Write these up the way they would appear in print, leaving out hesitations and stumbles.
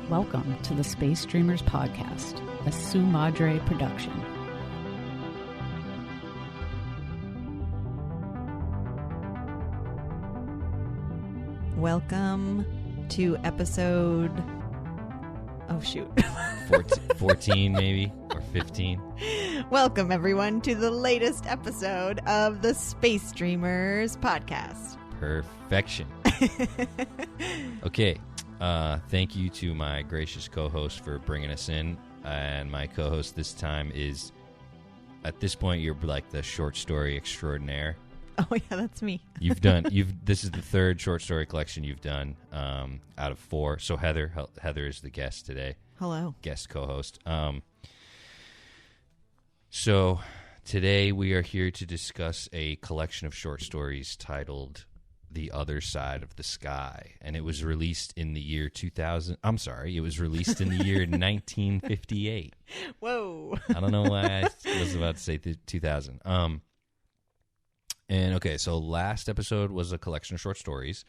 Welcome to the Space Dreamers Podcast, a Su Madre production. Welcome to episode... Oh, shoot. 14 maybe, or 15. Welcome, everyone, to the latest episode of the Space Dreamers Podcast. Perfection. Okay. Thank you to my gracious co-host for bringing us in. And my co-host this time is, at this point, you're like the short story extraordinaire. Oh, yeah, that's me. This is the third short story collection you've done out of 4. So Heather is the guest today. Hello. Guest co-host. So today we are here to discuss a collection of short stories titled The Other Side of the Sky. And it was released in the year 2000. I'm sorry. It was released in the year 1958. Whoa. I don't know why I was about to say 2000. And okay, so last episode was a collection of short stories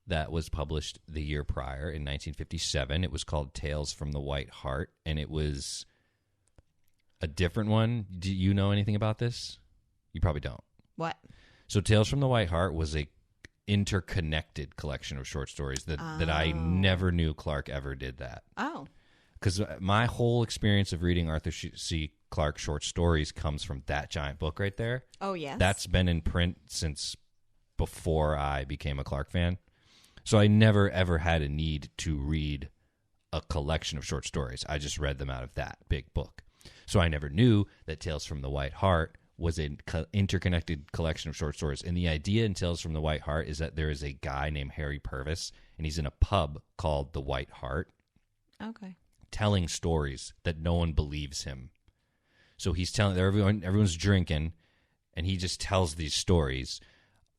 that was published the year prior in 1957. It was called Tales from the White Heart, and it was a different one. Do you know anything about this? You probably don't. What? So Tales from the White Heart was a interconnected collection of short stories that I never knew Clarke ever did that. Oh. Because my whole experience of reading Arthur C. Clarke short stories comes from that giant book right there. Oh, yes. That's been in print since before I became a Clarke fan. So I never, ever had a need to read a collection of short stories. I just read them out of that big book. So I never knew that Tales from the White Heart was an interconnected collection of short stories. And the idea in Tales from the White Heart is that there is a guy named Harry Purvis, and he's in a pub called the White Hart. Okay. Telling stories that no one believes him. So he's telling everyone's drinking, and he just tells these stories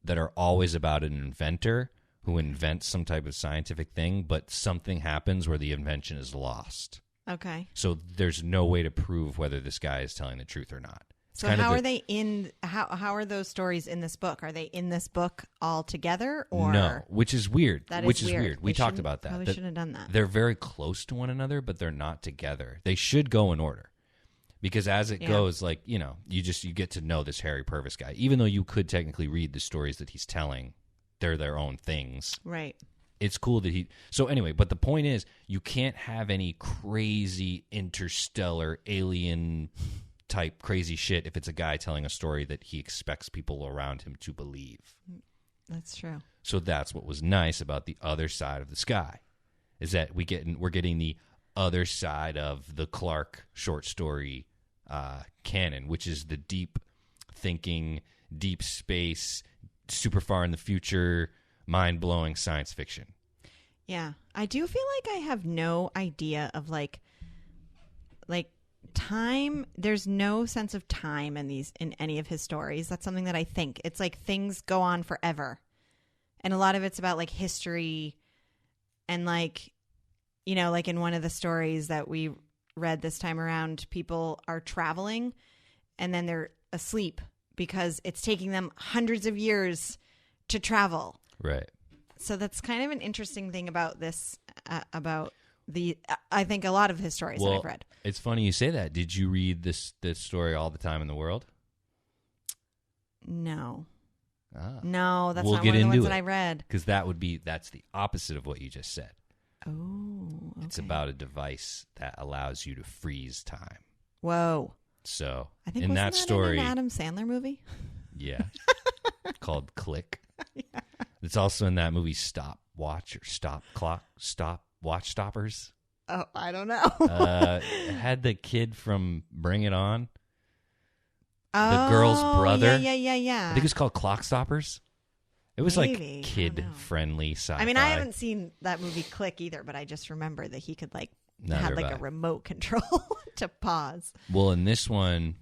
that are always about an inventor who invents some type of scientific thing, but something happens where the invention is lost. Okay. So there's no way to prove whether this guy is telling the truth or not. So how are they in? How are those stories in this book? Are they in this book all together, or no? Which is weird. That is weird. weird. We talked about that. Probably shouldn't have done that. They're very close to one another, but they're not together. They should go in order, because as it goes, like you get to know this Harry Purvis guy. Even though you could technically read the stories that he's telling, they're their own things, right? It's cool that he. So anyway, but the point is, you can't have any crazy interstellar alien type crazy shit if it's a guy telling a story that he expects people around him to believe. That's true. So that's what was nice about The Other Side of the Sky, is that we're getting the other side of the Clarke short story canon, which is the deep thinking, deep space, super far in the future, mind-blowing science fiction. Yeah. I do feel like I have no idea of like time. There's no sense of time in any of his stories. That's something that I think. It's like things go on forever. And a lot of it's about like history and like, like in one of the stories that we read this time around, people are traveling and then they're asleep because it's taking them hundreds of years to travel. Right. So that's kind of an interesting thing about this, I think a lot of his stories that I've read. It's funny you say that. Did you read this story All the Time in the World? No. Ah. No, that's not one of the ones that I read. Because that's the opposite of what you just said. Oh, okay. It's about a device that allows you to freeze time. Whoa. So I think in that story, in an Adam Sandler movie? Yeah. Called Click. Yeah. It's also in that movie Stop Watch or Stop Clock, Stop Watch Stoppers. Oh, I don't know. It had the kid from Bring It On. Oh, the girl's brother. Yeah. I think it was called Clock Stoppers. It was Maybe. Like kid-friendly sci-fi. I mean, I haven't seen that movie Click either, but I just remember that he could had a remote control to pause. Well, in this one,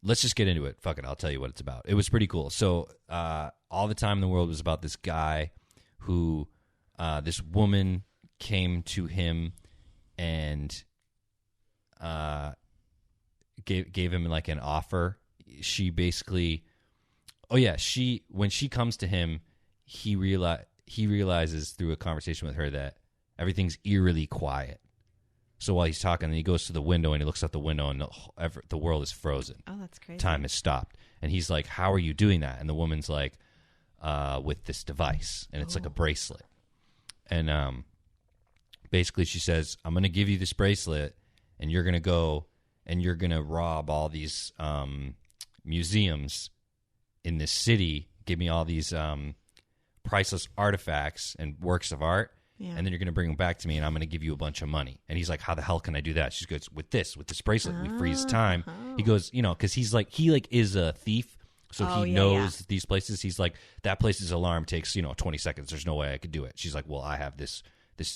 let's just get into it. Fuck it, I'll tell you what it's about. It was pretty cool. So, All the Time in the World was about this guy who, this woman came to him and gave him like an offer. She basically, when she comes to him, he realizes through a conversation with her that everything's eerily quiet. So while he's talking, he goes to the window and he looks out the window and the world is frozen. Oh, that's crazy. Time has stopped. And he's like, how are you doing that? And the woman's like, with this device. And it's like a bracelet. And basically she says, I'm going to give you this bracelet and you're going to go and you're going to rob all these museums in this city. Give me all these priceless artifacts and works of art. Yeah. And then you're going to bring them back to me, and I'm going to give you a bunch of money. And he's like, how the hell can I do that? She goes, with this bracelet. We freeze time. He goes, because he is a thief, so he knows these places. He's like, that place's alarm takes 20 seconds. There's no way I could do it. She's like, well, I have this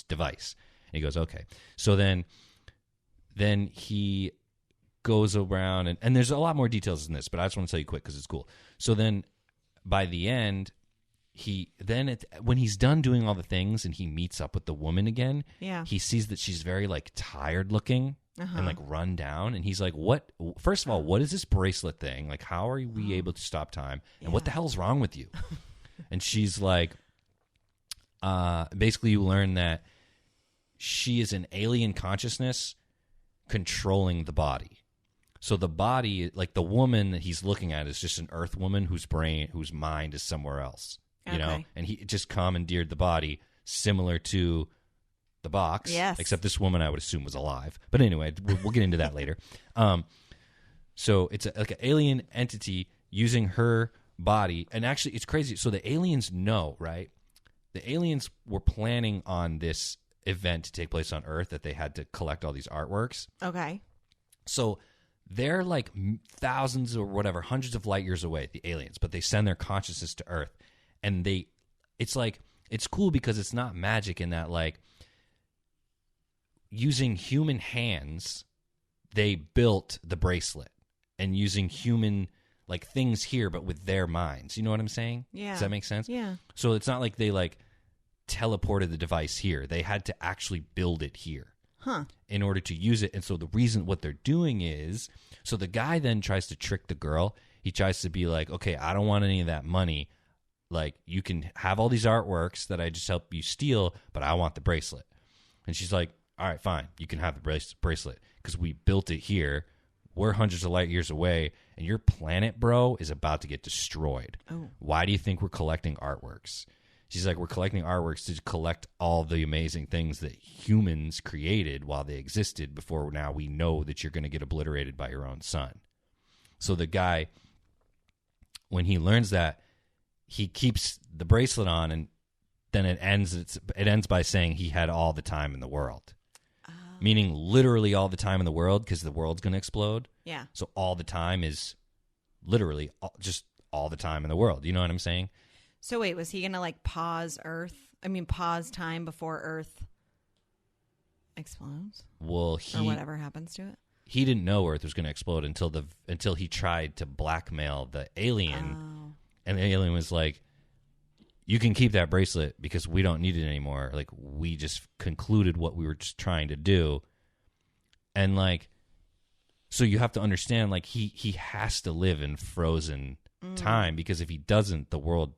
device. And he goes, okay. So then he goes around, and there's a lot more details in this, but I just want to tell you quick because it's cool. So then by the end, when he's done doing all the things and he meets up with the woman again, he sees that she's very like tired looking and like run down, and he's like, first of all, what is this bracelet thing? Like, how are we able to stop time? And what the hell's wrong with you? And she's like, basically you learn that she is an alien consciousness controlling the body. So the body, like the woman that he's looking at, is just an Earth woman whose mind is somewhere else. And he just commandeered the body, similar to the box. Yes. Except this woman, I would assume, was alive. But anyway, we'll get into that later. So it's like an alien entity using her body. And actually, it's crazy. So the aliens know, right? The aliens were planning on this event to take place on Earth, that they had to collect all these artworks. Okay. So they're like thousands or whatever, hundreds of light years away, the aliens. But they send their consciousness to Earth. And it's cool because it's not magic in that, like, using human hands, they built the bracelet, and using human, like, things here, but with their minds. You know what I'm saying? Yeah. Does that make sense? Yeah. So it's not like they, like, teleported the device here. They had to actually build it here in order to use it. And so the reason what they're doing is, so the guy then tries to trick the girl. He tries to be like, okay, I don't want any of that money. Like, you can have all these artworks that I just help you steal, but I want the bracelet. And she's like, all right, fine. You can have the bracelet because we built it here. We're hundreds of light years away, and your planet, bro, is about to get destroyed. Oh. Why do you think we're collecting artworks? She's like, we're collecting artworks to collect all the amazing things that humans created while they existed before now we know that you're going to get obliterated by your own son. So the guy, when he learns that, he keeps the bracelet on, and then it ends by saying he had all the time in the world. Meaning literally all the time in the world, because the world's going to explode. Yeah. So all the time is literally just all the time in the world. You know what I'm saying? So wait, was he going to like pause time before Earth explodes? Well, or whatever happens to it? He didn't know Earth was going to explode until he tried to blackmail the alien. Oh. And the alien was like, you can keep that bracelet because we don't need it anymore. Like, we just concluded what we were just trying to do. And, like, so you have to understand, like, he has to live in frozen time, because if he doesn't, the world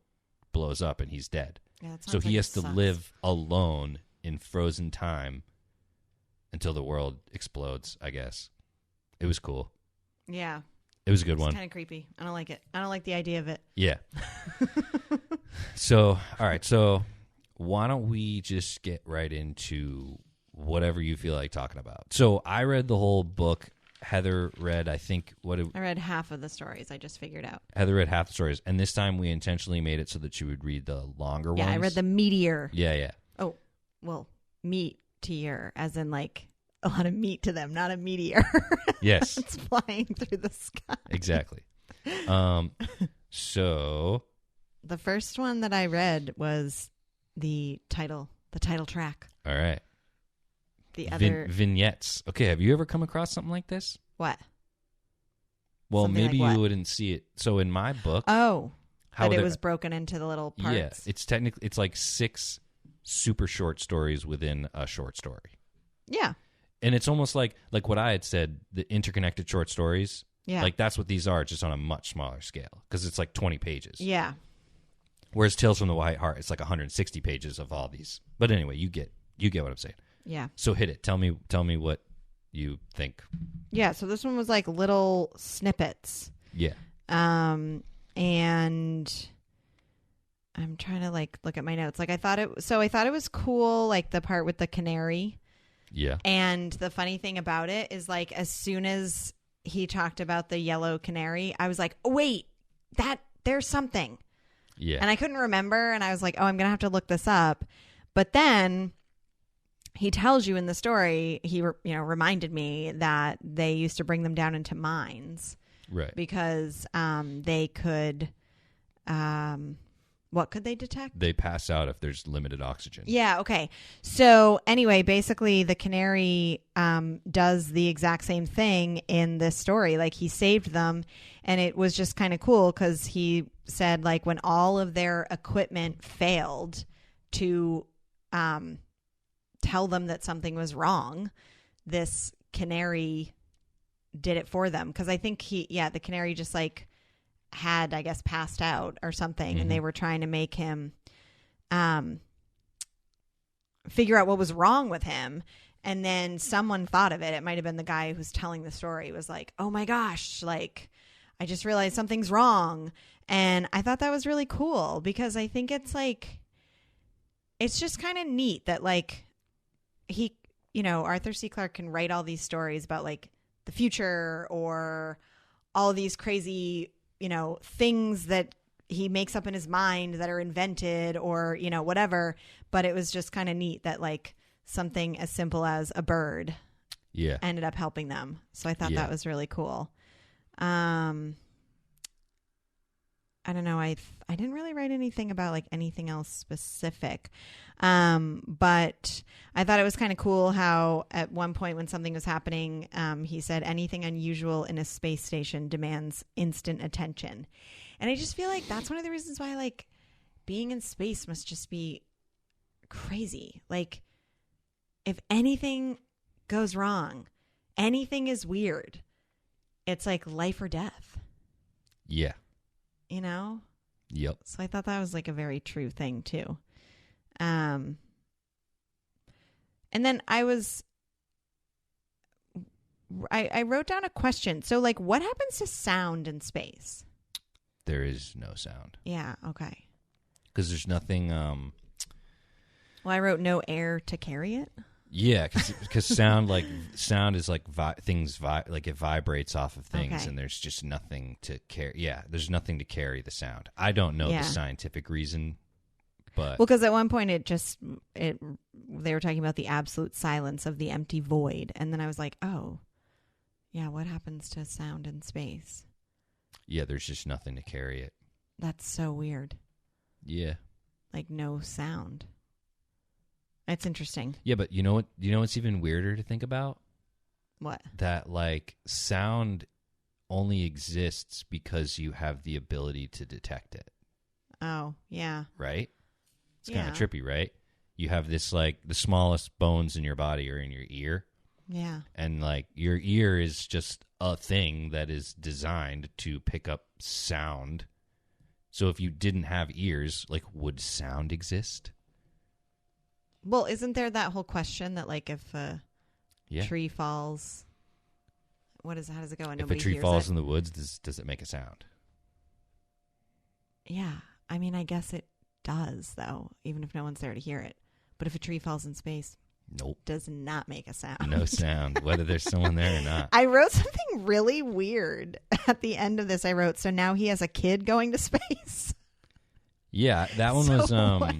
blows up and he's dead. Yeah, so he has to live alone in frozen time until the world explodes, I guess. It was cool. Yeah. It was a good one. It's kind of creepy. I don't like it. I don't like the idea of it. Yeah. So, all right. So, why don't we just get right into whatever you feel like talking about? So, I read the whole book. Heather read, I read half of the stories. I just figured out. Heather read half the stories. And this time we intentionally made it so that she would read the longer ones. Yeah, I read the meteor. Yeah. Oh, well, meteor, as in like a lot of meat to them, not a meteor. Yes. It's flying through the sky. Exactly. So the first one that I read was the title track. All right. The other vignettes. Okay, have you ever come across something like this? What? Well, something maybe you wouldn't see it. So in my book, but it was broken into the little parts. Yeah, it's like 6 super short stories within a short story. Yeah. And it's almost like what I had said, the interconnected short stories. Yeah. Like, that's what these are, just on a much smaller scale, because it's like 20 pages. Yeah. Whereas Tales from the White Heart, it's like 160 pages of all these. But anyway, you get You get what I'm saying. Yeah. So hit it. Tell me what you think. Yeah, so this one was like little snippets. Yeah. And I'm trying to like look at my notes. Like I thought it was cool, like the part with the canary. Yeah. And the funny thing about it is like as soon as he talked about the yellow canary, I was like, oh, wait, there's something. Yeah. And I couldn't remember, and I was like, oh, I'm going to have to look this up. But then he tells you in the story, he reminded me that they used to bring them down into mines. Right. Because they could, what could they detect? They pass out if there's limited oxygen. Yeah, okay. So anyway, basically the canary does the exact same thing in this story. Like he saved them, and it was just kind of cool because he said like when all of their equipment failed to tell them that something was wrong, this canary did it for them. Because I think the canary just like had, I guess, passed out or something, and they were trying to make him figure out what was wrong with him. And then someone thought of it. It might have been the guy who's telling the story. Was like, oh my gosh, like I just realized something's wrong. And I thought that was really cool because I think it's like, it's just kind of neat that like he, Arthur C. Clarke can write all these stories about like the future or all these crazy, things that he makes up in his mind that are invented or, whatever. But it was just kind of neat that like something as simple as a bird ended up helping them. So I thought that was really cool. I don't know. I didn't really write anything about like anything else specific. But I thought it was kind of cool how at one point when something was happening, he said anything unusual in a space station demands instant attention. And I just feel like that's one of the reasons why like being in space must just be crazy. Like if anything goes wrong, anything is weird, it's like life or death. Yeah. Yep. So I thought that was like a very true thing too. And then I wrote down a question. So like what happens to sound in space? There is no sound. Yeah. Okay. Because there's nothing. Well, I wrote no air to carry it. Yeah, because sound is like things like it vibrates off of things, and there's just nothing to carry. Yeah, there's nothing to carry the sound. I don't know the scientific reason, but because at one point they were talking about the absolute silence of the empty void, and then I was like, oh, yeah, what happens to sound in space? Yeah, there's just nothing to carry it. That's so weird. Yeah, like no sound. That's interesting. Yeah, but you know what? You know what's even weirder to think about? What? That like sound only exists because you have the ability to detect it. Oh, yeah. Right? It's kind of trippy, right? You have this like the smallest bones in your body are in your ear. Yeah. And like your ear is just a thing that is designed to pick up sound. So if you didn't have ears, like would sound exist? Well, isn't there that whole question that, like, if a tree falls, how does it go? And if a tree falls in the woods, does it make a sound? Yeah. I mean, I guess it does, though, even if no one's there to hear it. But if a tree falls in space, nope, does not make a sound. No sound, whether there's someone there or not. I wrote something really weird at the end of this. I wrote, so now he has a kid going to space. Yeah, that one was... What?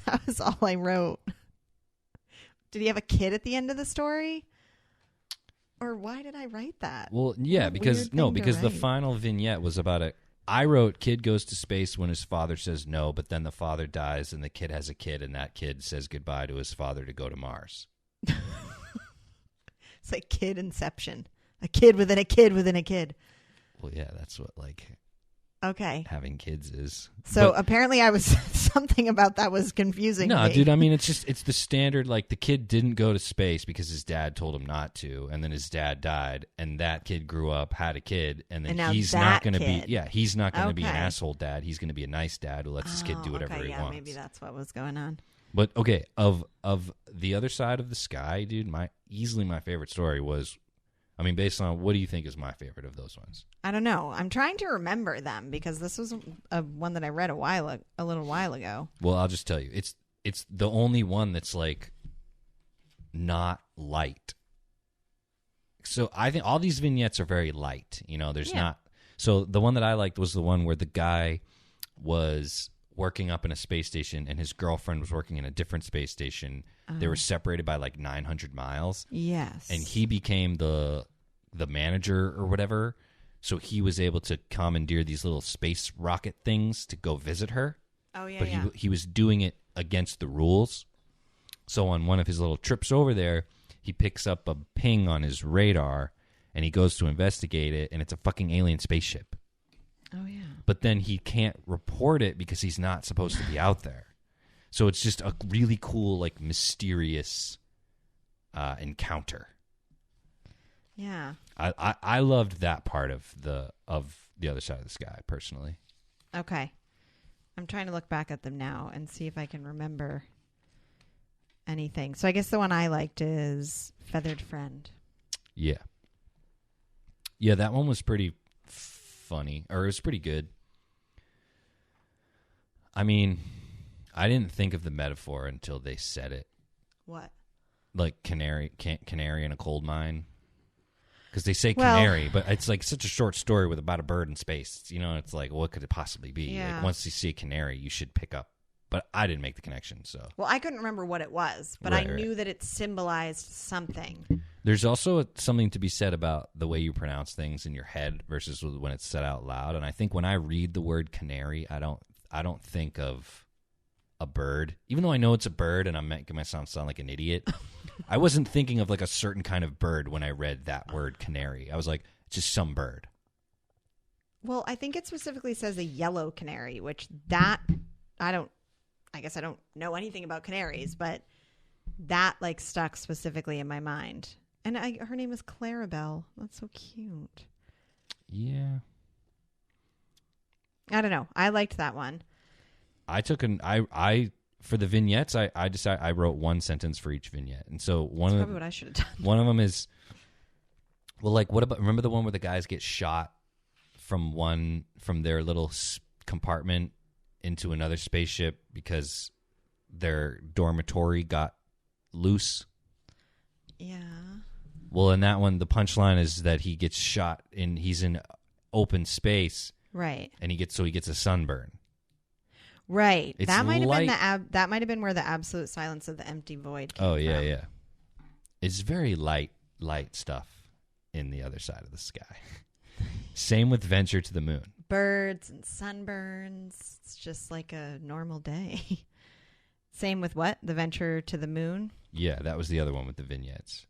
That was all I wrote. Did he have a kid at the end of the story? Or why did I write that? Well, yeah, because the final vignette was about I wrote kid goes to space when his father says no, but then the father dies and the kid has a kid and that kid says goodbye to his father to go to Mars. It's like kid inception. A kid within a kid within a kid. Well, yeah, that's what like having kids is. So apparently I was something about that was confusing. No, me. Dude, I mean it's the standard like the kid didn't go to space because his dad told him not to, and then his dad died, and that kid grew up, had a kid, and then he's not going to be he's not going to be an asshole dad. He's going to be a nice dad who lets his kid do whatever he wants. Maybe that's what was going on. But okay, of the other side of the sky, dude, easily my favorite story was, I mean, based on what do you think is my favorite of those ones? I don't know. I'm trying to remember them because this was one that I read a little while ago. Well, I'll just tell you, it's the only one that's like not light. So I think all these vignettes are very light. You know, there's not. So the one that I liked was the one where the guy was working up in a space station and his girlfriend was working in a different space station. They were separated by like 900 miles. Yes. And he became the manager or whatever. So he was able to commandeer these little space rocket things to go visit her. Oh, yeah, but he was doing it against the rules. So on one of his little trips over there, he picks up a ping on his radar, and he goes to investigate it, and it's a fucking alien spaceship. Oh, yeah. But then he can't report it because he's not supposed to be out there. So it's just a really cool, like, mysterious encounter. Yeah. I loved that part of the other side of the sky, personally. Okay. I'm trying to look back at them now and see if I can remember anything. So I guess the one I liked is Feathered Friend. Yeah. Yeah, that one was pretty funny, or it was pretty good. I mean, I didn't think of the metaphor until they said it. What? Like canary in a coal mine. Because they say canary, but it's like such a short story with about a bird in space. You know, it's like, what could it possibly be? Yeah. Like, once you see a canary, you should pick up. But I didn't make the connection, so. Well, I couldn't remember what it was, but I knew that it symbolized something. There's also something to be said about the way you pronounce things in your head versus when it's said out loud. And I think when I read the word canary, I don't think of a bird. Even though I know it's a bird and I'm making myself sound like an idiot, I wasn't thinking of like a certain kind of bird when I read that word canary. I was like, it's just some bird. Well, I think it specifically says a yellow canary, which I guess I don't know anything about canaries, but that like stuck specifically in my mind. And her name is Clarabelle. That's so cute. Yeah. I don't know. I liked that one. I took for the vignettes, I decided I wrote one sentence for each vignette. And so probably what I should have done. One of them is, well, like, what about, remember the one where the guys get shot from their little compartment into another spaceship because their dormitory got loose? Yeah. Well, in that one, the punchline is that he gets shot he's in open space. Right. And he gets a sunburn. Right. It's that might have been where the absolute silence of the empty void came Oh, yeah, from. yeah. It's very light stuff in the other side of the sky. Same with Venture to the Moon. Birds and sunburns. It's just like a normal day. Same with what? The Venture to the Moon? Yeah, that was the other one with the vignettes.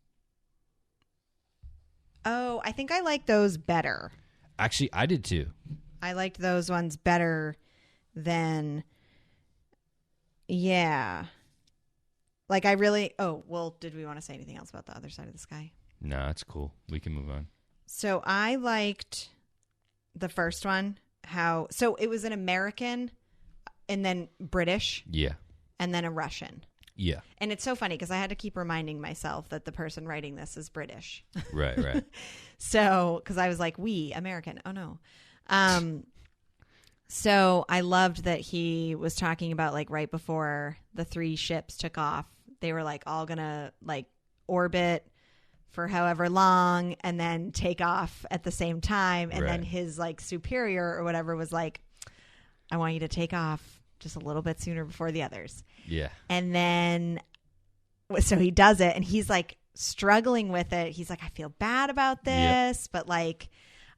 Oh, I think I like those better. Actually, I did too. I liked those ones better than, yeah. Like I really, did we want to say anything else about the other side of the sky? No, it's cool. We can move on. So I liked the first one, so it was an American and then British. Yeah. And then a Russian. Yeah. And it's so funny because I had to keep reminding myself that the person writing this is British. Right. So, because I was like, American. Oh, no. So I loved that he was talking about like right before the 3 ships took off, they were like all going to like orbit for however long and then take off at the same time. And then his like superior or whatever was like, I want you to take off just a little bit sooner before the others. Yeah. And then, so he does it and he's like struggling with it. He's like, I feel bad about this, but like,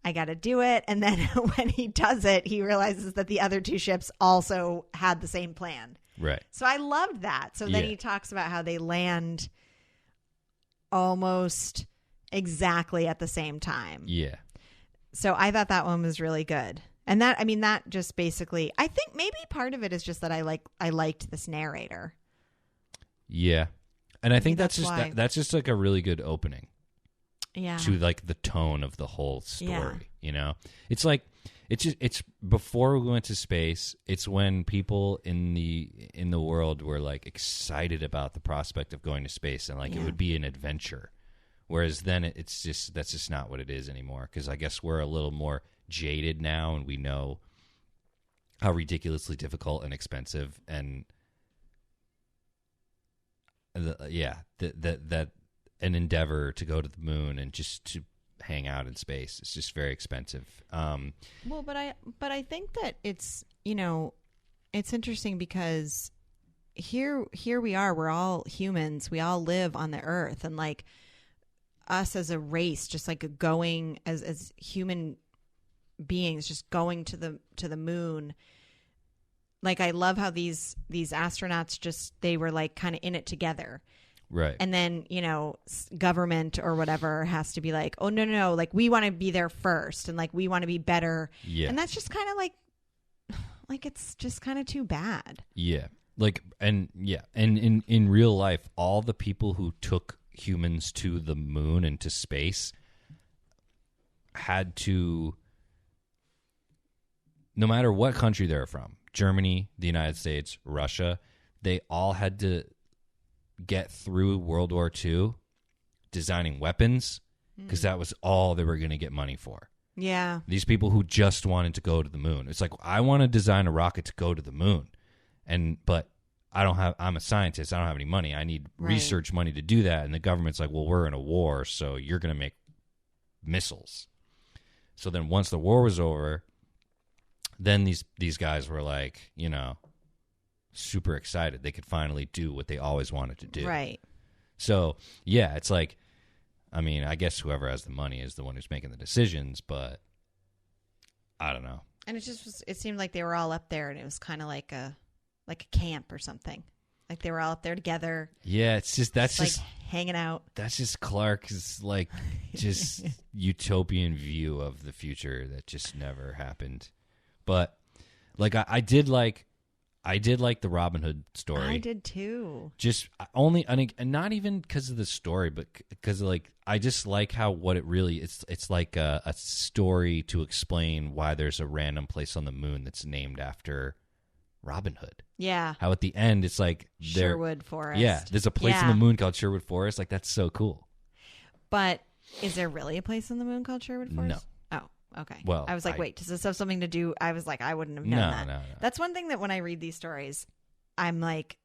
I got to do it. And then when he does it, he realizes that the other 2 ships also had the same plan. Right. So I loved that. So then he talks about how they land almost exactly at the same time. Yeah. So I thought that one was really good. And that, I mean, that just basically, I think maybe part of it is just that I liked this narrator. Yeah. And I think that's that's just like a really good opening. Yeah. To like the tone of the whole story, you know? It's like it's before we went to space. It's when people in the world were like excited about the prospect of going to space and like it would be an adventure. Whereas then that's just not what it is anymore. Because I guess we're a little more jaded now, and we know how ridiculously difficult and expensive and that an endeavor to go to the moon and just to hang out in space. It's just very expensive. Well, but I think that it's, it's interesting because here we are. We're all humans. We all live on the earth, and like us as a race, just like going as human beings, just going to the moon. Like, I love how these astronauts they were like kind of in it together. Right. And then, government or whatever has to be like, oh, no, like we want to be there first and like we want to be better. Yeah. And that's just kind of like it's just kind of too bad. Yeah. And in real life, all the people who took humans to the moon and to space had to, no matter what country they're from, Germany, the United States, Russia, they all had to get through World War II designing weapons because that was all they were going to get money for. Yeah. These people who just wanted to go to the moon. It's like, I want to design a rocket to go to the moon. But I'm a scientist. I don't have any money. I need research money to do that. And the government's like, well, we're in a war, so you're going to make missiles. So then once the war was over, then these guys were like, super excited. They could finally do what they always wanted to do. Right. So, yeah, it's like, I mean, I guess whoever has the money is the one who's making the decisions, but I don't know. And it seemed like they were all up there, and it was kind of like a camp or something. Like they were all up there together. Yeah, it's just that's like just hanging out. That's just Clarke's like just utopian view of the future that just never happened. But like I did like the Robin Hood story. I did too. Just only, and not even because of the story, but because like I just like how what it really it's like a story to explain why there's a random place on the moon that's named after Robin Hood. Yeah. How at the end it's like Sherwood Forest. Yeah, there's a place on the moon called Sherwood Forest. Like that's so cool. But is there really a place on the moon called Sherwood Forest? No. Oh, okay. Well, I was like, wait, does this have something to do? I was like, I wouldn't have known that. No. That's one thing that when I read these stories, I'm like,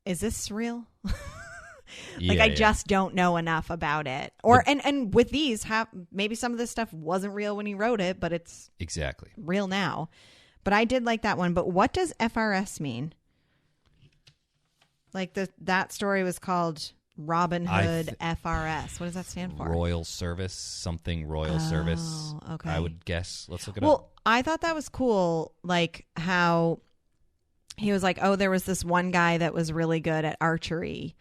is this real? I just don't know enough about it. Or and with these, maybe some of this stuff wasn't real when he wrote it, but it's exactly real now. But I did like that one. But what does FRS mean? Like that story was called Robin Hood FRS. What does that stand for? Royal Service, something Royal Service. Okay. I would guess. Let's look it up. Well, I thought that was cool, like how he was like, oh, there was this one guy that was really good at archery.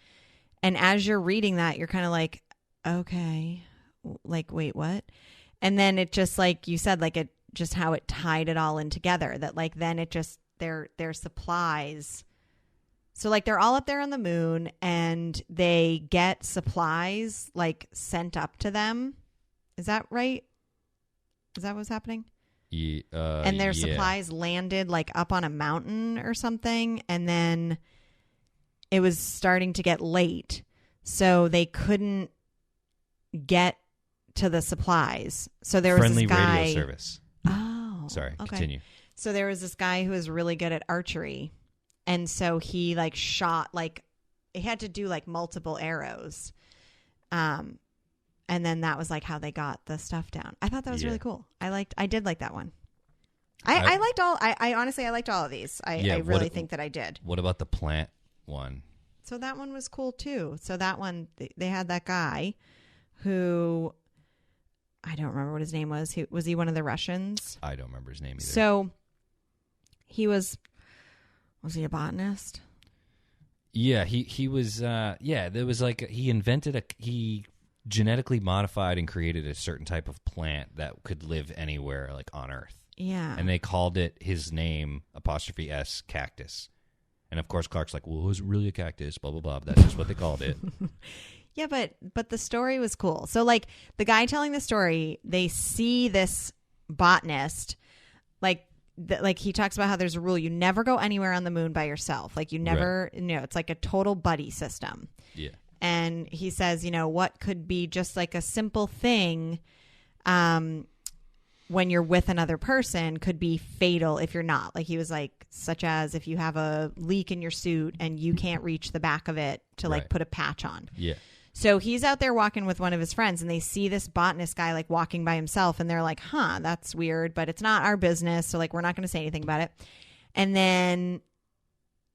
And as you're reading that, you're kind of like, okay, like, wait, what? And then it just, like you said, like it just how it tied it all in together, that like then it just their supplies. So like they're all up there on the moon and they get supplies like sent up to them. Is that right? Is that what's happening? And their supplies landed like up on a mountain or something. And then it was starting to get late. So they couldn't get to the supplies. So there was Friendly this guy. radio service. Oh. Sorry, okay. continue. So there was this guy who was really good at archery. And so he like shot like he had to do like multiple arrows. And then that was like how they got the stuff down. I thought that was really cool. I did like that one. I liked all I honestly I liked all of these. I really think that I did. What about the plant one? So that one was cool too. So that one they had that guy who I don't remember what his name was. Was he one of the Russians? I don't remember his name either. So he was he a botanist? Yeah, he was there was like he genetically modified and created a certain type of plant that could live anywhere like on Earth. Yeah. And they called it his name 'S cactus. And of course Clarke's like, well, it wasn't really a cactus, blah blah blah. That's just what they called it. Yeah, but the story was cool. So like the guy telling the story, they see this botanist Like he talks about how there's a rule. You never go anywhere on the moon by yourself. Like you never, it's like a total buddy system. Yeah. And he says, what could be just like a simple thing when you're with another person could be fatal if you're not. Like he was like, such as if you have a leak in your suit and you can't reach the back of it to like put a patch on. Yeah. So he's out there walking with one of his friends and they see this botanist guy like walking by himself and they're like, that's weird, but it's not our business. So like, we're not going to say anything about it. And then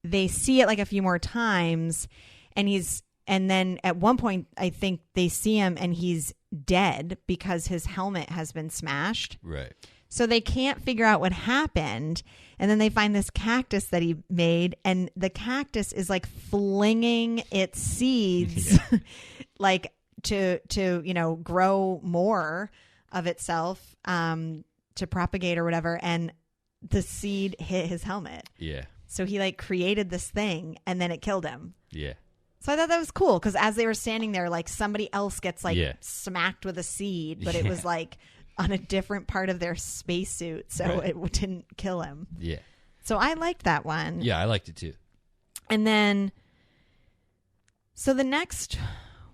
they see it like a few more times and then at one point, I think they see him and he's dead because his helmet has been smashed. Right. So they can't figure out what happened. And then they find this cactus that he made. And the cactus is like flinging its seeds like to grow more of itself to propagate or whatever. And the seed hit his helmet. Yeah. So he like created this thing and then it killed him. Yeah. So I thought that was cool because as they were standing there, like somebody else gets like smacked with a seed, but it was like on a different part of their spacesuit, so it didn't kill him. Yeah. So I liked that one. Yeah, I liked it too. And then, so the next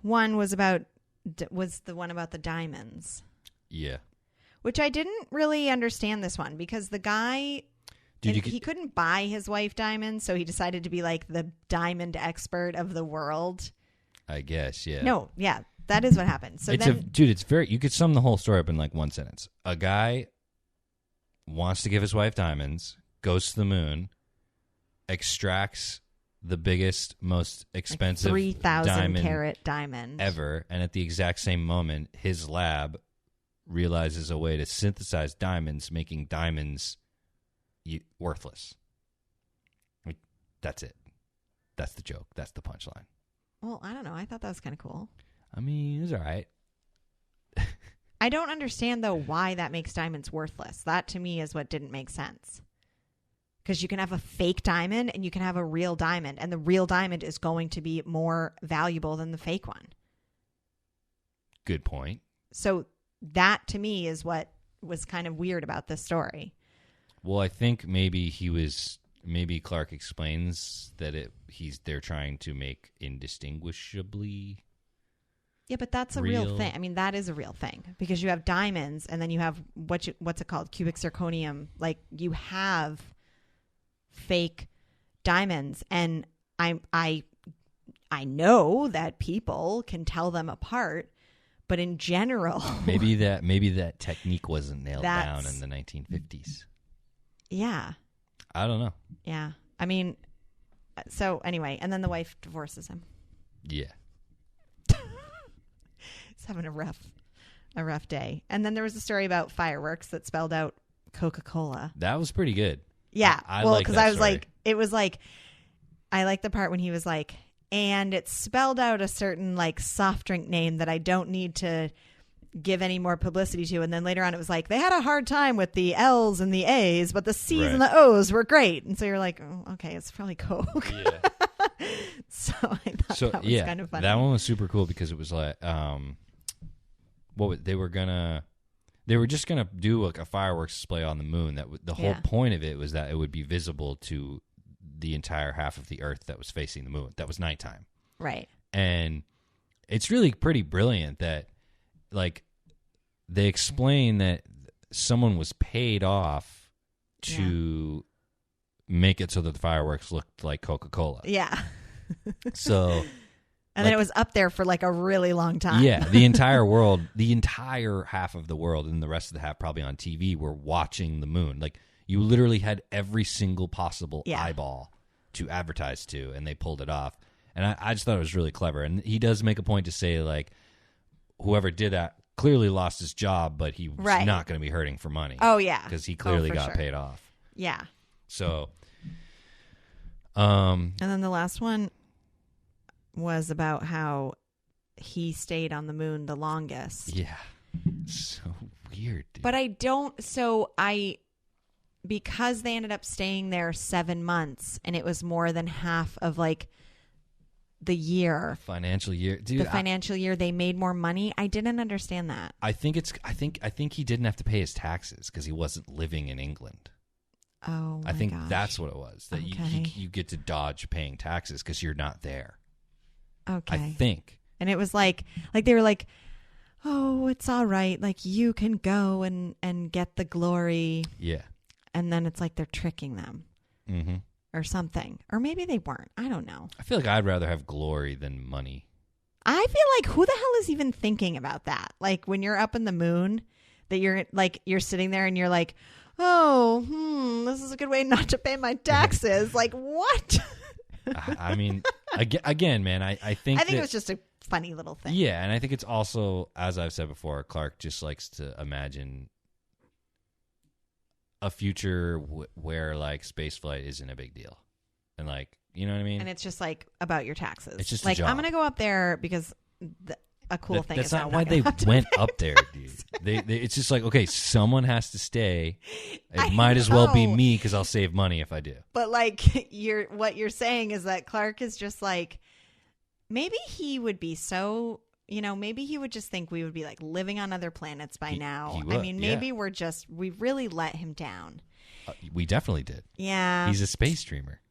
one was the one about the diamonds. Yeah. Which I didn't really understand this one because the guy... he couldn't buy his wife diamonds, so he decided to be like the diamond expert of the world. I guess, yeah. No, yeah, that is what happened. So it's very. You could sum the whole story up in like one sentence. A guy wants to give his wife diamonds, goes to the moon, extracts the biggest, most expensive 3,000 carat diamond ever, and at the exact same moment, his lab realizes a way to synthesize diamonds, making diamonds worthless. Like, that's it. That's the joke. That's the punchline. Well, I don't know. I thought that was kind of cool. I mean, it was all right. I don't understand, though, why that makes diamonds worthless. That, to me, is what didn't make sense. Because you can have a fake diamond and you can have a real diamond. And the real diamond is going to be more valuable than the fake one. Good point. So that, to me, is what was kind of weird about this story. Well, I think maybe Clarke explains that they're trying to make indistinguishably. Yeah, but that's a real thing. I mean, that is a real thing because you have diamonds and then you have what's it called? Cubic zirconium. Like you have fake diamonds, and I know that people can tell them apart, but in general, maybe that technique wasn't nailed down in the 1950s. Yeah. I don't know. Yeah. I mean, so anyway, and then the wife divorces him. Yeah. He's having a rough day. And then there was a story about fireworks that spelled out Coca-Cola. That was pretty good. Yeah. Well, because I was story. Like, it was like, I like the part when he was like, and it spelled out a certain like soft drink name that I don't need to give any more publicity to. And then later on it was like they had a hard time with the L's and the A's, but the C's and the O's were great. And so you're like, oh, okay, it's probably Coke. Yeah. So I thought that was kind of funny. That one was super cool because it was like they were just gonna do like a fireworks display on the moon. That the whole point of it was that it would be visible to the entire half of the Earth that was facing the moon. That was nighttime. Right. And it's really pretty brilliant that like they explain that someone was paid off to make it so that the fireworks looked like Coca-Cola. Yeah. So and then it was up there for like a really long time. Yeah, the entire world, the entire half of the world and the rest of the half probably on TV were watching the moon. Like you literally had every single possible eyeball to advertise to, and they pulled it off. And I just thought it was really clever. And he does make a point to say, like, whoever did that clearly lost his job, but he was not going to be hurting for money. Oh, yeah. Because he clearly got paid off. Yeah. So. And then the last one was about how he stayed on the moon the longest. Yeah. So weird, dude. But because they ended up staying there 7 months and it was more than half of like the year, financial year, dude. the financial year they made more money. I didn't understand that. I think he didn't have to pay his taxes because he wasn't living in England. Oh, my I think gosh. that's what it was. That Okay. you get to dodge paying taxes because you're not there. Okay. I think. And it was like they were like, oh, it's all right. Like, you can go and get the glory. Yeah. And then it's like they're tricking them Mm-hmm. or something. Or maybe they weren't. I don't know. I feel like I'd rather have glory than money. I feel like who the hell is even thinking about that? Like, when you're up in the moon, that you're sitting there and you're like, oh, this is a good way not to pay my taxes. Like, what? I mean, again, man, I think it was just a funny little thing. Yeah, and I think it's also, as I've said before, Clarke just likes to imagine a future where like spaceflight isn't a big deal, and like, you know what I mean. And it's just like about your taxes. It's just like, a job. I'm gonna go up there because a cool thing. That's is not I'm why gonna they have to went pay up there, dude. They it's just like, okay, someone has to stay. It I might as well be know. me because I'll save money if I do. But like, what you're saying is that Clarke is just like, maybe he would be so, maybe he would just think we would be like living on other planets by now. he I would, mean, yeah. maybe we really let him down. We definitely did. Yeah. He's a space dreamer.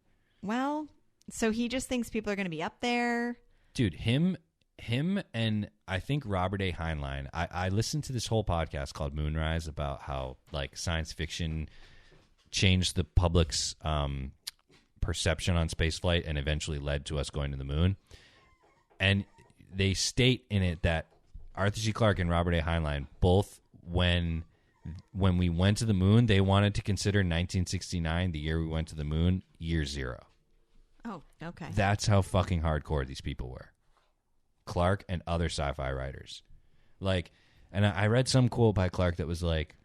Well, so he just thinks people are going to be up there. Dude, him and I think Robert A. Heinlein, I listened to this whole podcast called Moonrise about how like science fiction changed the public's perception on spaceflight and eventually led to us going to the moon. And they state in it that Arthur C. Clarke and Robert A. Heinlein both, when we went to the moon, they wanted to consider 1969, the year we went to the moon, year zero. Oh, okay. That's how fucking hardcore these people were. Clarke and other sci-fi writers. Like, and I read some quote by Clarke that was like,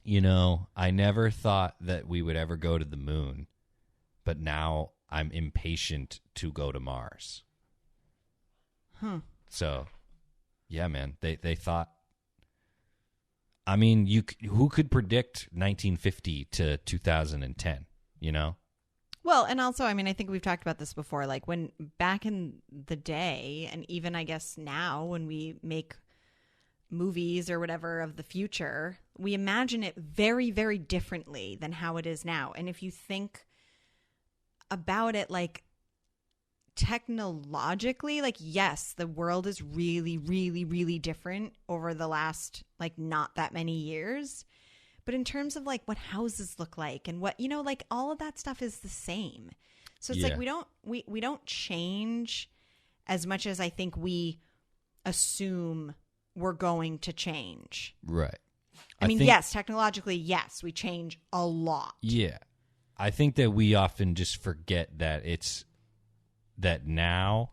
I never thought that we would ever go to the moon, but now I'm impatient to go to Mars. Huh. So, yeah, man, they thought, I mean, who could predict 1950 to 2010, Well, and also, I mean, I think we've talked about this before, like when back in the day, and even I guess now when we make movies or whatever of the future, we imagine it very, very differently than how it is now. And if you think about it, like technologically, like, yes, the world is really, really, really different over the last, like, not that many years. But in terms of like what houses look like and what, like all of that stuff is the same. So it's like we don't change as much as I think we assume we're going to change. Right. I mean, think, yes, technologically, yes, we change a lot. Yeah. I think that we often just forget that that now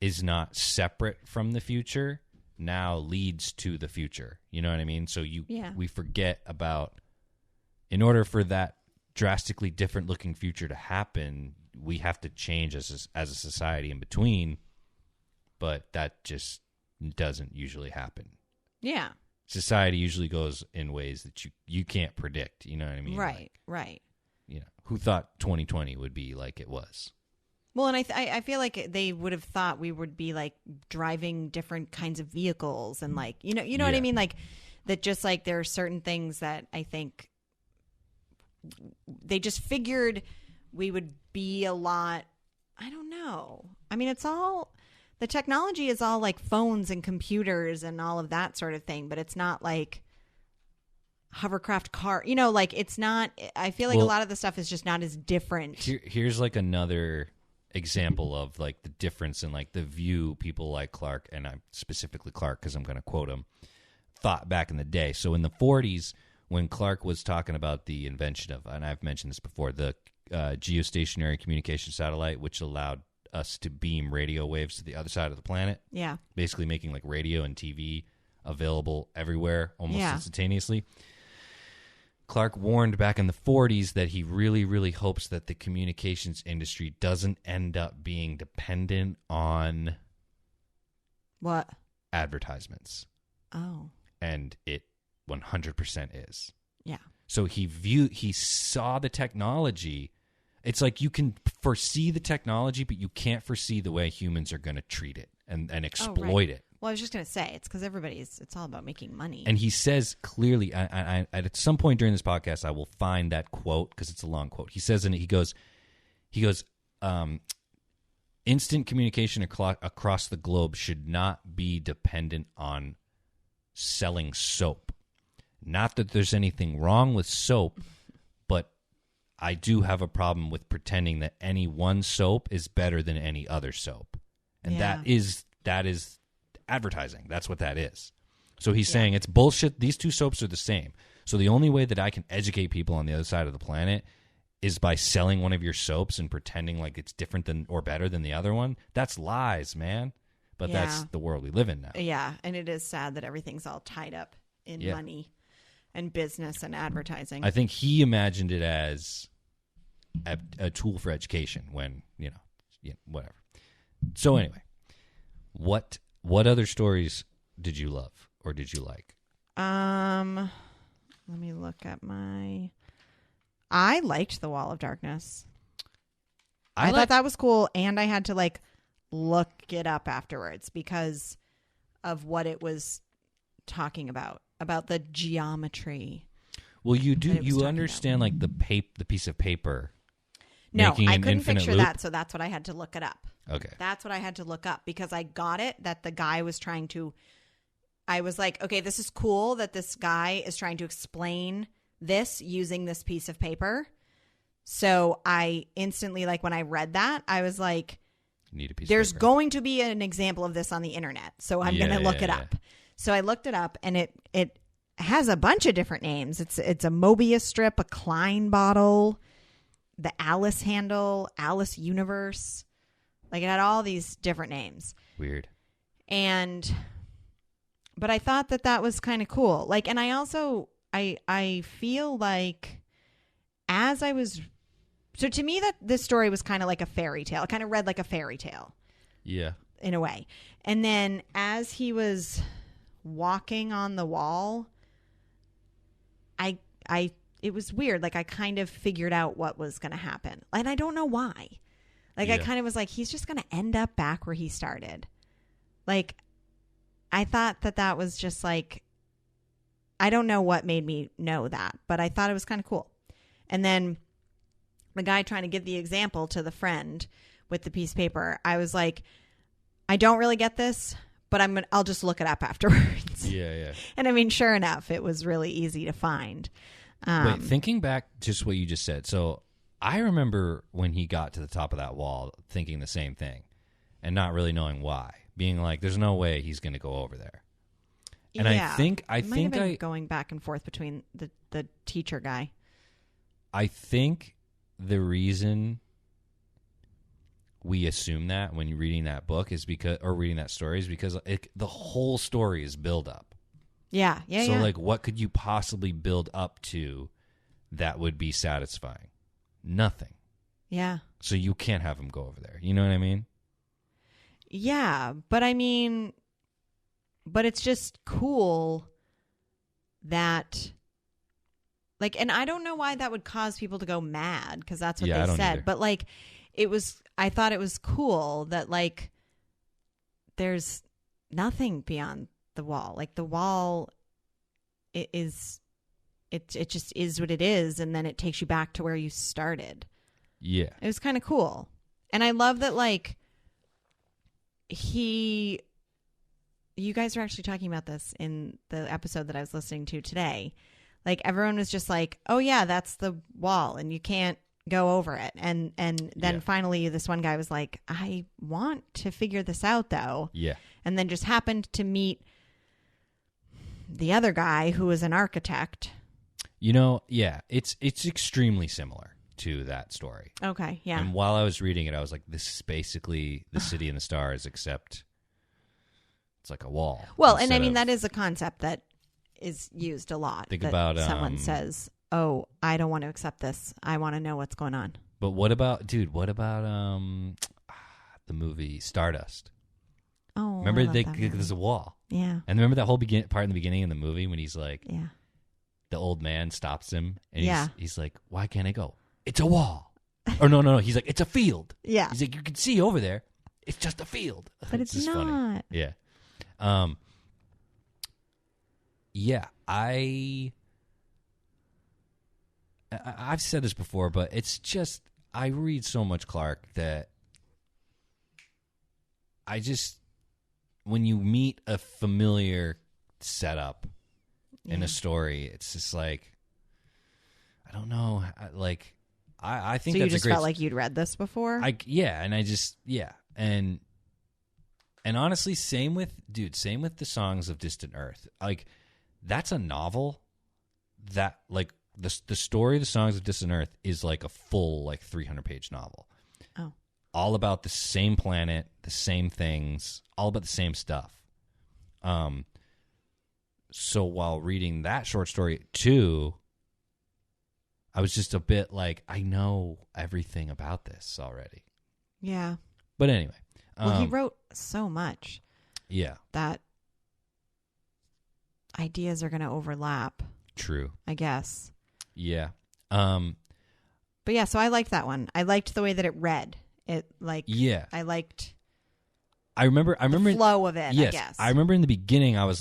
is not separate from the future. Now leads to the future. You know what I mean? So we forget about, in order for that drastically different looking future to happen, we have to change as a society in between, but that just doesn't usually happen. Yeah. Society usually goes in ways that you can't predict. You know what I mean? Right, right. Who thought 2020 would be like it was? Well, and I feel like they would have thought we would be like driving different kinds of vehicles and like, you know what I mean? Like that, just like there are certain things that I think they just figured we would be a lot. I don't know. I mean, the technology is all like phones and computers and all of that sort of thing, but it's not like hovercraft car, like it's not, I feel like a lot of the stuff is just not as different. Here's like another example of like the difference in like the view people like Clarke, and I'm specifically Clarke because I'm going to quote him, thought back in the day. So in the 40s, when Clarke was talking about the invention of, and I've mentioned this before, the geostationary communication satellite, which allowed us to beam radio waves to the other side of the planet. Yeah. Basically making like radio and TV available everywhere almost instantaneously. Clarke warned back in the 40s that he really, really hopes that the communications industry doesn't end up being dependent on what? Advertisements. Oh. And it 100% is. Yeah. So he saw the technology It's like you can foresee the technology, but you can't foresee the way humans are going to treat it and exploit it. Well, I was just going to say, it's because it's all about making money. And he says clearly, at some point during this podcast, I will find that quote because it's a long quote. He says, and he goes, instant communication across the globe should not be dependent on selling soap. Not that there's anything wrong with soap, but I do have a problem with pretending that any one soap is better than any other soap. And that is advertising. That's what that is. So he's saying it's bullshit. These two soaps are the same. So the only way that I can educate people on the other side of the planet is by selling one of your soaps and pretending like it's different than or better than the other one. That's lies, man. But that's the world we live in now. Yeah, and it is sad that everything's all tied up in money and business and advertising. I think he imagined it as a tool for education when, whatever. So anyway, what other stories did you love or did you like? Let me look at I liked The Wall of Darkness. I thought that was cool, and I had to look it up afterwards because of what it was talking about the geometry. Well, you understand the piece of paper. No, I couldn't picture that, so that's what I had to look it up. Okay. That's what I had to look up because I got it that the guy was trying to. I was like, okay, this is cool that this guy is trying to explain this using this piece of paper. So I instantly, when I read that, I was like, there's going to be an example of this on the internet. So I'm going to look it up. So I looked it up, and it has a bunch of different names. It's a Mobius strip, a Klein bottle, the Alice handle, Alice universe. It had all these different names. Weird. But I thought that was kind of cool. And I also, I feel like as I was, so to me that this story was kind of like a fairy tale. It kind of read like a fairy tale. Yeah. In a way. And then as he was walking on the wall, it was weird. I kind of figured out what was going to happen. And I don't know why. I kind of was like, he's just going to end up back where he started. I thought that was just I don't know what made me know that, but I thought it was kind of cool. And then the guy trying to give the example to the friend with the piece of paper, I was like, I don't really get this, but I'll just look it up afterwards. Yeah. And I mean, sure enough, it was really easy to find. Wait, thinking back just what you just said. So I remember when he got to the top of that wall thinking the same thing and not really knowing why, being like, there's no way he's going to go over there. And I think going back and forth between the teacher guy. I think the reason we assume that when you're reading that book is reading that story is because the whole story is build up. Yeah. So what could you possibly build up to that would be satisfying? Nothing. Yeah. So you can't have him go over there. You know what I mean? Yeah, but it's just cool that, and I don't know why that would cause people to go mad because that's what they said. Either. But I thought it was cool that there's nothing beyond the wall. The wall it just is what it is, and then it takes you back to where you started. Yeah, it was kind of cool, and I love that you guys are actually talking about this in the episode that I was listening to today. Everyone was just oh yeah, that's the wall and you can't go over it. And then finally this one guy was like, I want to figure this out though. Yeah. And then just happened to meet the other guy who was an architect. It's extremely similar to that story. Okay, yeah. And while I was reading it, I was like, this is basically the City in the Stars, except it's like a wall. Well, and I mean, that is a concept that is used a lot. Think about someone says, oh, I don't want to accept this. I want to know what's going on. But what about the movie Stardust? Oh, remember there's a wall. Yeah. And remember that whole part in the beginning of the movie when he's the old man stops him and he's like, why can't I go? It's a wall. Or no. He's like, it's a field. Yeah. He's like, you can see over there. It's just a field. But it's just not. Funny. Yeah. Yeah, I've said this before, but it's just, I read so much Clarke that when you meet a familiar setup in a story, it's just like, I don't know, I think so that's you just a great, felt like you'd read this before? And honestly, same with the Songs of Distant Earth. Like, that's a novel that, like, the story of the Songs of Distant Earth is like a full, like, 300-page novel. Oh. All about the same planet, the same things, all about the same stuff. So while reading that short story too, I was just a bit like, I know everything about this already. Yeah. But anyway. Well, he wrote so much. Yeah. That ideas are going to overlap. True. I guess. Yeah. But yeah, so I liked that one. I liked the way that it read. It yeah. I liked I remember the flow of it, yes, I guess. I remember in the beginning I was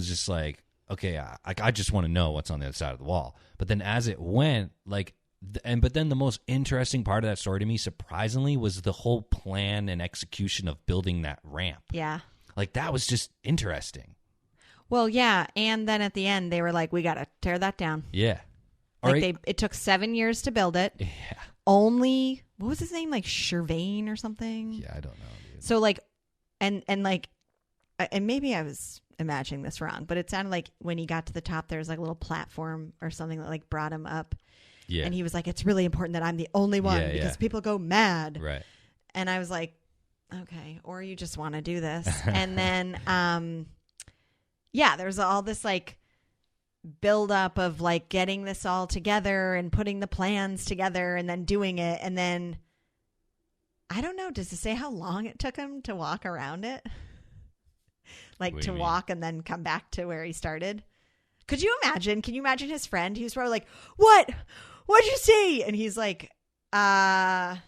just like, okay, I just want to know what's on the other side of the wall. But then as it went, like, but then the most interesting part of that story to me, surprisingly, was the whole plan and execution of building that ramp. Yeah. Like, that was just interesting. Well, yeah, and then at the end they were like, we got to tear that down. Yeah. Like, it took 7 years to build it. Yeah. Only, what was his name? Like Shervain or something? Yeah, I don't know, dude. So like, and maybe I was imagining this wrong, but it sounded like when he got to the top, there was like a little platform or something that like brought him up. Yeah. And he was like, it's really important that I'm the only one because people go mad. Right. And I was like, okay, or you just want to do this. And then, there's all this like build up of like getting this all together and putting the plans together and then doing it. And then, I don't know, does it say how long it took him to walk around it? Like to walk and then come back to where he started? Can you imagine his friend? He was probably like, what'd you see? And he's like, I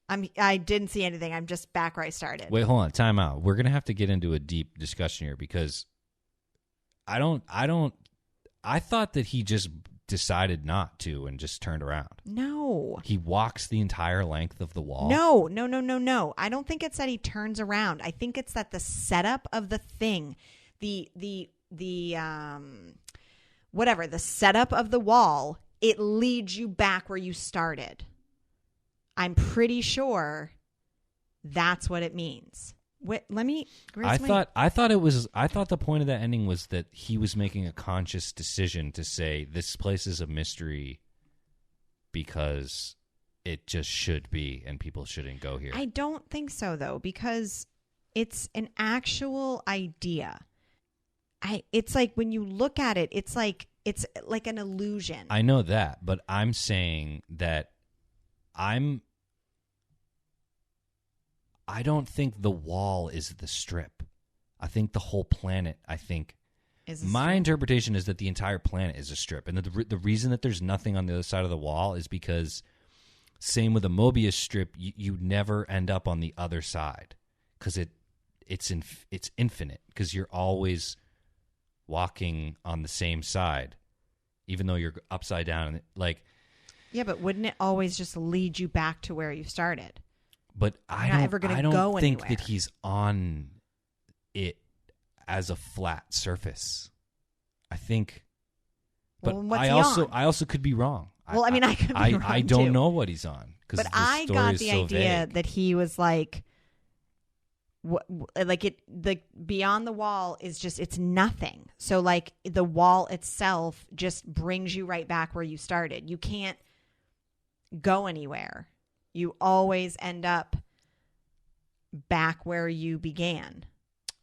didn't see anything. I'm just back where I started. Wait, hold on. Time out. We're going to have to get into a deep discussion here because I thought that he just decided not to and just turned around. No. He walks the entire length of the wall. No. I don't think it's that he turns around. I think it's that the setup of the thing, the setup of the wall, it leads you back where you started. I'm pretty sure that's what it means. Wait, I thought the point of that ending was that he was making a conscious decision to say this place is a mystery because it just should be and people shouldn't go here. I don't think so though, because it's an actual idea. It's like when you look at it, it's like an illusion. I know that, but I'm saying that I don't think the wall is the strip. I think the whole planet, my interpretation is that the entire planet is a strip. And the reason that there's nothing on the other side of the wall is because, same with a Mobius strip, you never end up on the other side because it's infinite because you're always walking on the same side, even though you're upside down. Yeah, but wouldn't it always just lead you back to where you started? But I don't think anywhere. that he's on it as a flat surface. I think, but well, I also could be wrong. Well, I could be wrong I don't too. know what he's on. But I got the idea that he was like, beyond the wall is just, it's nothing. So like the wall itself just brings you right back where you started. You can't go anywhere. You always end up back where you began.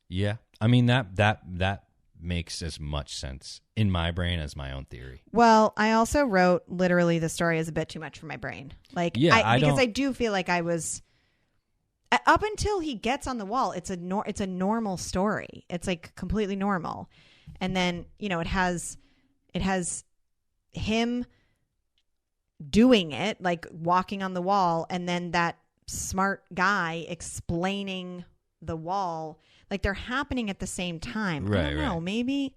Yeah. I mean, that makes as much sense in my brain as my own theory. Well, I also wrote literally the story is a bit too much for my brain. Because I do feel like I was up until he gets on the wall. It's a normal story. It's like completely normal. And then, it has him doing it, like walking on the wall, and then that smart guy explaining the wall, like they're happening at the same time. Right, I don't know. right. Maybe,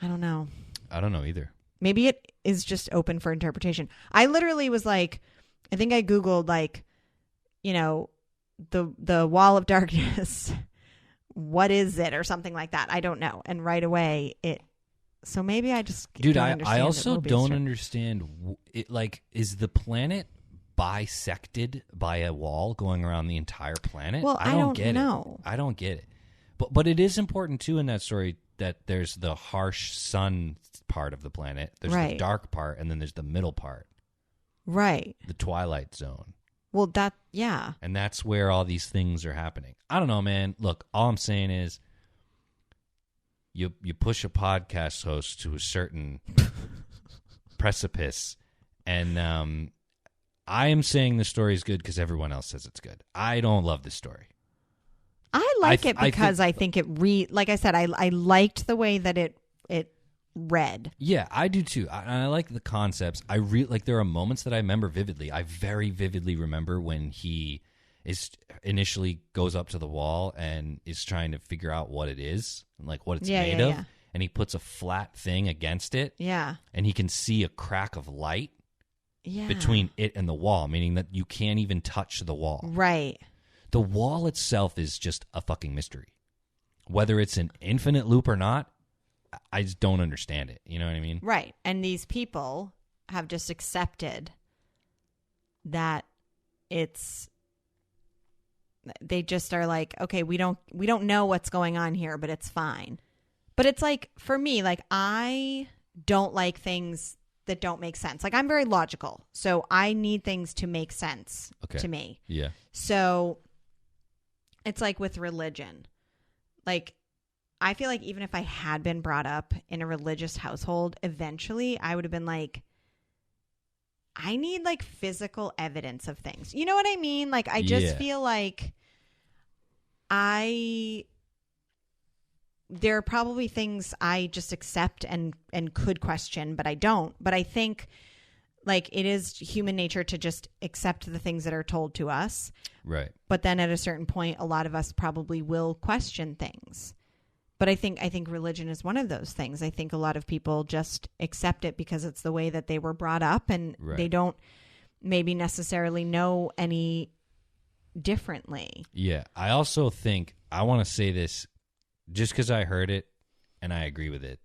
I don't know. I don't know either. Maybe it is just open for interpretation. I literally was like, I think I Googled like, you know, the wall of darkness. What is it, or something like that? I don't know. And right away so maybe I just Dude, don't I understand also it. don't understand it. Like, is the planet bisected by a wall going around the entire planet? Well, I don't get know. it. I don't get it. But it is important too in that story that there's the harsh sun part of the planet, there's the dark part, and then there's the middle part. Right. The twilight zone. Well, yeah. And that's where all these things are happening. I don't know, man. Look, all I'm saying is you push a podcast host to a certain precipice, and I am saying the story is good because everyone else says it's good. I don't love this story. I like it because I think it like I said, I liked the way that it read. Yeah, I do too. I like the concepts. Like there are moments that I remember vividly. I very vividly remember when he is initially goes up to the wall and is trying to figure out what it is, like what it's made of, and he puts a flat thing against it. Yeah. And he can see a crack of light between it and the wall, meaning that you can't even touch the wall. Right. The wall itself is just a fucking mystery. Whether it's an infinite loop or not, I just don't understand it. You know what I mean? Right. And these people have just accepted that they just are like, okay, we don't know what's going on here, but it's fine. But it's like, for me, like, I don't like things that don't make sense. Like, I'm very logical, so I need things to make sense to me. Yeah. So it's like with religion. Like, I feel like even if I had been brought up in a religious household, eventually I would have been like, I need like physical evidence of things. You know what I mean? Like, I just feel like there are probably things I just accept and could question, but I don't. But I think like it is human nature to just accept the things that are told to us. Right. But then at a certain point, a lot of us probably will question things. But I think religion is one of those things. I think a lot of people just accept it because it's the way that they were brought up, and they don't maybe necessarily know any differently. Yeah. I also think, I want to say this just because I heard it and I agree with it.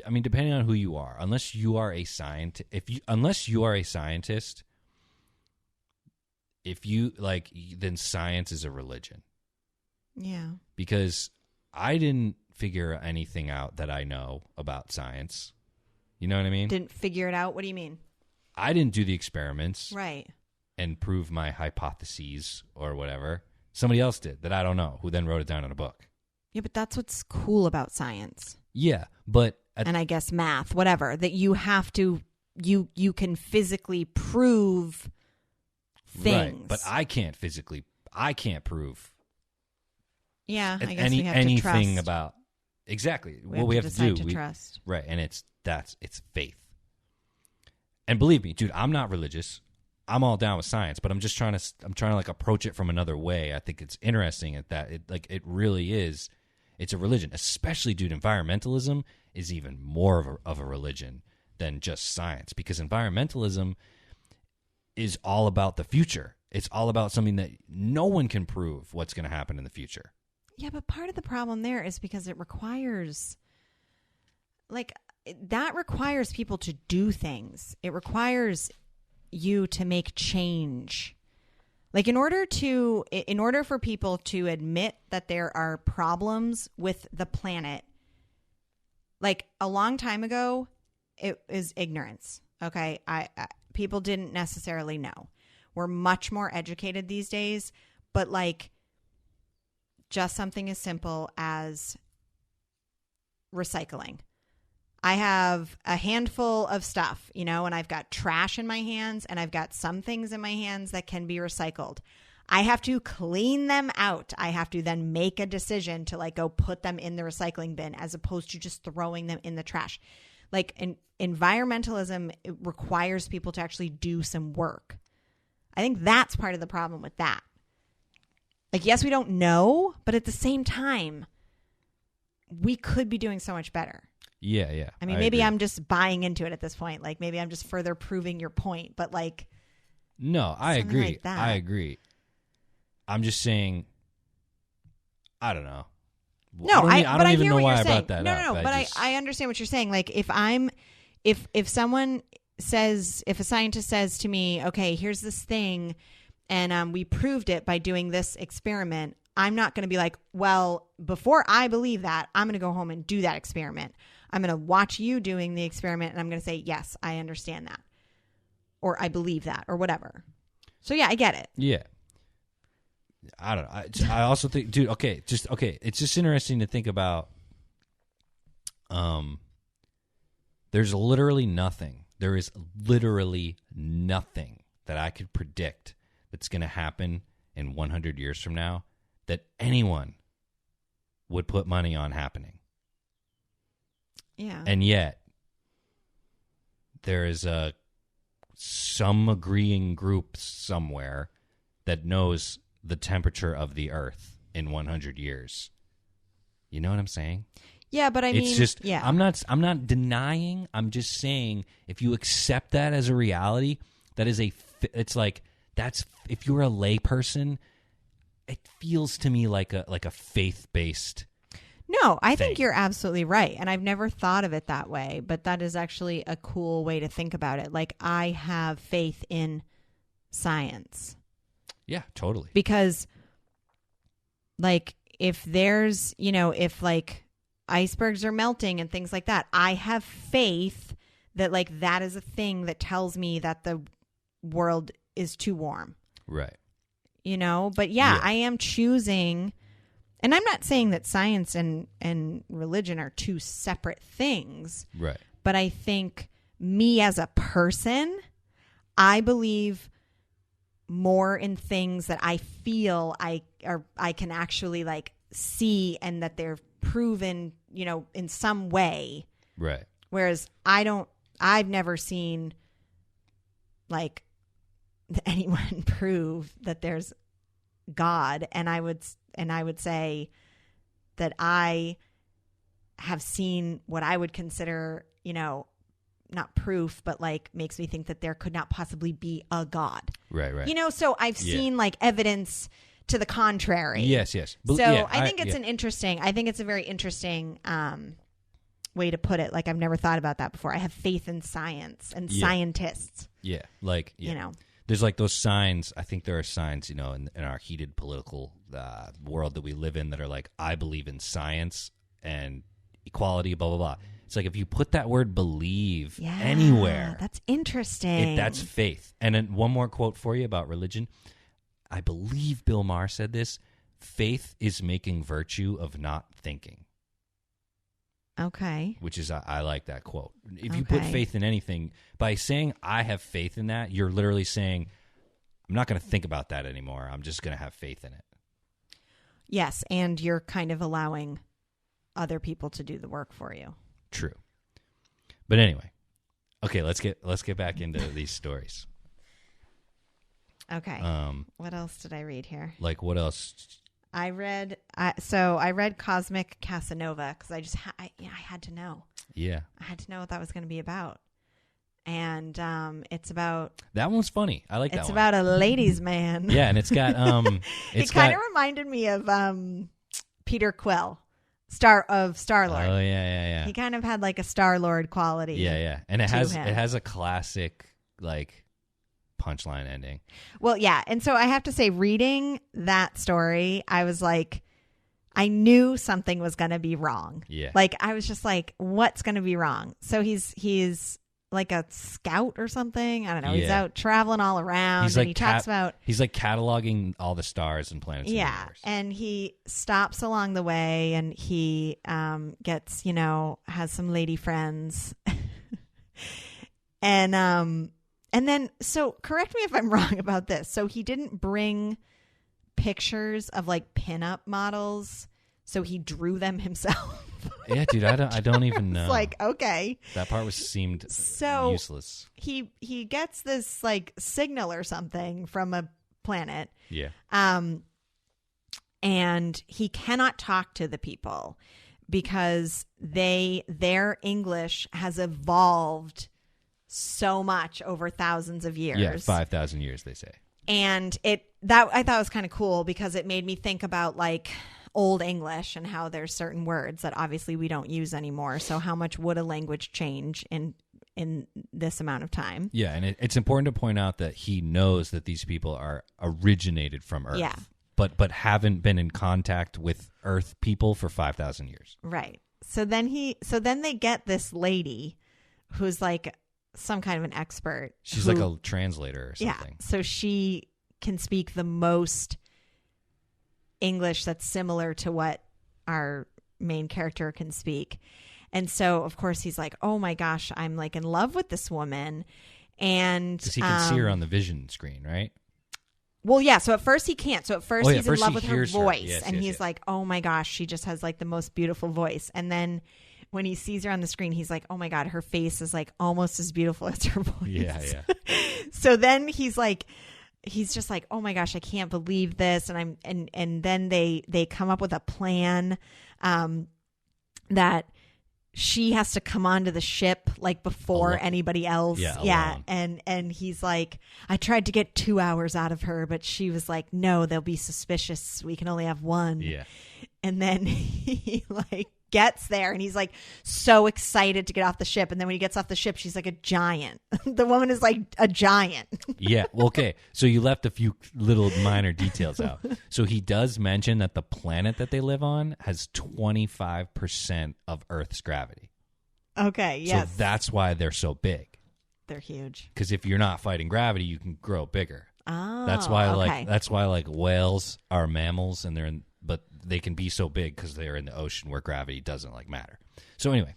I mean, depending on who you are, unless you are a scientist, then science is a religion. Yeah. Because I didn't figure anything out that I know about science. You know what I mean? Didn't figure it out? What do you mean? I didn't do the experiments. Right. And prove my hypotheses or whatever. Somebody else did that I don't know, who then wrote it down in a book. Yeah, but that's what's cool about science. Yeah, but... and I guess math, whatever, that you have to, you can physically prove things. Right, but I can't prove... Yeah, I guess we have to trust. Anything about... Exactly. What we have to do. To trust. Right, and it's faith. And believe me, dude, I'm not religious. I'm all down with science, but I'm trying to like approach it from another way. I think it's interesting at that it really is. It's a religion, especially, dude. Environmentalism is even more of a religion than just science, because environmentalism is all about the future. It's all about something that no one can prove what's going to happen in the future. Yeah, but part of the problem there is because it requires, that requires people to do things. It requires you to make change. Like, in order for people to admit that there are problems with the planet, like a long time ago, it is ignorance. Okay. People didn't necessarily know. We're much more educated these days, but like just something as simple as recycling. I have a handful of stuff, and I've got trash in my hands, and I've got some things in my hands that can be recycled. I have to clean them out. I have to then make a decision to go put them in the recycling bin, as opposed to just throwing them in the trash. Like environmentalism, it requires people to actually do some work. I think that's part of the problem with that. Like, yes, we don't know, but at the same time, we could be doing so much better. Yeah, yeah. I mean, maybe I'm just buying into it at this point. Like, maybe I'm just further proving your point. But like, no, I agree. Like that. I agree. I'm just saying, I don't know. No, I don't even know why I saying. brought that no, up. No, but I understand what you're saying. Like, if someone says, if a scientist says to me, okay, here's this thing, and we proved it by doing this experiment, I'm not going to be like, well, before I believe that, I'm going to go home and do that experiment. I'm going to watch you doing the experiment, and I'm going to say, yes, I understand that, or I believe that, or whatever. So yeah, I get it. Yeah. I don't know. I also think, dude, it's just interesting to think about. There's literally nothing. There is literally nothing that I could predict that's going to happen in 100 years from now that anyone would put money on happening. Yeah. And yet, there is some agreeing group somewhere that knows the temperature of the Earth in 100 years. You know what I'm saying? Yeah, but I mean, it's just, yeah. I'm not denying. I'm just saying, if you accept that as a reality, that is it's like, that's, if you're a layperson, it feels to me like a faith-based. No, I think you're absolutely right. And I've never thought of it that way, but that is actually a cool way to think about it. Like, I have faith in science. Yeah, totally. Because, like, if there's, if like icebergs are melting and things like that, I have faith that like that is a thing that tells me that the world is too warm. Right. But yeah, I am choosing, and I'm not saying that science and religion are two separate things. Right. But I think me as a person, I believe more in things that I feel I can actually like see, and that they're proven, in some way. Right. Whereas I've never seen like anyone prove that there's God, and I would say that I have seen what I would consider, not proof, but like makes me think that there could not possibly be a God. Right, right. So I've seen like evidence to the contrary. Yes. I think it's I think it's a very interesting way to put it. Like, I've never thought about that before. I have faith in science and scientists. Yeah. Like, there's like those signs. I think there are signs, in our heated political world that we live in that are like, I believe in science and equality, blah, blah, blah. It's like, if you put that word believe anywhere. That's interesting. That's faith. And then one more quote for you about religion. I believe Bill Maher said this. Faith is making virtue of not thinking. Okay. Which is, I like that quote. If you put faith in anything, by saying I have faith in that, you're literally saying, I'm not going to think about that anymore. I'm just going to have faith in it. Yes, and you're kind of allowing other people to do the work for you. True. But anyway, okay, let's get back into these stories. Okay. What else did I read here? Like, what else? I read Cosmic Casanova because I just I had to know. Yeah. I had to know what that was going to be about. And it's about... That one's funny. I like that one. It's about a ladies' man. Yeah, and it's got... it kind of reminded me of Peter Quill, Star-Lord. Oh, yeah. He kind of had like a Star-Lord quality. Yeah. And it has a classic, like, punchline ending. Well, yeah. And so I have to say, reading that story, I was like, I knew something was going to be wrong. Yeah. Like, I was just like, what's going to be wrong? So he's like a scout or something. I don't know. Yeah. He's out traveling all around. He's and like he talks about... He's like cataloging all the stars and planets in the universe. And he stops along the way, and he gets, has some lady friends. And then, so correct me if I'm wrong about this. So he didn't bring pictures of like pinup models, so he drew them himself. Yeah, dude, I don't even know. It's like, okay. That part seemed So useless. he gets this like signal or something from a planet. Yeah. And he cannot talk to the people because their English has evolved so much over thousands of years. Yeah, 5,000 years, they say. And that I thought was kind of cool because it made me think about like Old English and how there's certain words that obviously we don't use anymore. So how much would a language change in this amount of time? Yeah, and it's important to point out that he knows that these people are originated from Earth. Yeah. But haven't been in contact with Earth people for 5,000 years. Right. So then they get this lady who's like some kind of an expert. She's like a translator or something. Yeah. So she can speak the most English that's similar to what our main character can speak. And so, of course, he's like, oh my gosh, I'm like in love with this woman. And because he can see her on the vision screen, right? Well, yeah. So at first he can't. So at first he's in love with her voice. Yes, and he's like, oh my gosh, she just has like the most beautiful voice. And then when he sees her on the screen, he's like, oh my God, her face is like almost as beautiful as her voice. Yeah. So then he's just like, oh my gosh, I can't believe this. And then they come up with a plan that she has to come onto the ship like before anybody else. Yeah. And he's like, I tried to get 2 hours out of her, but she was like, no, they'll be suspicious. We can only have one. Yeah. And then he like gets there and he's like so excited to get off the ship. And then when he gets off the ship, she's like a giant. The woman is like a giant. Yeah. Well, okay. So you left a few little minor details out. So he does mention that the planet that they live on has 25% of Earth's gravity. Okay. Yes. So that's why they're so big. They're huge. Because if you're not fighting gravity, you can grow bigger. Oh, that's why okay. that's why whales are mammals and but they can be so big because they're in the ocean where gravity doesn't like matter. So anyway,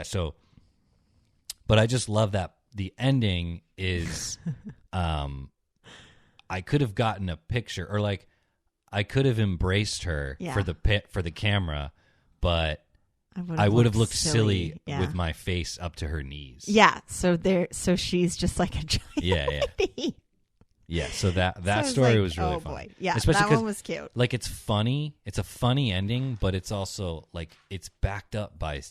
so but I just love that the ending is I could have gotten a picture or like I could have embraced her for the camera, but I would have looked silly with my face up to her knees. Yeah, so she's just like a giant lady. Yeah, so that story was really fun. Boy. Yeah, especially that one was cute. Like it's funny. It's a funny ending, but it's also like it's backed up by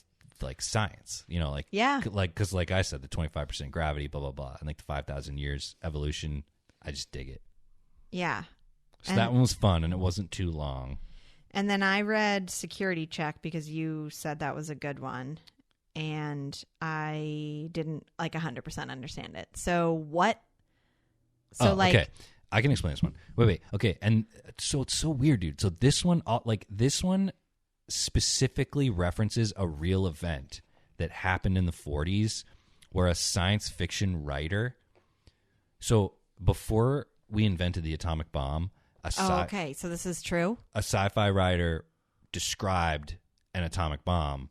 like science. You know, like because like I said, the 25% gravity, blah blah blah, and like the 5,000 years evolution. I just dig it. Yeah. So that one was fun, and it wasn't too long. And then I read Security Check because you said that was a good one, and I didn't like 100% understand it. So what? So okay. I can explain this one. Wait. Okay, and so it's so weird, dude. So this one specifically references a real event that happened in the 40s where a science fiction writer. So before we invented the atomic bomb, okay. So this is true. A sci-fi writer described an atomic bomb,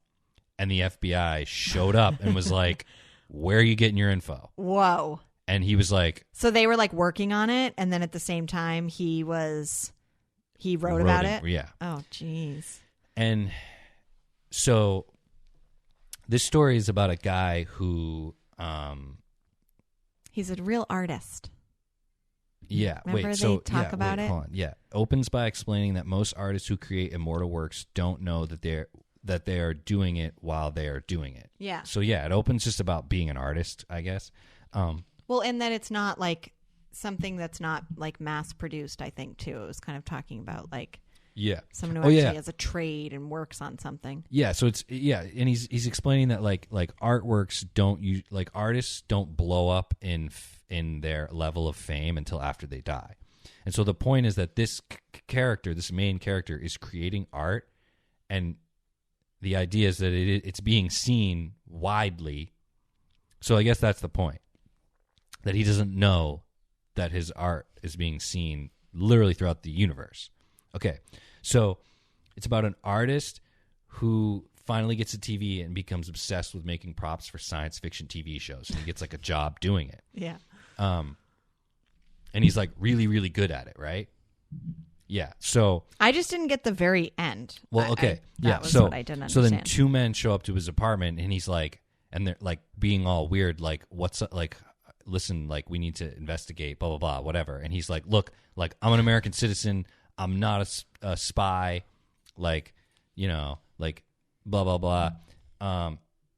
and the FBI showed up and was like, "Where are you getting your info?" Whoa. And he was like... So they were like working on it, and then at the same time he wrote about it? Yeah. Oh, jeez. And so this story is about a guy who... he's a real artist. Yeah. Remember they talk about it? Hold on. Yeah. Opens by explaining that most artists who create immortal works don't know that they are doing it while they are doing it. Yeah. So yeah, it opens just about being an artist, I guess. Well, and that it's not like something that's not like mass produced, I think, too. It was kind of talking about like someone who actually has a trade and works on something. Yeah, so it's and he's explaining that like artworks artists don't blow up in their level of fame until after they die. And so the point is that this main character is creating art, and the idea is that it's being seen widely. So I guess that's the point. That he doesn't know that his art is being seen literally throughout the universe. Okay, so it's about an artist who finally gets a TV and becomes obsessed with making props for science fiction TV shows. And he gets like a job doing it. Yeah. And he's like really, really good at it, right? Yeah. So I just didn't get the very end. well, okay. That was what I didn't so understand. then two men show up to his apartment, and he's like, and they're like being all weird, like, what's like, listen, like, we need to investigate, blah blah blah, whatever. And he's like, look, like, I'm an American citizen. I'm not a spy, like, you know, like, blah blah blah.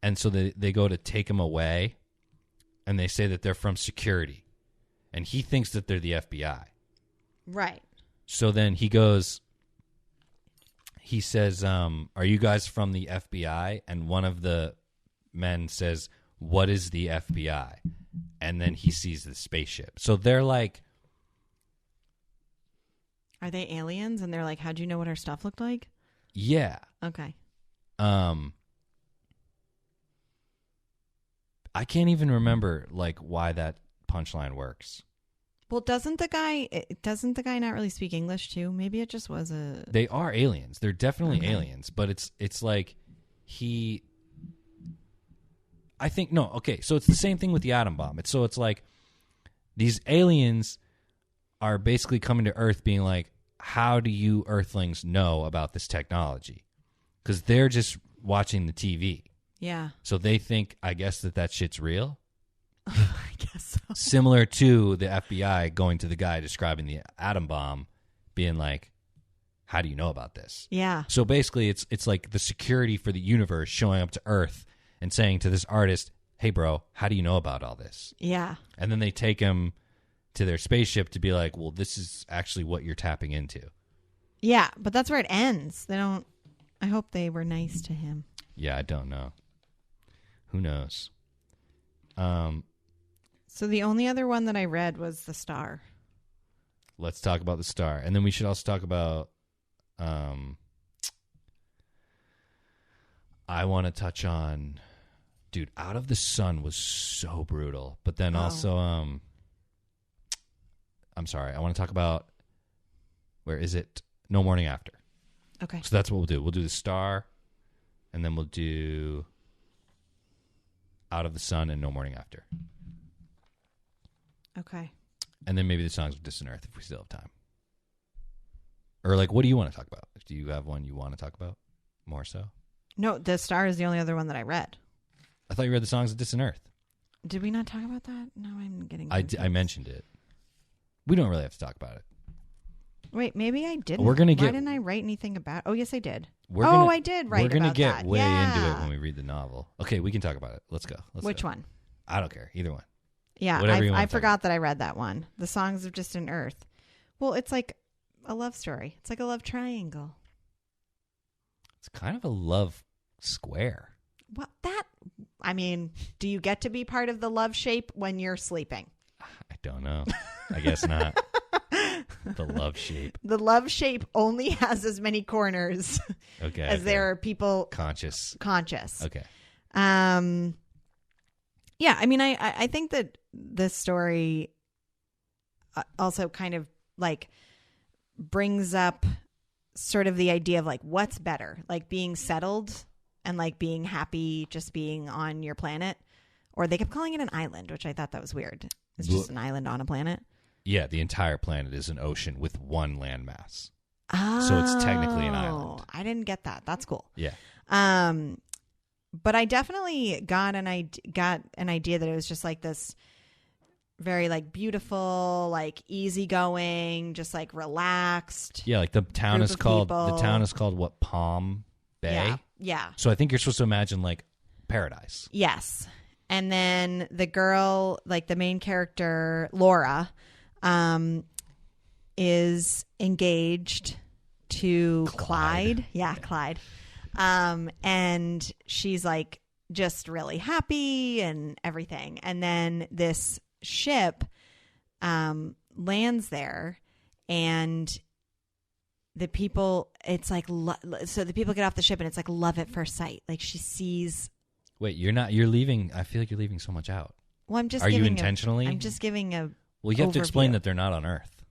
And so they go to take him away, and they say that they're from security, and he thinks that they're the FBI. Right. So then he says, are you guys from the FBI? And one of the men says, what is the FBI? And then he sees the spaceship. So they're like, are they aliens? And they're like, how'd you know what our stuff looked like? yeah. Okay. I can't even remember like why that punchline works. Well, doesn't the guy not really speak English too? Maybe it just was a... They are aliens. They're definitely Okay. aliens, but it's like I think no, okay, so it's the same thing with the atom bomb. It's like these aliens are basically coming to Earth being like, how do you Earthlings know about this technology? Cuz they're just watching the TV. Yeah. So they think, I guess, that shit's real. I guess so. Similar to the FBI going to the guy describing the atom bomb, being like, how do you know about this? Yeah. So basically, it's like the security for the universe showing up to Earth and saying to this artist, hey, bro, how do you know about all this? Yeah. And then they take him to their spaceship to be like, well, this is actually what you're tapping into. Yeah, but that's where it ends. They don't... I hope they were nice to him. Yeah, I don't know. Who knows? So the only other one that I read was The Star. Let's talk about the star. And then we should also talk about I want to touch on, dude, Out of the Sun was so brutal. But then also I'm sorry, I want to talk about, where is it? No Morning After. Okay. So that's what we'll do. We'll do the star, and then we'll do Out of the Sun and No Morning After. Okay. And then maybe the Songs of Distant Earth if we still have time. Or like, what do you want to talk about? Do you have one you want to talk about more so? No, The Star is the only other one that I read. I thought you read the Songs of Distant Earth. Did we not talk about that? No, I'm getting I confused. mentioned it. We don't really have to talk about it. Wait, maybe I didn't. We're gonna Why get- didn't I write anything about... Oh, yes, I did. We're gonna- I did write We're going to about get that. way Yeah. into it when we read the novel. Okay, we can talk about it. Let's go. Which one? I don't care. Either one. Yeah, Whatever you want I to talk forgot that I read that one. The Songs of Distant Earth. Well, it's like a love story. It's like a love triangle. It's kind of a love square. What that? I mean, do you get to be part of the love shape when you're sleeping? I don't know. I guess not. The love shape. The love shape only has as many corners Okay. as there are people conscious. conscious. Okay. Yeah, I mean, I think that this story also kind of like brings up sort of the idea of like what's better, like being settled and like being happy just being on your planet, or they kept calling it an island, which I thought that was weird. It's just an island on a planet. Yeah, the entire planet is an ocean with one landmass. Oh, So it's technically an island. I didn't get that. That's cool. Yeah. But I definitely got an idea that it was just like this very like beautiful, like easygoing, just like relaxed. Yeah, like the town Group is of called people. what, Palm Bay? Yeah. So I think you're supposed to imagine like paradise. Yes. And then the girl, like the main character, Laura, is engaged to Clyde. Yeah, Clyde. And she's like just really happy and everything. And then this ship lands there, and the people, it's like, so the people get off the ship and it's like love at first sight. Like she sees. Wait, you're leaving. I feel like you're leaving so much out. Well, I'm just. Are you giving intentionally? I'm just giving a. Well, you have to explain overview. that they're not on Earth.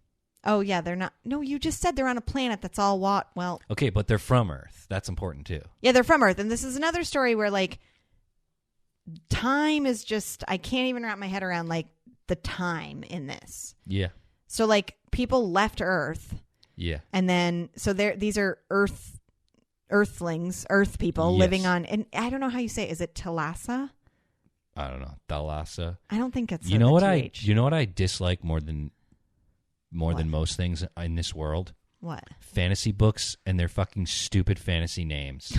Oh yeah, they're not. No, you just said they're on a planet that's all well. Okay, but they're from Earth. That's important too. Yeah, they're from Earth, and this is another story where like time is just. I can't even wrap my head around like the time in this. Yeah. So like people left Earth, Yeah. And then so these are earthlings, earth people living on, and I don't know how you say it. Is it Thalassa? I don't know. Thalassa. I don't think it's You know what TH. you know what I dislike more than most things in this world? What? Fantasy books and their fucking stupid fantasy names.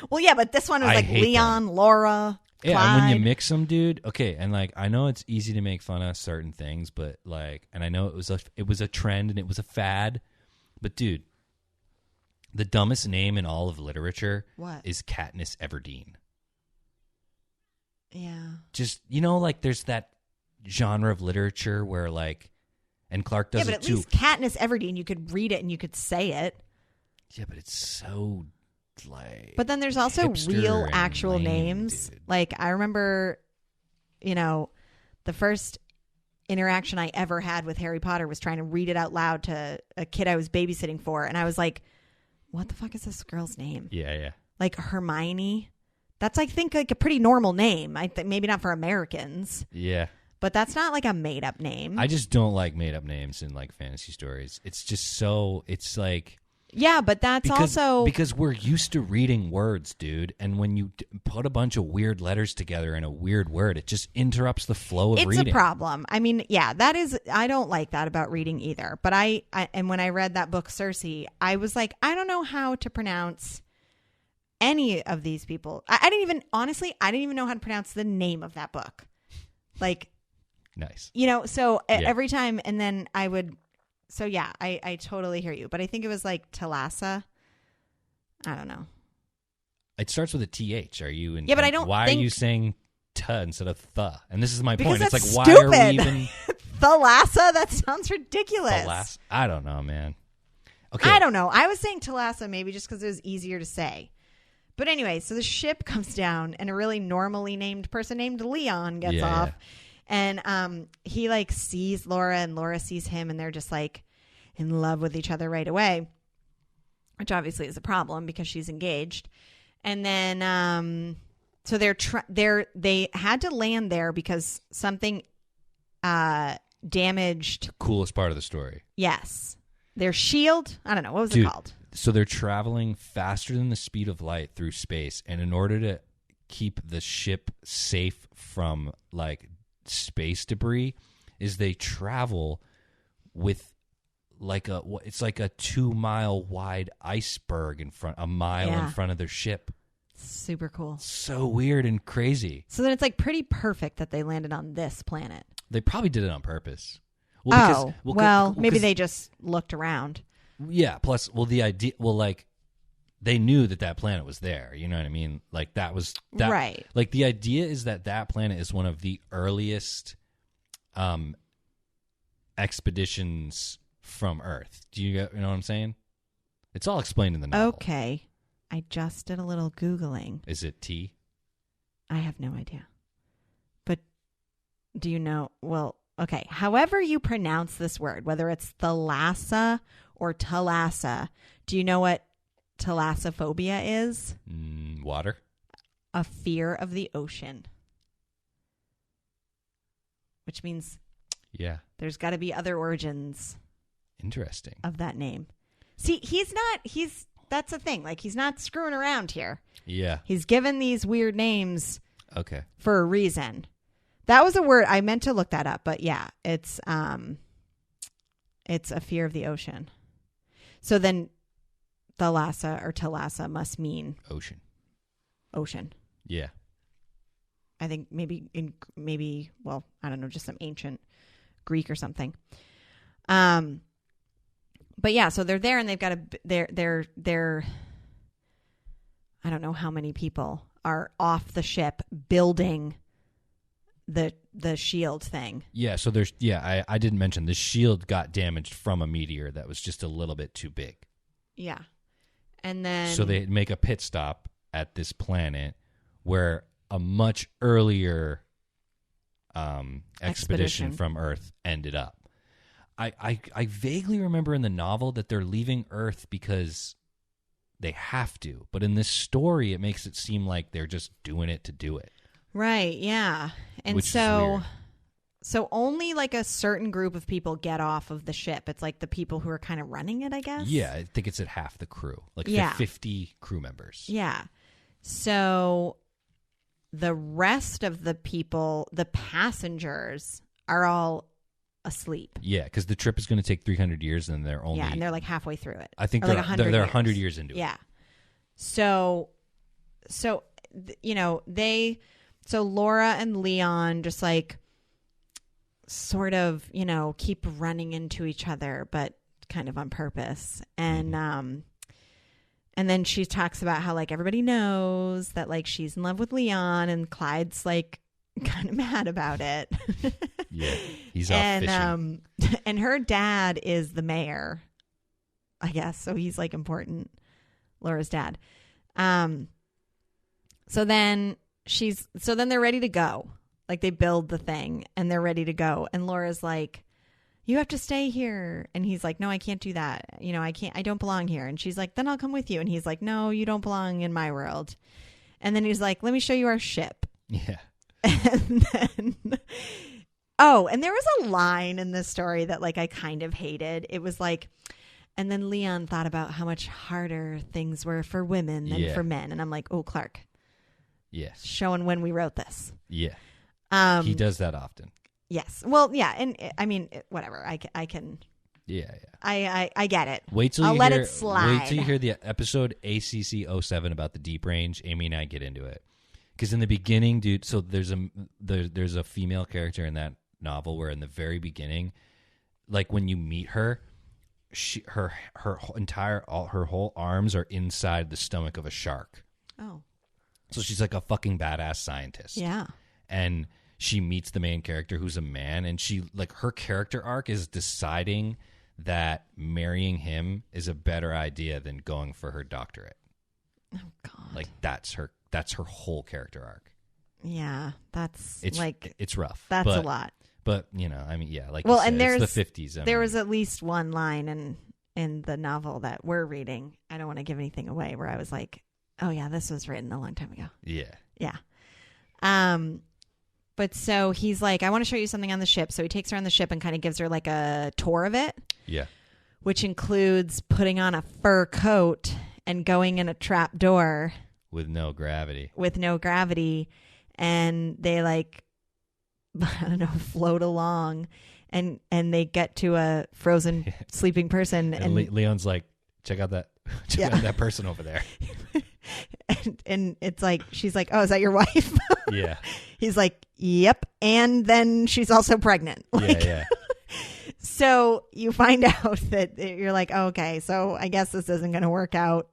Well, yeah, but this one was I like hate Leon, them. Laura, Yeah, Clyde. and when you mix them, dude. Okay, and like I know it's easy to make fun of certain things, but like, and I know it was a trend and it was a fad, but dude, the dumbest name in all of literature is Katniss Everdeen. Yeah. Just like there's that genre of literature where like, and Clarke does but it at too. least Katniss Everdeen, you could read it and you could say it. Yeah, but it's so like. But then there's also hipster real and actual lame, names. dude. Like I remember, the first interaction I ever had with Harry Potter was trying to read it out loud to a kid I was babysitting for, and I was like, "What the fuck is this girl's name?" Yeah. Like Hermione. That's I think like a pretty normal name. I think maybe not for Americans. Yeah. But that's not like a made up name. I just don't like made up names in like fantasy stories. It's just so it's like. Yeah, but that's also because we're used to reading words, dude, and when you put a bunch of weird letters together in a weird word, it just interrupts the flow of reading. It's a problem. I mean, yeah, I don't like that about reading either. But and when I read that book, Cersei, I was like, I don't know how to pronounce any of these people. I didn't even know how to pronounce the name of that book. Like, nice. So every time, and then I would. So yeah, I totally hear you, but I think it was like Thalassa. I don't know. It starts with a TH. Are you? Yeah, but I don't. Why are you saying "t" instead of "th"? And this is my because point. It's like, that's why stupid. are we even Thalassa? That sounds ridiculous. I don't know, man. Okay, I don't know. I was saying Thalassa maybe just because it was easier to say. But anyway, so the ship comes down, and a really normally named person named Leon gets off. Yeah. And he like sees Laura and Laura sees him, and they're just like in love with each other right away, which obviously is a problem because she's engaged. And then so they had to land there because something damaged. The coolest part of the story. Yes, their shield. I don't know what was Dude, it called. So they're traveling faster than the speed of light through space, and in order to keep the ship safe from like space debris is they travel with like it's like a 2-mile wide iceberg in front of their ship. Super cool. So weird and crazy. So then it's like pretty perfect that they landed on this planet. They probably did it on purpose. Maybe they just looked around. Yeah, plus the idea like they knew that planet was there. You know what I mean? Like that was that, right. Like the idea is that planet is one of the earliest expeditions from Earth. Do you know what I'm saying? It's all explained in the novel. Okay. I just did a little Googling. Is it T? I have no idea. But do you know? Well, okay. However you pronounce this word, whether it's Thalassa or Thalassa, do you know what thalassophobia is? Water. A fear of the ocean. Which means there's got to be other origins. Interesting. Of that name. See, that's the thing. Like, he's not screwing around here. Yeah. He's given these weird names for a reason. That was a word I meant to look that up, but yeah, it's a fear of the ocean. So then Thalassa or Thalassa must mean ocean. Yeah. I think maybe I don't know, just some ancient Greek or something. But yeah, so they're there and they've got they're I don't know how many people are off the ship building the shield thing. Yeah, so I didn't mention the shield got damaged from a meteor that was just a little bit too big. Yeah. And then so they make a pit stop at this planet where a much earlier expedition from Earth ended up. I vaguely remember in the novel that they're leaving Earth because they have to. But in this story, it makes it seem like they're just doing it to do it. Right, yeah. And which so, So only like a certain group of people get off of the ship. It's like the people who are kind of running it, I guess. Yeah, I think it's at half the crew, like 50 crew members. Yeah. So the rest of the people, the passengers, are all asleep. Yeah, because the trip is going to take 300 years, and they're only and they're like halfway through it. I think or they're like 100 they're years. 100 years into it. Yeah. So so Laura and Leon just like sort of, keep running into each other, but kind of on purpose. And and then she talks about how like everybody knows that like she's in love with Leon, and Clyde's like kind of mad about it. Yeah, he's out fishing. And her dad is the mayor, I guess, so he's like important. Laura's dad. So then they're ready to go. Like they build the thing and they're ready to go. And Laura's like, you have to stay here. And he's like, no, I can't do that. I don't belong here. And she's like, then I'll come with you. And he's like, no, you don't belong in my world. And then he's like, let me show you our ship. Yeah. And then, and there was a line in this story that like I kind of hated. It was like, and then Leon thought about how much harder things were for women than for men. And I'm like, oh, Clarke. Yes. Showing when we wrote this. Yeah. He does that often. Yes. Well, yeah. And I mean, whatever. I can. Yeah. I get it. I'll let it slide. Wait till you hear the episode ACC07 about the deep range. Amy and I get into it. Because in the beginning, dude, so there's a female character in that novel where in the very beginning, like when you meet her, her whole arms are inside the stomach of a shark. Oh. So she's like a fucking badass scientist. Yeah. And she meets the main character who's a man, and she like her character arc is deciding that marrying him is a better idea than going for her doctorate. Oh God. Like that's her whole character arc. Yeah, it's rough. That's a lot. But I mean, yeah, like well, you said, and there's it's the 50s. There was at least one line in the novel that we're reading. I don't want to give anything away. Where I was like, oh yeah, this was written a long time ago. Yeah. Yeah. But so he's like, I want to show you something on the ship. So he takes her on the ship and kind of gives her like a tour of it. Yeah. Which includes putting on a fur coat and going in a trap door. With no gravity. And they like, I don't know, float along and they get to a frozen sleeping person. And Leon's like, check out that person over there. And it's like, she's like, oh, is that your wife? Yeah. He's like, yep. And then she's also pregnant. Like, yeah. So you find out that you're like, oh, okay, so I guess this isn't going to work out.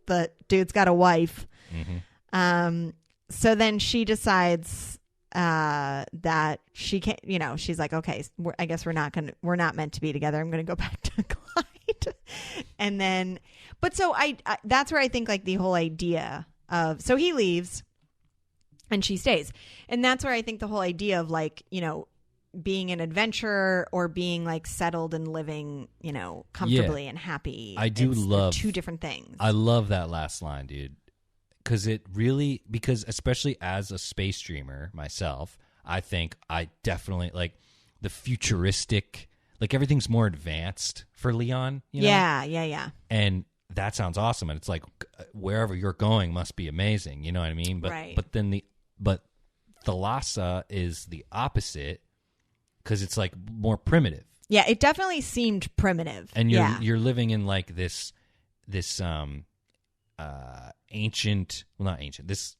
But dude's got a wife. Mm-hmm. So then she decides that she can't, she's like, okay, I guess we're not meant to be together. I'm going to go back to Clyde. And then, but so I that's where I think like the whole idea of, so he leaves and she stays. And that's where I think the whole idea of like, being an adventurer or being like settled and living, comfortably and happy. I do love two different things. I love that last line, dude. Because especially as a space dreamer myself, I think I definitely like the futuristic, like everything's more advanced for Leon. Yeah. And that sounds awesome. And it's like wherever you're going must be amazing. You know what I mean? Right. But Thalassa is the opposite because it's like more primitive. Yeah, it definitely seemed primitive. And you're living in like this ancient, well, not ancient, this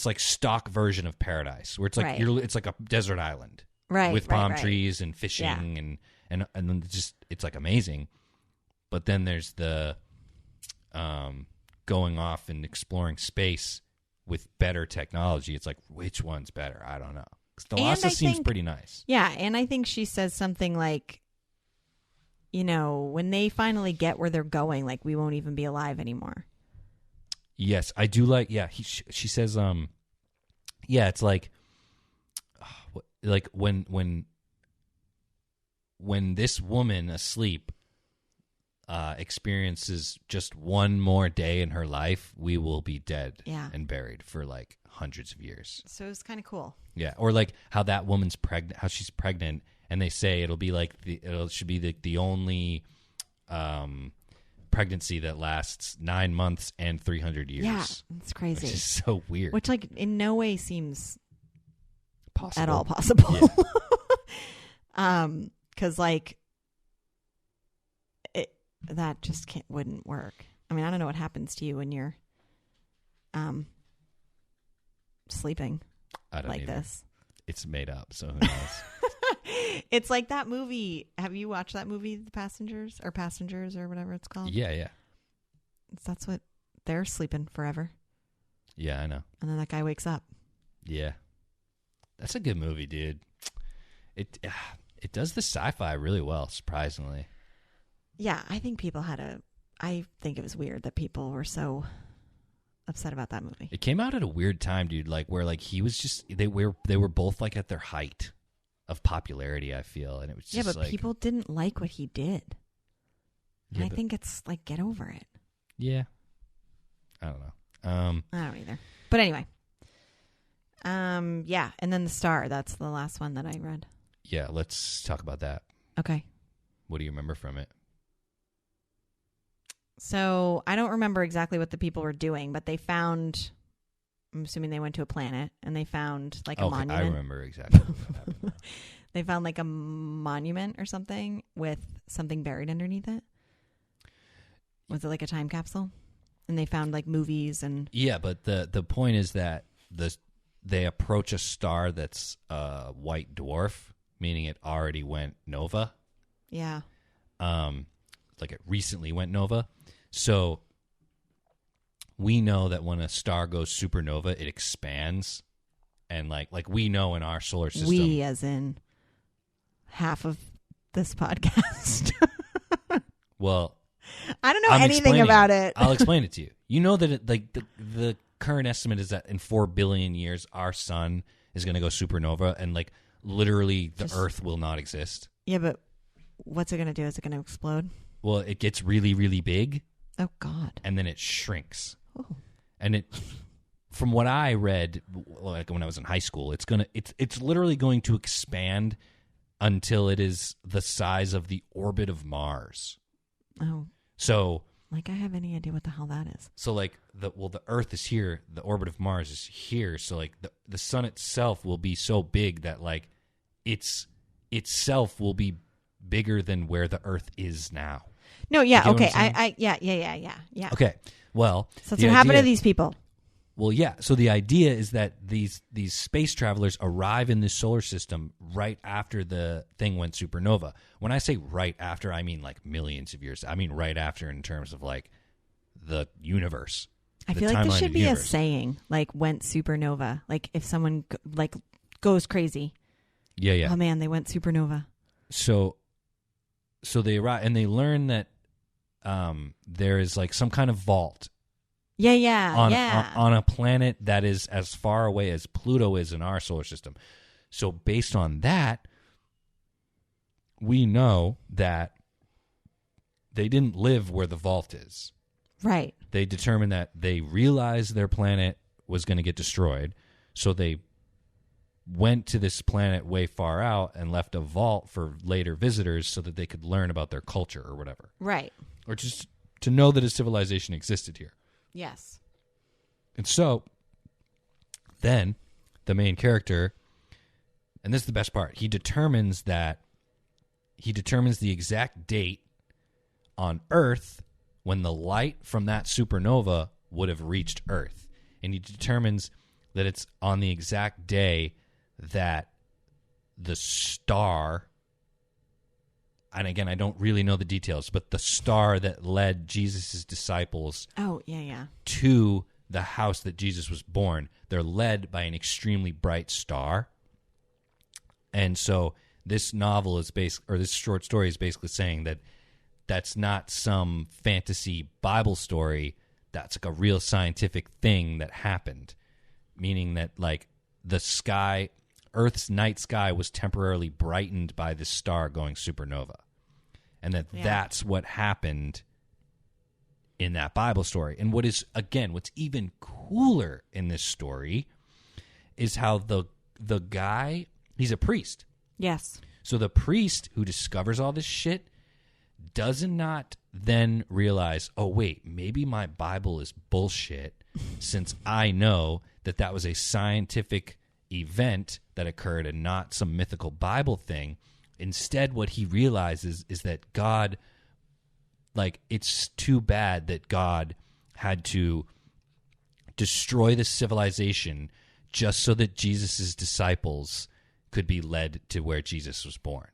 like stock version of paradise where it's like it's like a desert island, right, with palm trees and fishing and then just it's like amazing. But then there's the going off and exploring space with better technology. It's like, which one's better? I don't know. Thalassa seems pretty nice. Yeah, and I think she says something like, when they finally get where they're going, like we won't even be alive anymore. Yes, I do like. Yeah, she says. Yeah, it's like when this woman asleep experiences just one more day in her life, we will be dead and buried for like hundreds of years. So it's kind of cool. Yeah, or like how that woman's pregnant, how she's pregnant, and they say it'll be like it should be the only pregnancy that lasts 9 months and 300 years. Yeah, it's crazy. Which is so weird. Which, like, in no way seems possible. at all possible. Yeah. Because like that just wouldn't work. I mean, I don't know what happens to you when you're sleeping like either. this. It's made up, so who knows? It's like that movie. Have you watched that movie, The Passengers or whatever it's called? Yeah. That's what they're sleeping forever. Yeah, I know. And then that guy wakes up. Yeah. That's a good movie, dude. It does the sci-fi really well, surprisingly. Yeah, I think I think it was weird that people were so upset about that movie. It came out at a weird time, dude, like where like he was just they were both like at their height of popularity, I feel, and it was just but people didn't like what he did. And I think it's like, get over it. Yeah. I don't know. I don't either. But anyway. Yeah, and then The Star, that's the last one that I read. Yeah, let's talk about that. Okay. What do you remember from it? So I don't remember exactly what the people were doing, but they found, I'm assuming they went to a planet, and they found like a monument. I remember exactly what happened. They found like a monument or something with something buried underneath it. Was it like a time capsule? And they found like movies and... Yeah, but the point is that they approach a star that's a white dwarf, meaning it already went nova. Yeah. Like it recently went nova. So we know that when a star goes supernova, it expands. And like we know in our solar system. We as in half of this podcast. Well, I don't know anything about it. I'll explain it to you. You know that the current estimate is that in 4 billion years, our sun is going to go supernova, and like literally the Earth will not exist. Yeah, but what's it going to do? Is it going to explode? Well, it gets really, really big. Oh, God. And then it shrinks. Oh. And from what I read, like when I was in high school, it's literally going to expand until it is the size of the orbit of Mars. Oh. So, like, I have any idea what the hell that is. So, like, the Earth is here, the orbit of Mars is here. So, like, the sun itself will be so big that, like, itself will be bigger than where the Earth is now. No, yeah, okay, yeah. Okay, well, so that's what happened to these people. Well, yeah. So the idea is that these space travelers arrive in this solar system right after the thing went supernova. When I say right after, I mean like millions of years. I mean right after in terms of like the universe. I feel like this should be a saying, like went supernova. Like if someone like goes crazy. Yeah. Oh man, they went supernova. So they arrive and they learn that there is like some kind of vault. On a planet that is as far away as Pluto is in our solar system. So based on that, we know that they didn't live where the vault is. Right. They determined that they realized their planet was going to get destroyed, so they went to this planet way far out and left a vault for later visitors so that they could learn about their culture or whatever. Right. Or just to know that a civilization existed here. Yes. And so then the main character, and this is the best part, he determines the exact date on Earth when the light from that supernova would have reached Earth. And he determines that it's on the exact day that the star, and again, I don't really know the details, but the star that led Jesus' disciples to the house that Jesus was born, they're led by an extremely bright star. And so this novel is this short story is basically saying that that's not some fantasy Bible story. That's like a real scientific thing that happened, meaning that like the sky, Earth's night sky was temporarily brightened by this star going supernova. And that's what happened in that Bible story. And what's even cooler in this story is how the guy, he's a priest. Yes. So the priest who discovers all this shit does not then realize, oh, wait, maybe my Bible is bullshit since I know that was a scientific event that occurred and not some mythical Bible thing. Instead, what he realizes is that God, like, it's too bad that God had to destroy the civilization just so that Jesus' disciples could be led to where Jesus was born.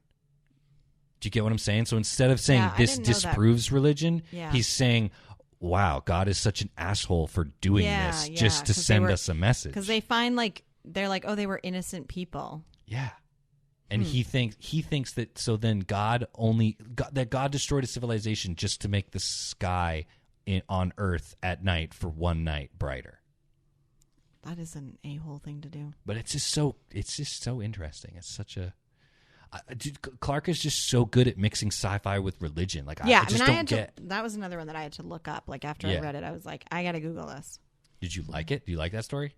Do you get what I'm saying? So instead of saying this disproves religion, he's saying, wow, God is such an asshole for doing this just to send us a message. Because they find, like, they're like, oh, they were innocent people. Yeah. And he thinks that, so then God destroyed a civilization just to make the sky on Earth at night for one night brighter. That is an a-hole thing to do. But it's just so interesting. It's such a Clarke is just so good at mixing sci-fi with religion. Like, I just don't get. That was another one that I had to look up. Like, after I read it, I was like, I got to Google this. Did you like it? Do you like that story?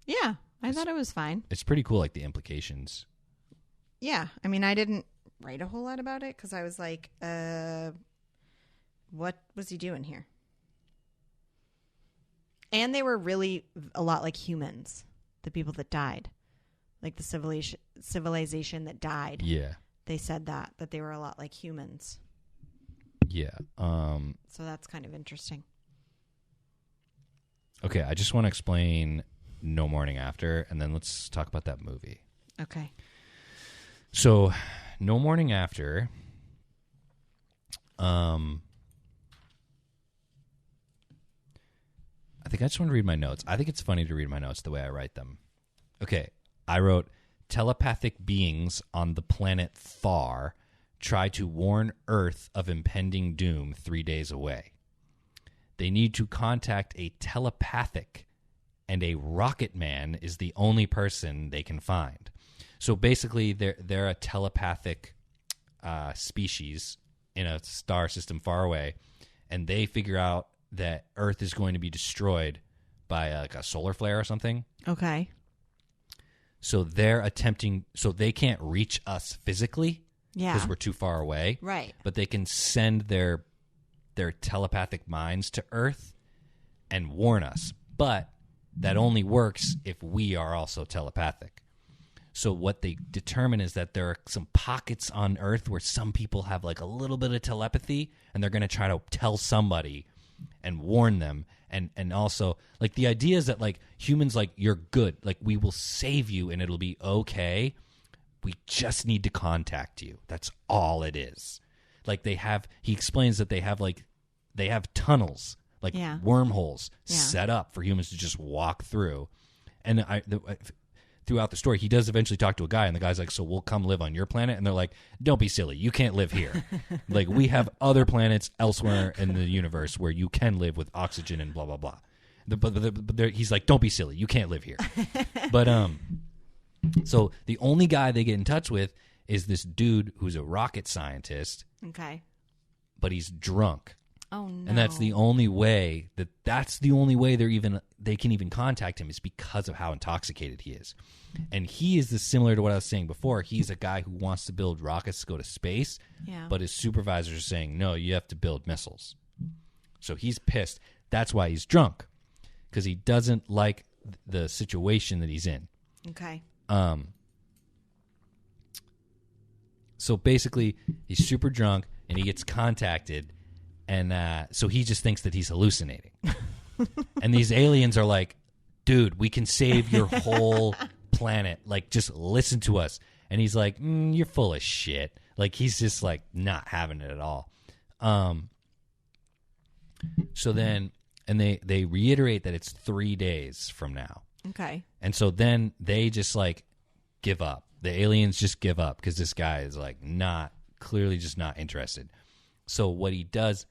Yeah, I thought it was fine. It's pretty cool, like the implications. Yeah, I mean, I didn't write a whole lot about it because I was like, what was he doing here? And they were really a lot like humans, the people that died. Like the civilization that died. Yeah. They said that they were a lot like humans. Yeah. So that's kind of interesting. Okay, I just want to explain No Morning After, and then let's talk about that movie. Okay. So, No Morning After, I think I just want to read my notes. I think it's funny to read my notes the way I write them. Okay, I wrote, telepathic beings on the planet Thar try to warn Earth of impending doom 3 days away. They need to contact a telepathic, and a rocket man is the only person they can find. So basically, they're a telepathic species in a star system far away, and they figure out that Earth is going to be destroyed by like a solar flare or something. Okay. So they're attempting, so they can't reach us physically because we're too far away. Right. But they can send their telepathic minds to Earth and warn us. But that only works if we are also telepathic. So what they determine is that there are some pockets on Earth where some people have like a little bit of telepathy, and they're going to try to tell somebody and warn them. And also, like, the idea is that, like, humans, like, you're good. Like, we will save you and it'll be okay. We just need to contact you. That's all it is. Like, he explains that they have tunnels, like wormholes set up for humans to just walk through. And throughout the story, he does eventually talk to a guy, and the guy's like, so we'll come live on your planet? And they're like, don't be silly. You can't live here. Like, we have other planets elsewhere in the universe where you can live with oxygen and blah, blah, blah. But he's like, don't be silly. You can't live here. But so the only guy they get in touch with is this dude who's a rocket scientist. Okay. But he's drunk. Oh, no. And that's the only way they can even contact him, is because of how intoxicated he is. And he is similar to what I was saying before. He's a guy who wants to build rockets to go to space, but his supervisors are saying, no, you have to build missiles. So he's pissed. That's why he's drunk, because he doesn't like the situation that he's in. Okay. So basically, he's super drunk, and he gets contacted. And so he just thinks that he's hallucinating. And these aliens are like, dude, we can save your whole planet. Like, just listen to us. And he's like, you're full of shit. Like, he's just, like, not having it at all. So then, and they reiterate that it's 3 days from now. Okay. And so then they just, like, give up. The aliens just give up because this guy is, like, clearly just not interested. So what he does...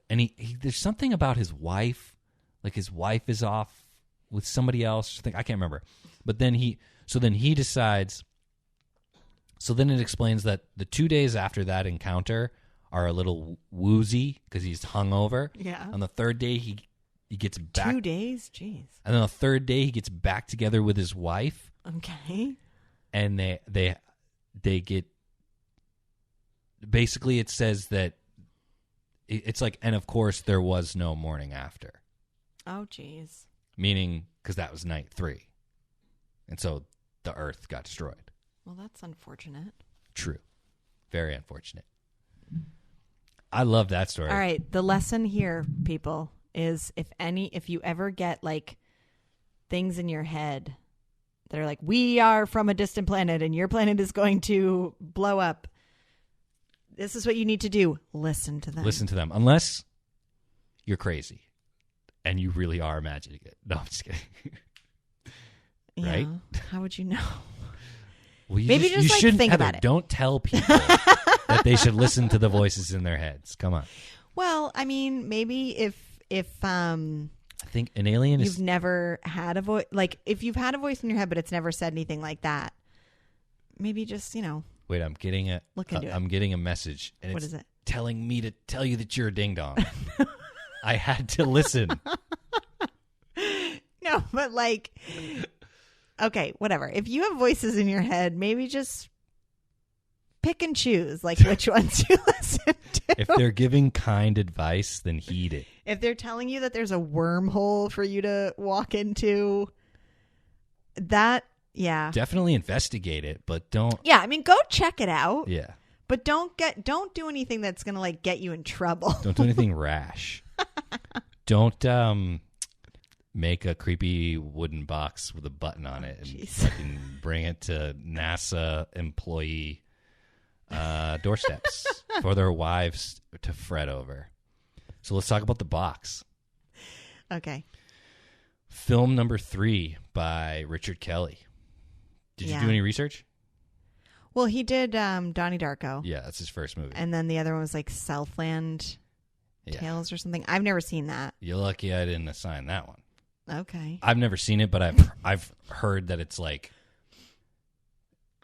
And he there's something about his wife, like his wife is off with somebody else. I can't remember. But then he decides. So then it explains that the 2 days after that encounter are a little woozy because he's hungover. Yeah. On the third day, he He gets back 2 days? Jeez. And then the third day he gets back together with his wife. Okay. And they get, basically it says that it's like, and of course there was no morning after. Oh, jeez. Meaning, because that was night 3. And so the earth got destroyed. Well, that's unfortunate. True. Very unfortunate. I love that story. All right. The lesson here, people, is if you ever get like things in your head that are like, we are from a distant planet and your planet is going to blow up, this is what you need to do. Listen to them. Listen to them. Unless you're crazy and you really are imagining it. No, I'm just kidding. Right? Yeah. How would you know? Well, Maybe just like, shouldn't, think Heather, about it. Don't tell people that they should listen to the voices in their heads. Come on. Well, I mean, maybe if I think an alien you've is... never had a voice, like if you've had a voice in your head but it's never said anything like that, maybe just, Wait, I'm getting a... Look into it. I'm getting a message. And What it's is it? telling me to tell you that you're a ding-dong. I had to listen. No, but like, okay, whatever. If you have voices in your head, maybe just pick and choose, like which ones you listen to. If they're giving kind advice, then heed it. If they're telling you that there's a wormhole for you to walk into, that, yeah. Definitely investigate it, but don't... Yeah, I mean, go check it out. Yeah. But don't do anything that's going to like get you in trouble. Don't do anything rash. Don't make a creepy wooden box with a button on it and fucking bring it to NASA employee doorsteps for their wives to fret over. So let's talk about The Box. Okay. Film number 3 by Richard Kelly. Did you do any research? Well, he did Donnie Darko. Yeah, that's his first movie. And then the other one was like Southland Tales or something. I've never seen that. You're lucky I didn't assign that one. Okay. I've never seen it, but I've heard that it's like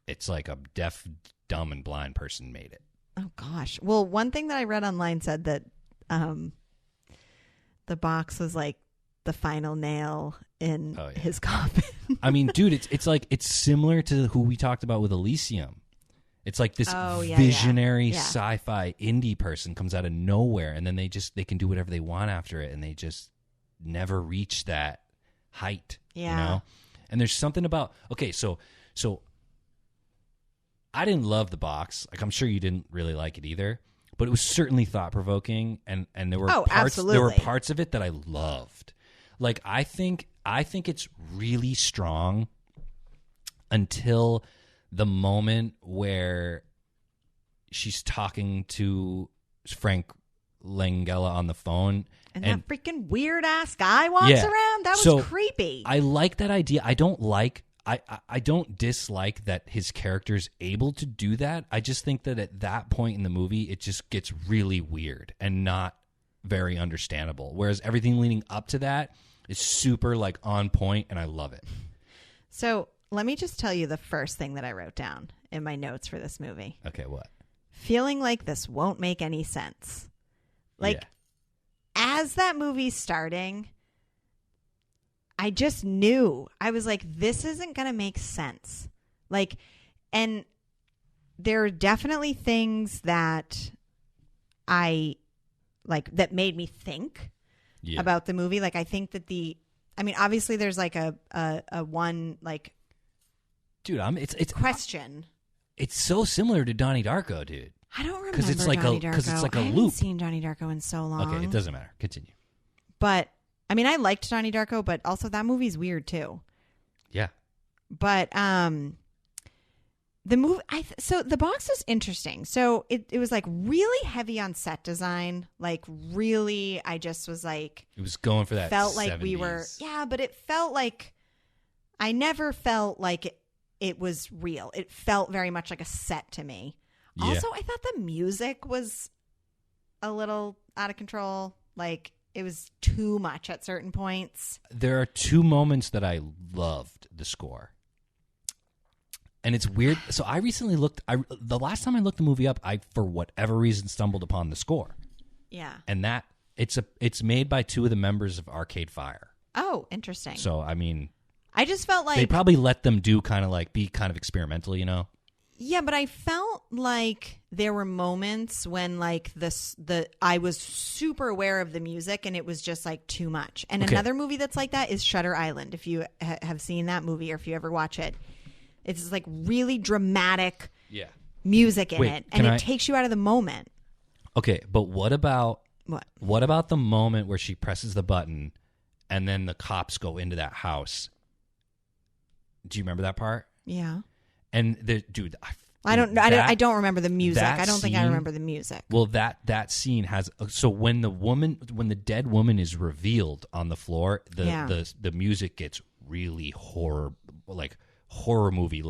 a deaf, dumb, and blind person made it. Oh gosh. Well, one thing that I read online said that The Box was like the final nail in his coffin. I mean, dude, it's similar to who we talked about with Elysium. It's like this visionary sci-fi indie person comes out of nowhere, and then they can do whatever they want after it, and they just never reach that height. Yeah. You know? And there's something about so I didn't love The Box. Like, I'm sure you didn't really like it either, but it was certainly thought provoking, and there were parts of it that I loved. Like, I think it's really strong until the moment where she's talking to Frank Langella on the phone. And that freaking weird ass guy walks around. That was creepy. I like that idea. I don't dislike that his character's able to do that. I just think that at that point in the movie, it just gets really weird and not very understandable. Whereas everything leading up to that is super like on point, and I love it. So let me just tell you the first thing that I wrote down in my notes for this movie. Okay, what? Feeling like this won't make any sense. Like, as that movie's starting, I just knew. I was like, this isn't going to make sense. Like, and there are definitely things that I like that made me think about the movie. Like, I think that obviously there's like a one, like, dude, it's question. It's so similar to Donnie Darko, dude. I don't remember because it's like Donnie Darko. Because it's like a I loop. haven't seen Donnie Darko in so long. Okay, it doesn't matter. Continue. But I mean, I liked Donnie Darko, but also that movie's weird too. Yeah. But the movie, so The Box is interesting. So it was like really heavy on set design. Like really, I just was like, it was going for that. Felt 70s. like we were, but it felt like I never felt like it was real. It felt very much like a set to me. Yeah. Also, I thought the music was a little out of control. Like, it was too much at certain points. There are 2 moments that I loved the score. And it's weird. So I recently the last time I looked the movie up, I, for whatever reason, stumbled upon the score. Yeah. And that It's made by two of the members of Arcade Fire. Oh, interesting. So I mean, I just felt like they probably let them do kind of like be kind of experimental, you know? Yeah, but I felt like there were moments when like I was super aware of the music and it was just like too much. And another movie that's like that is Shutter Island. If you have seen that movie or if you ever watch it, it's like really dramatic music in it, and it takes you out of the moment. Okay, but what about what? The moment where she presses the button and then the cops go into that house? Do you remember that part? Yeah. And I don't remember the music. I don't think I remember the music. Well, that scene has when the dead woman is revealed on the floor, the music gets really horror movie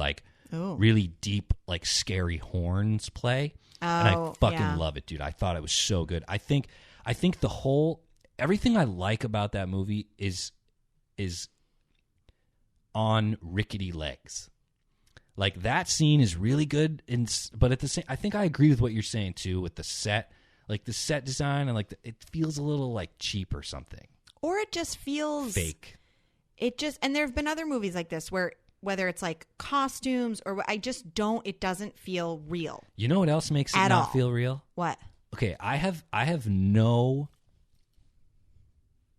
really deep, like scary horns play. And I fucking love it, dude. I thought it was so good. I think everything I like about that movie is on rickety legs. Like that scene is really good, but at the same, I think I agree with what you're saying too with the set, like the set design, and like it feels a little like cheap or something, or it just feels fake. And there have been other movies like this where whether it's like costumes or it doesn't feel real. You know what else makes it not feel real? What? Okay, I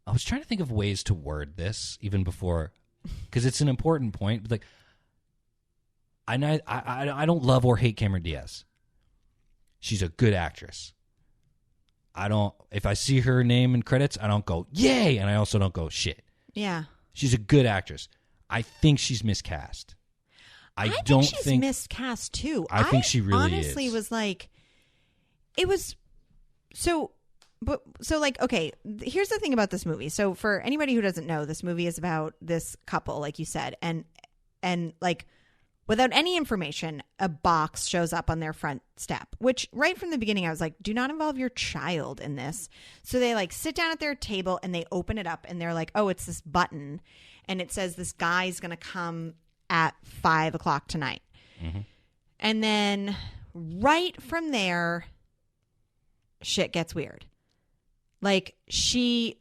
was trying to think of ways to word this even before, because it's an important point. But like, I don't love or hate Cameron Diaz. She's a good actress. If I see her name in credits, I don't go, yay, and I also don't go, shit. Yeah. She's a good actress. I think she's miscast. I think she's miscast too. I think she really honestly is. Was like, it was so, but so like, okay, here's the thing about this movie. So for anybody who doesn't know, this movie is about this couple, like you said, and like, without any information, a box shows up on their front step, which right from the beginning, I was like, do not involve your child in this. So they like sit down at their table and they open it up and they're like, oh, it's this button. And it says this guy's going to come at 5:00 tonight. Mm-hmm. And then right from there, shit gets weird. Like the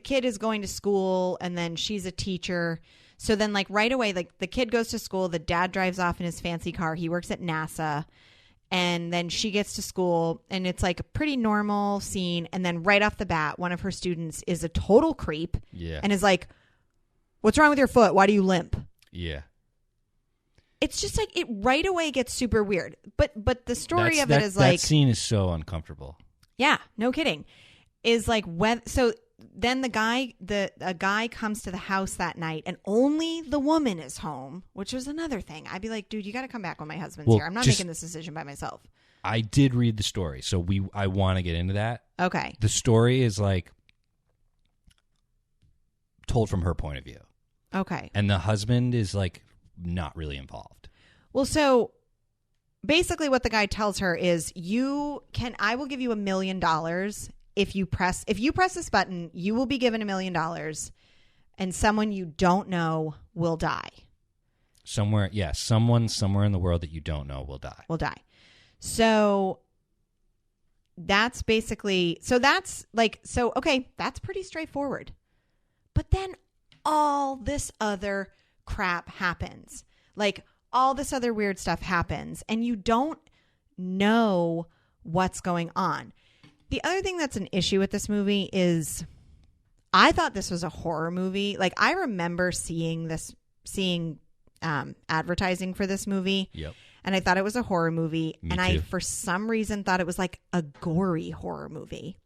kid is going to school and then she's a teacher. So then, like, right away, like, the kid goes to school. The dad drives off in his fancy car. He works at NASA. And then she gets to school, and it's, like, a pretty normal scene. And then right off the bat, one of her students is a total creep. Yeah. And is like, what's wrong with your foot? Why do you limp? Yeah. It's just, like, it right away gets super weird. But the story of it is, like... That scene is so uncomfortable. Yeah, no kidding. Is, like, so... Then a guy comes to the house that night and only the woman is home, which was another thing. I'd be like, dude, you got to come back when my husband's here. I'm not making this decision by myself. I did read the story, so I want to get into that. Okay. The story is like told from her point of view. Okay. And the husband is like not really involved. Well, so basically what the guy tells her is I will give you $1 million. If you press this button, you will be given $1 million, and someone you don't know will die. Someone somewhere in the world that you don't know will die. So that's basically okay, that's pretty straightforward. But then all this other crap happens. Like all this other weird stuff happens, and you don't know what's going on. The other thing that's an issue with this movie is I thought this was a horror movie. Like I remember seeing advertising for this movie. Yep. And I thought it was a horror movie. Me and too. I, for some reason, thought it was like a gory horror movie.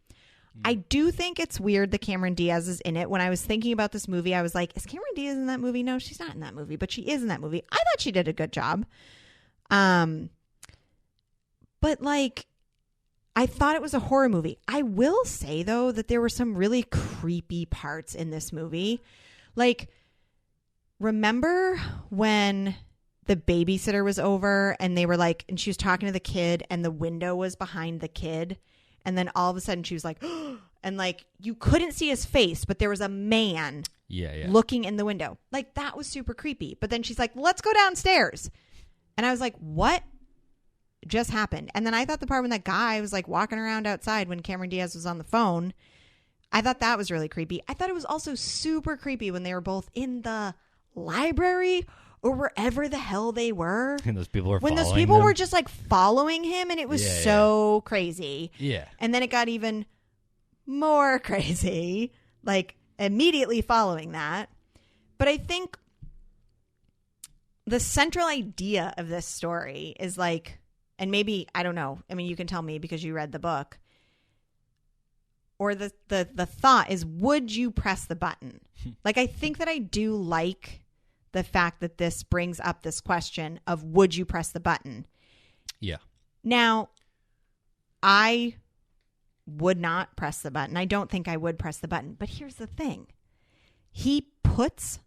I do think it's weird that Cameron Diaz is in it. When I was thinking about this movie, I was like, is Cameron Diaz in that movie? No, she's not in that movie, but she is in that movie. I thought she did a good job. But like... I thought it was a horror movie. I will say, though, that there were some really creepy parts in this movie. Like, remember when the babysitter was over and they were like, and she was talking to the kid and the window was behind the kid. And then all of a sudden she was like, and like, you couldn't see his face, but there was a man looking in the window. Like, that was super creepy. But then she's like, let's go downstairs. And I was like, what? just happened. And then I thought the part when that guy was like walking around outside when Cameron Diaz was on the phone, I thought that was really creepy. I thought it was also super creepy when they were both in the library or wherever the hell they were. And those people were when following those people them. were just like following him, and it was so crazy. Yeah. And then it got even more crazy, like immediately following that. But I think the central idea of this story is like, and maybe, I don't know, I mean, you can tell me because you read the book, or the thought is, would you press the button? Like, I think that I do like the fact that this brings up this question of, would you press the button? Yeah. Now, I would not press the button. I don't think I would press the button. But here's the thing. He puts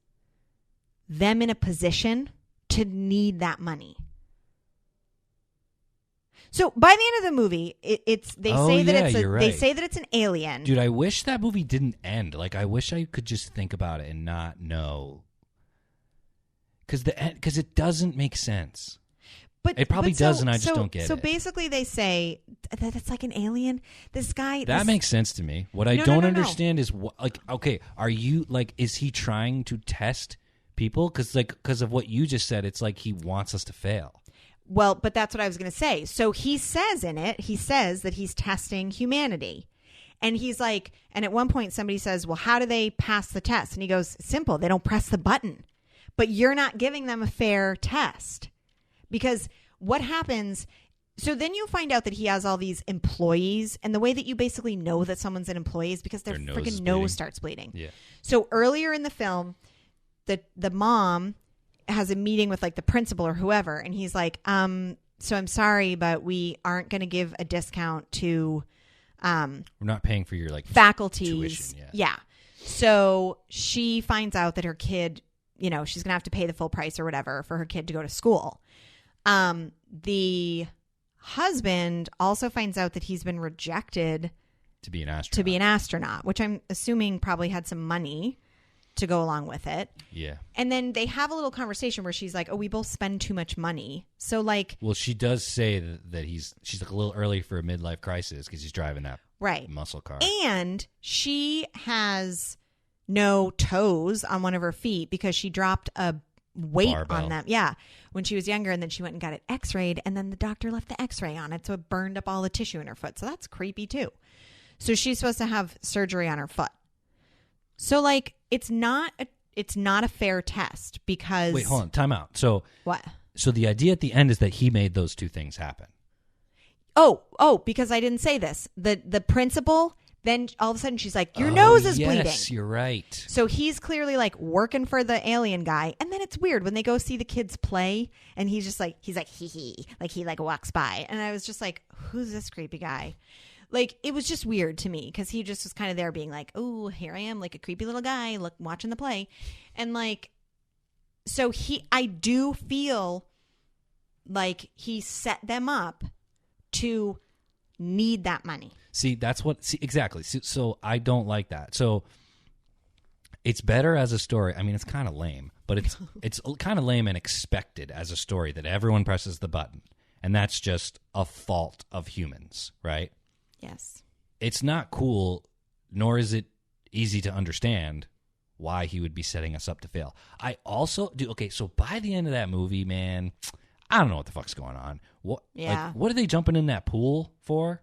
them in a position to need that money. So by the end of the movie, they say that it's an alien. Dude, I wish that movie didn't end. Like, I wish I could just think about it and not know. Because it doesn't make sense. But it probably does, and I just don't get it. So basically they say that it's like an alien. This guy... That makes sense to me. What I don't understand is, like, okay, are you, like, is he trying to test people? Because of what you just said, it's like he wants us to fail. Well, but that's what I was going to say. So he says that he's testing humanity. And he's like, and at one point somebody says, well, how do they pass the test? And he goes, simple, they don't press the button. But you're not giving them a fair test. Because what happens, so then you find out that he has all these employees, and the way that you basically know that someone's an employee is because their freaking nose starts bleeding. Yeah. So earlier in the film, the mom has a meeting with like the principal or whoever, and he's like, so I'm sorry, but we aren't going to give a discount to we're not paying for your like faculties. Tuition, yeah. So she finds out that her kid, you know, she's going to have to pay the full price or whatever for her kid to go to school. The husband also finds out that he's been rejected to be an astronaut, which I'm assuming probably had some money to go along with it. Yeah. And then they have a little conversation where she's like, oh, we both spend too much money. So like, well, she does say that she's like a little early for a midlife crisis because he's driving that muscle car. And she has no toes on one of her feet because she dropped a weight barbell on them. Yeah. When she was younger, and then she went and got it x-rayed, and then the doctor left the x-ray on it. So it burned up all the tissue in her foot. So that's creepy too. So she's supposed to have surgery on her foot. So like, it's not a fair test because... Wait, hold on. Time out. So what? So the idea at the end is that he made those two things happen. Oh, because I didn't say this. The principal, then all of a sudden she's like, your nose is bleeding. Yes, you're right. So he's clearly like working for the alien guy. And then it's weird when they go see the kids play, and he's like, hee hee. Like he like walks by. And I was just like, who's this creepy guy? Like, it was just weird to me because he just was kind of there being like, oh, here I am, like a creepy little guy watching the play. And like, so I do feel like he set them up to need that money. See, exactly. So I don't like that. So it's better as a story. I mean, it's kind of lame, but it's kind of lame and expected as a story that everyone presses the button. And that's just a fault of humans, right? Yes. It's not cool, nor is it easy to understand why he would be setting us up to fail. I also do. Okay, so by the end of that movie, man, I don't know what the fuck's going on. What are they jumping in that pool for?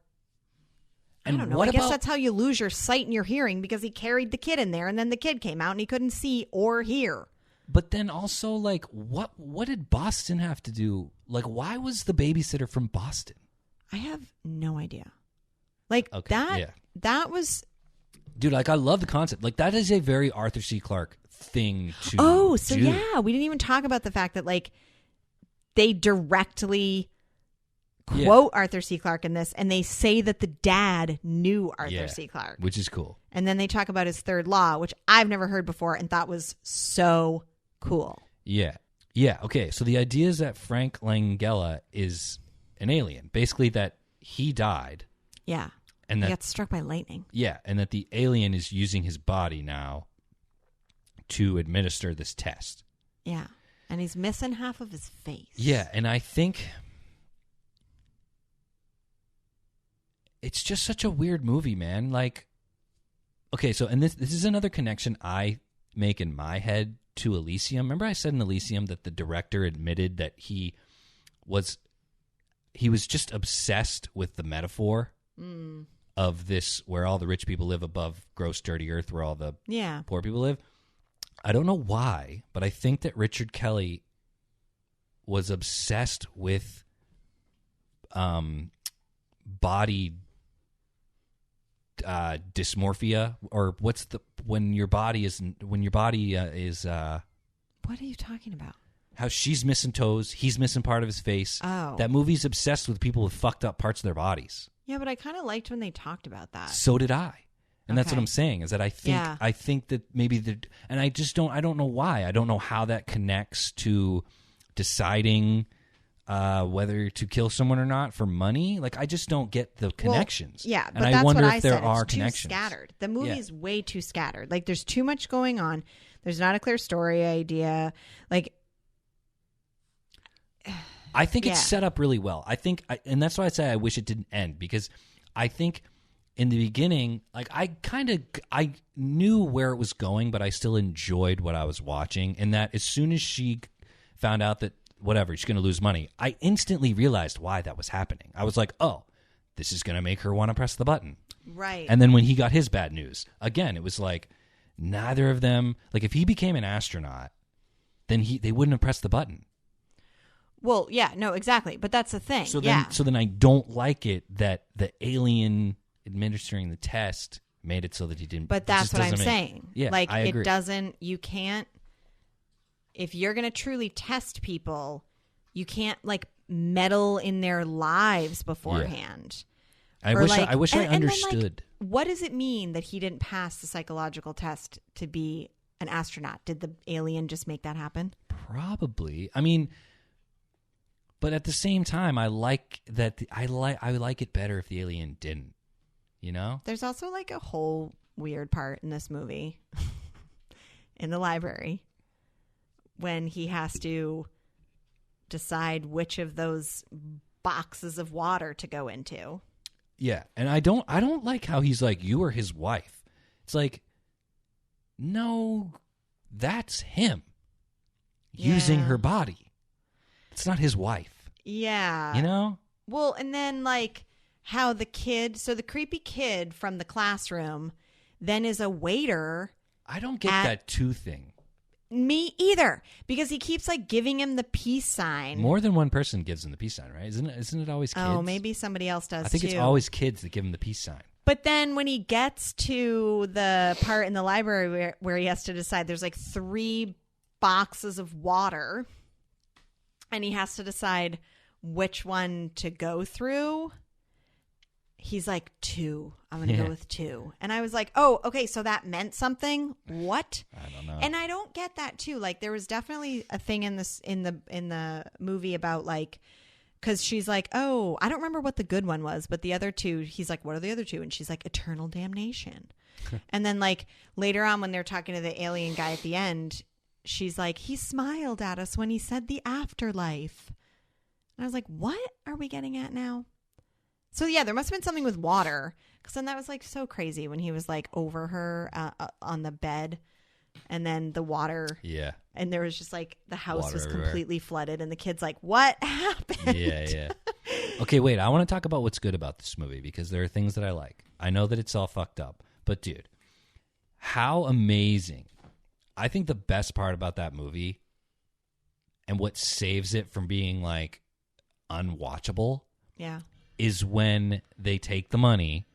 And I don't know. I guess that's how you lose your sight and your hearing, because he carried the kid in there, and then the kid came out and he couldn't see or hear. But then also, like, what did Boston have to do? Like, why was the babysitter from Boston? I have no idea. Like, that was... Dude, like, I love the concept. Like, that is a very Arthur C. Clarke thing to do. Yeah, we didn't even talk about the fact that, like, they directly quote Arthur C. Clarke in this, and they say that the dad knew Arthur C. Clarke. Which is cool. And then they talk about his third law, which I've never heard before and thought was so cool. Yeah. Yeah, okay. So the idea is that Frank Langella is an alien. Basically that he died. Yeah. And that, he got struck by lightning. Yeah, and that the alien is using his body now to administer this test. Yeah. And he's missing half of his face. Yeah, and I think it's just such a weird movie, man. Like, okay, so and this is another connection I make in my head to Elysium. Remember I said in Elysium that the director admitted that he was just obsessed with the metaphor of this, where all the rich people live above gross, dirty earth, where all the poor people live. I don't know why, but I think that Richard Kelly was obsessed with body dysmorphia, or when your body is What are you talking about? How she's missing toes, he's missing part of his face. Oh. That movie's obsessed with people with fucked up parts of their bodies. Yeah, but I kind of liked when they talked about that. So did I. And that's Okay. what I'm saying, is that I think that maybe and I don't know why. I don't know how that connects to deciding whether to kill someone or not for money. Like, I just don't get the connections. Well, yeah, and but I that's wonder what if there said. are it's connections. Too scattered. The movie's way too scattered. Like, there's too much going on. There's not a clear story idea. Like, I think it's set up really well. And that's why I say I wish it didn't end, because I think in the beginning, like, I knew where it was going, but I still enjoyed what I was watching. And that as soon as she found out that whatever, she's going to lose money, I instantly realized why that was happening. I was like, oh, this is going to make her want to press the button. right. And then when he got his bad news, again, it was like neither of them, like, if he became an astronaut, then they wouldn't have pressed the button. Well, yeah, no, exactly. But that's the thing. So then I don't like it that the alien administering the test made it so that he didn't. But that's what I'm saying. Yeah, like, I agree. you can't, if you're going to truly test people, you can't, like, meddle in their lives beforehand. I wish I understood. Then, like, what does it mean that he didn't pass the psychological test to be an astronaut? Did the alien just make that happen? Probably. I mean, but at the same time, I like that. I like it better if the alien didn't. You know? There's also, like, a whole weird part in this movie in the library when he has to decide which of those boxes of water to go into. Yeah, and I don't like how he's like, you are his wife. It's like, no, that's him using her body. It's not his wife. Yeah. You know? Well, and then, like, how the creepy kid from the classroom then is a waiter. I don't get that two thing. Me either, because he keeps, like, giving him the peace sign. More than one person gives him the peace sign, right? Isn't it always kids? Oh, maybe somebody else does, I think too. it's always kids that give him the peace sign. But then when he gets to the part in the library where he has to decide, there's, like, 3 boxes of water, and he has to decide which one to go through. He's like, 2. I'm going to go with 2. And I was like, oh, okay, so that meant something? What? I don't know. And I don't get that, too. Like, there was definitely a thing in the movie about, like, because she's like, oh, I don't remember what the good one was, but the other 2, he's like, what are the other 2? And she's like, eternal damnation. And then, like, later on when they're talking to the alien guy at the end, she's like, he smiled at us when he said the afterlife. And I was like, what are we getting at now? So, yeah, there must have been something with water, because then that was, like, so crazy when he was, like, over her on the bed, and then the water. Yeah. And there was just, like, the house Water was everywhere. completely flooded, and the kid's like, what happened? Yeah. Okay, wait, I want to talk about what's good about this movie, because there are things that I like. I know that it's all fucked up, but, dude, how amazing. I think the best part about that movie, and what saves it from being, like, unwatchable, Yeah. is when they take the money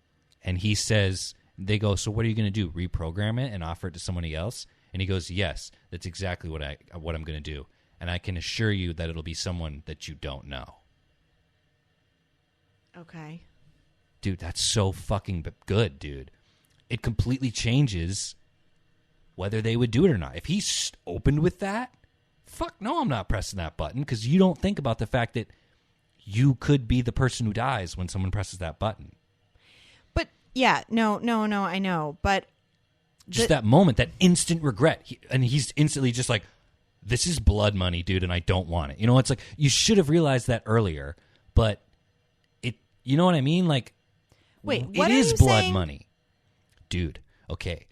and he says, they go, so what are you going to do? Reprogram it and offer it to somebody else? And he goes, yes, that's exactly what I'm going to do. And I can assure you that it'll be someone that you don't know. Okay. Dude, that's so fucking good, dude. It completely changes whether they would do it or not. If he's opened with that, fuck no, I'm not pressing that button, because you don't think about the fact that you could be the person who dies when someone presses that button. But, yeah, no, I know. But just that moment, that instant regret. He's instantly just like, this is blood money, dude, and I don't want it. You know, it's like, you should have realized that earlier, but you know what I mean? Like, Wait, It what are is you blood saying? money. Dude, okay.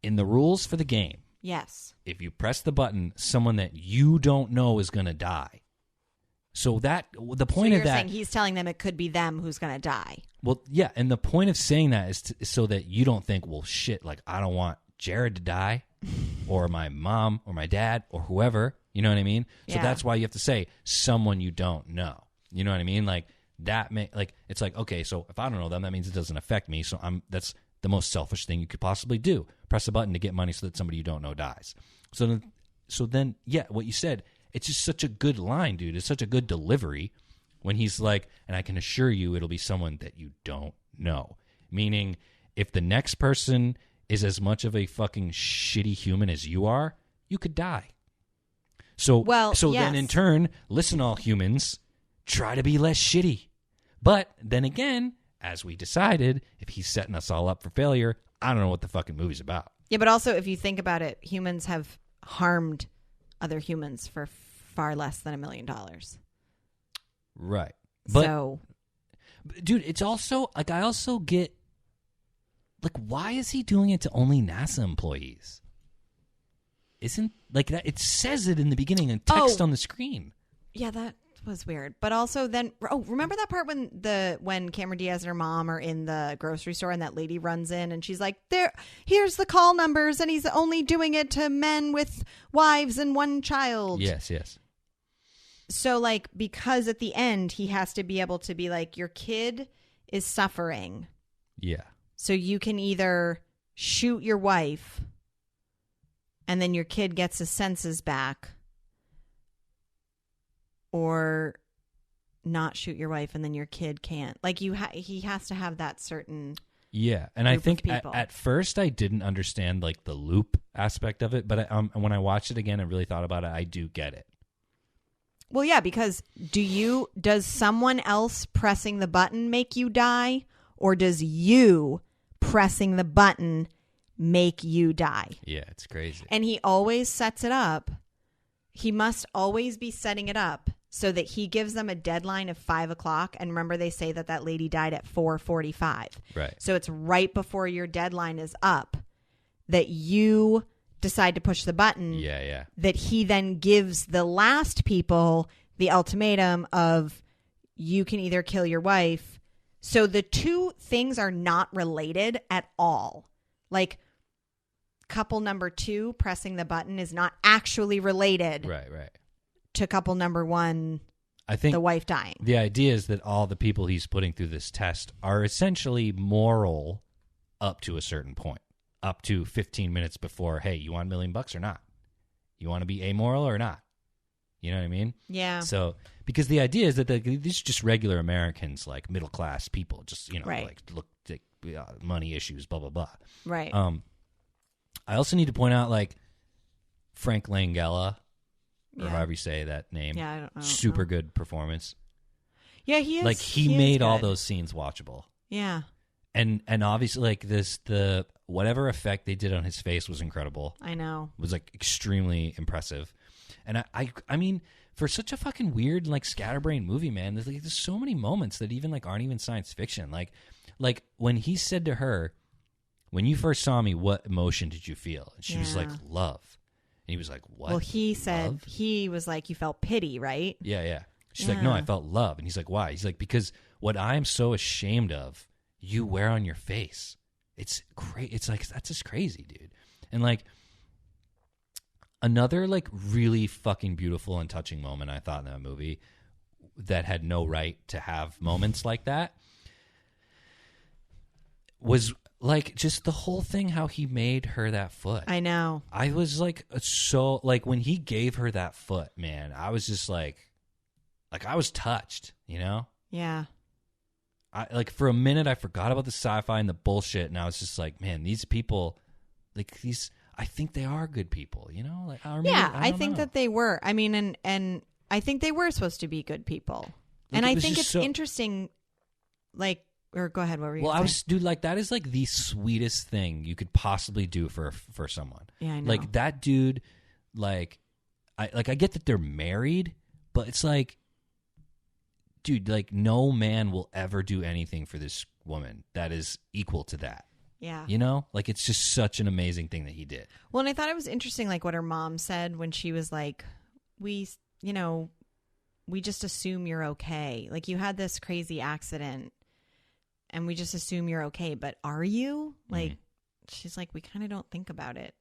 In the rules for the game, Yes. if you press the button, someone that you don't know is going to die. So the So point you're of that, saying he's telling them it could be them who's going to die. well, yeah, and the point of saying that is so that you don't think, well, shit, like I don't want Jared to die, or my mom, or my dad, or whoever. You know what I mean? So Yeah. that's why you have to say someone you don't know. You know what I mean? Like that, it's like, okay, so if I don't know them, that means it doesn't affect me. So that's the most selfish thing you could possibly do. Press a button to get money so that somebody you don't know dies. So then, yeah, what you said, it's just such a good line, dude. It's such a good delivery when he's like, and I can assure you it'll be someone that you don't know. Meaning, if the next person is as much of a fucking shitty human as you are, you could die. So yes. then in turn, listen, all humans, try to be less shitty. But then again, as we decided, if he's setting us all up for failure, I don't know what the fucking movie's about. Yeah, but also if you think about it, humans have harmed other humans for far less than $1 million. Right. But, So, dude, it's also, like, I also get, like, why is he doing it to only NASA employees? Isn't, like, that, it says it in the beginning in text on the screen. yeah, that was weird. But also then, remember that part when Cameron Diaz and her mom are in the grocery store and that lady runs in and she's like, here's the call numbers and he's only doing it to men with wives and one child. Yes. So, like, because at the end he has to be able to be like, your kid is suffering. Yeah. So you can either shoot your wife and then your kid gets his senses back, or not shoot your wife and then your kid can't. Like, he has to have that certain Yeah, and I group of think people. at first I didn't understand, like, the loop aspect of it, but when I watched it again and really thought about it, I do get it. Well, yeah, because does someone else pressing the button make you die, or does you pressing the button make you die? Yeah, it's crazy. And he always sets it up. He must always be setting it up so that he gives them a deadline of 5:00. And remember, they say that lady died at 4:45. Right. So it's right before your deadline is up that you decide to push the button. Yeah. That he then gives the last people the ultimatum of, you can either kill your wife. So the two things are not related at all. Like, couple number 2 pressing the button is not actually related Right. to couple number 1, I think the wife dying. the idea is that all the people he's putting through this test are essentially moral up to a certain point, up to 15 minutes before, hey, you want $1 million or not? You want to be amoral or not? You know what I mean? Yeah. So, because the idea is that these are just regular Americans, like middle class people, just, Right. like look, money issues, blah, blah, blah. Right. I also need to point out, like, Frank Langella, or Yeah. however you say that name. Yeah, I don't Super know. good performance. Yeah, he is. Like, he is made all good. those scenes watchable. Yeah, And obviously, like, the whatever effect they did on his face was incredible. I know. It was, like, extremely impressive. And I mean, for such a fucking weird, like, scatterbrained movie, man, there's so many moments that even, like, aren't even science fiction. Like when he said to her, when you first saw me, what emotion did you feel? And she was like, love. And he was like, what? Well, he said, Love? he was like, you felt pity, right? Yeah. She's like, no, I felt love. And he's like, why? He's like, because what I'm so ashamed of, you wear on your face. It's crazy. It's like, that's just crazy, dude. And, like, another, like, really fucking beautiful and touching moment I thought in that movie that had no right to have moments like that was, like, just the whole thing, how he made her that foot. I know. I was, like, so, like, when he gave her that foot, man, I was just like I was touched, you know? Yeah. Like, for a minute, I forgot about the sci-fi and the bullshit, and I was just like, man, these people, like, I think they are good people, you know? Like, I think that they were. I mean, and I think they were supposed to be good people. Like, and I was think just it's interesting, like, or go ahead, what were you gonna say? dude, like, that is, like, the sweetest thing you could possibly do for someone. Yeah, I know. Like, that dude, like, I get that they're married, but it's like, dude, like no man will ever do anything for this woman that is equal to that. Yeah. You know, like it's just such an amazing thing that he did. Well, and I thought it was interesting, like what her mom said when she was like, we just assume you're okay. Like you had this crazy accident and we just assume you're okay. But are you? Like, she's like, we kind of don't think about it.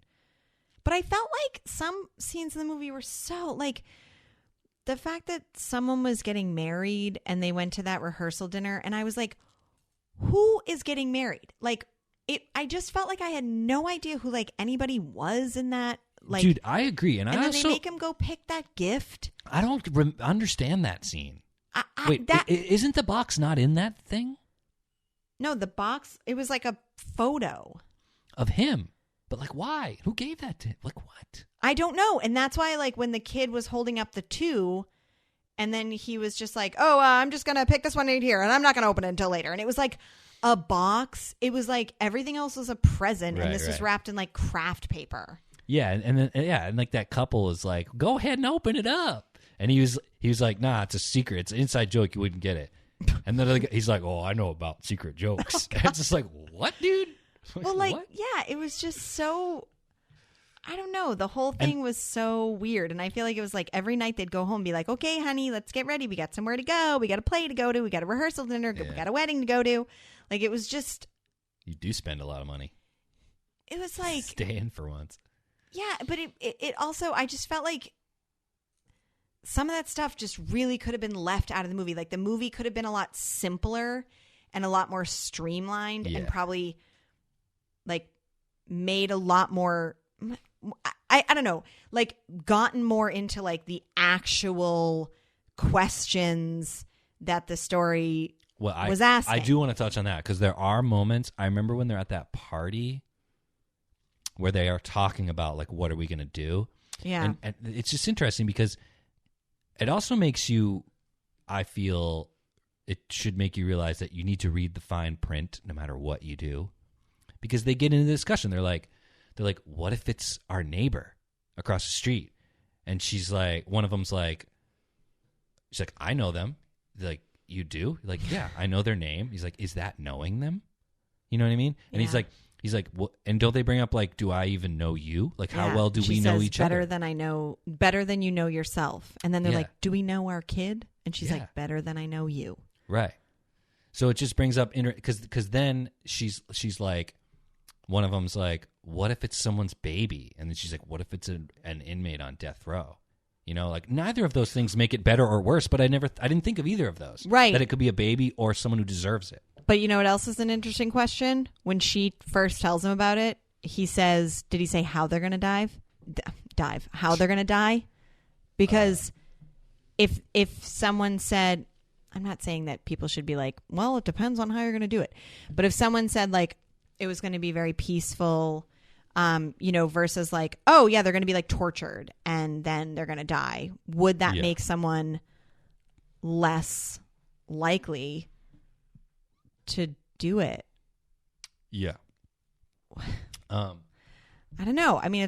But I felt like some scenes in the movie were so like the fact that someone was getting married and they went to that rehearsal dinner. And I was like, who is getting married? Like, I just felt like I had no idea who like anybody was in that. Like, dude, I agree, and then also they make him go pick that gift. I don't understand that scene. Wait, that isn't the box not in that thing? No, the box. It was like a photo Of him, but like, why? Who gave that to him? Like, what? I don't know, and that's why like when the kid was holding up the 2, and then he was just like, "Oh, I'm just gonna pick this one right here, and I'm not gonna open it until later," and it was like a box. It was like everything else was a present, and this was wrapped in like craft paper. Yeah, and like that couple is like, go ahead and open it up, and he was like, nah, it's a secret, it's an inside joke, you wouldn't get it. And then he's like, oh, I know about secret jokes. It's just like, what, dude? Well, like, what? yeah, it was just so. I don't know. The whole thing was so weird, and I feel like it was like every night they'd go home and be like, okay, honey, let's get ready. We got somewhere to go. We got a play to go to. We got a rehearsal dinner. We got a wedding to go to. Like, it was just. You do spend a lot of money. It was like stay in for once. Yeah, but it also, I just felt like some of that stuff just really could have been left out of the movie. Like the movie could have been a lot simpler and a lot more streamlined and probably like made a lot more, I don't know, like gotten more into like the actual questions that the story was asking. I do want to touch on that because there are moments. I remember when they're at that party where they are talking about like, what are we going to do? Yeah. And it's just interesting because it also makes you, I feel it should make you realize that you need to read the fine print no matter what you do, because they get into the discussion. They're like, what if it's our neighbor across the street? And she's like, one of them's like, she's like, I know them. They're like, you do? Like, yeah, I know their name. He's like, is that knowing them? You know what I mean? And he's like, well, and don't they bring up like, do I even know you? Like, how well do we know each other? Better than you know yourself. And then they're like, do we know our kid? And she's like, better than I know you. Right. So it just brings up because then she's like, one of them's like, what if it's someone's baby? And then she's like, what if it's an inmate on death row? You know, like neither of those things make it better or worse, but I didn't think of either of those. Right. That it could be a baby or someone who deserves it. But you know what else is an interesting question? When she first tells him about it, he says, did he say how they're going to dive? How they're going to die? Because if someone said, I'm not saying that people should be like, well, it depends on how you're going to do it. But if someone said like it was going to be very peaceful, versus like, oh yeah, they're going to be like tortured and then they're going to die. Would that make someone less likely to do it? Yeah. I don't know. I mean,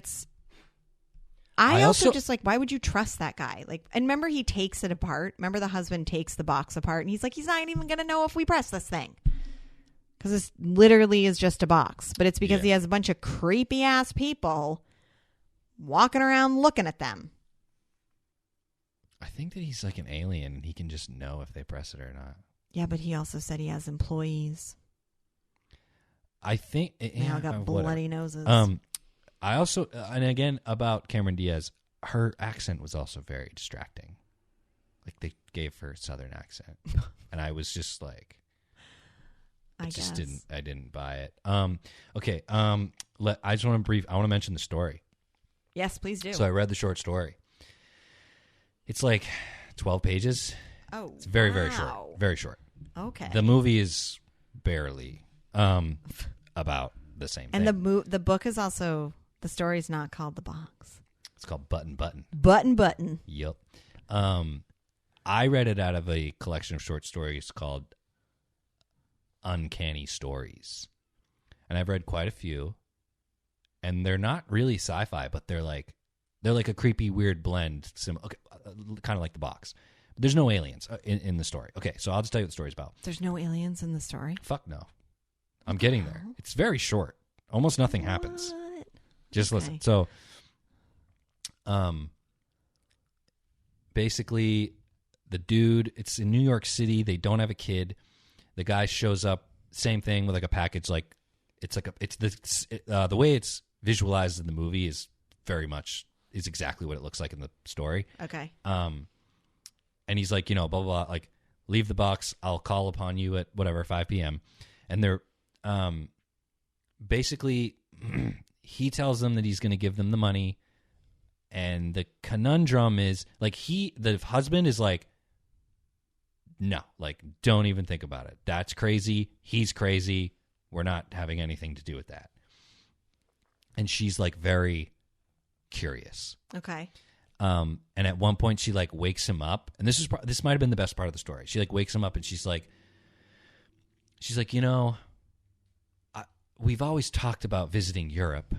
I also just like, why would you trust that guy? Like, and remember he takes it apart. Remember the husband takes the box apart and he's like, he's not even going to know if we press this thing. Because this literally is just a box. But it's because he has a bunch of creepy ass people walking around looking at them. I think that he's like an alien and he can just know if they press it or not. Yeah, but he also said he has employees. I think they all got bloody noses. I also, and again about Cameron Diaz, her accent was also very distracting. Like they gave her a Southern accent, and I was just like, I didn't buy it. Okay. I just want to mention the story. Yes, please do. So I read the short story. It's like 12 pages. Oh, it's very, very short. Very short. Okay. The movie is barely about the same thing. And the book is also, the story is not called The Box. It's called Button Button. Button Button. Yep. I read it out of a collection of short stories called Uncanny Stories. And I've read quite a few. And they're not really sci-fi, but they're like a creepy, weird blend. Kind of like The Box. There's no aliens in the story. Okay, so I'll just tell you what the story's about. There's no aliens in the story? Fuck no. I'm getting there. It's very short. Almost nothing happens. Just listen. So, basically, the dude, it's in New York City. They don't have a kid. The guy shows up, same thing with like a package. Like the way it's visualized in the movie is exactly what it looks like in the story. Okay. And he's like, blah, blah, blah, like, leave the box. I'll call upon you at whatever, 5 p.m. And they're basically, he tells them that he's going to give them the money. And the conundrum is, like, the husband is like, no, like, don't even think about it. That's crazy. He's crazy. We're not having anything to do with that. And she's, like, very curious. Okay. And at one point she like wakes him up, and this might have been the best part of the story. She like wakes him up and she's like, we've always talked about visiting Europe,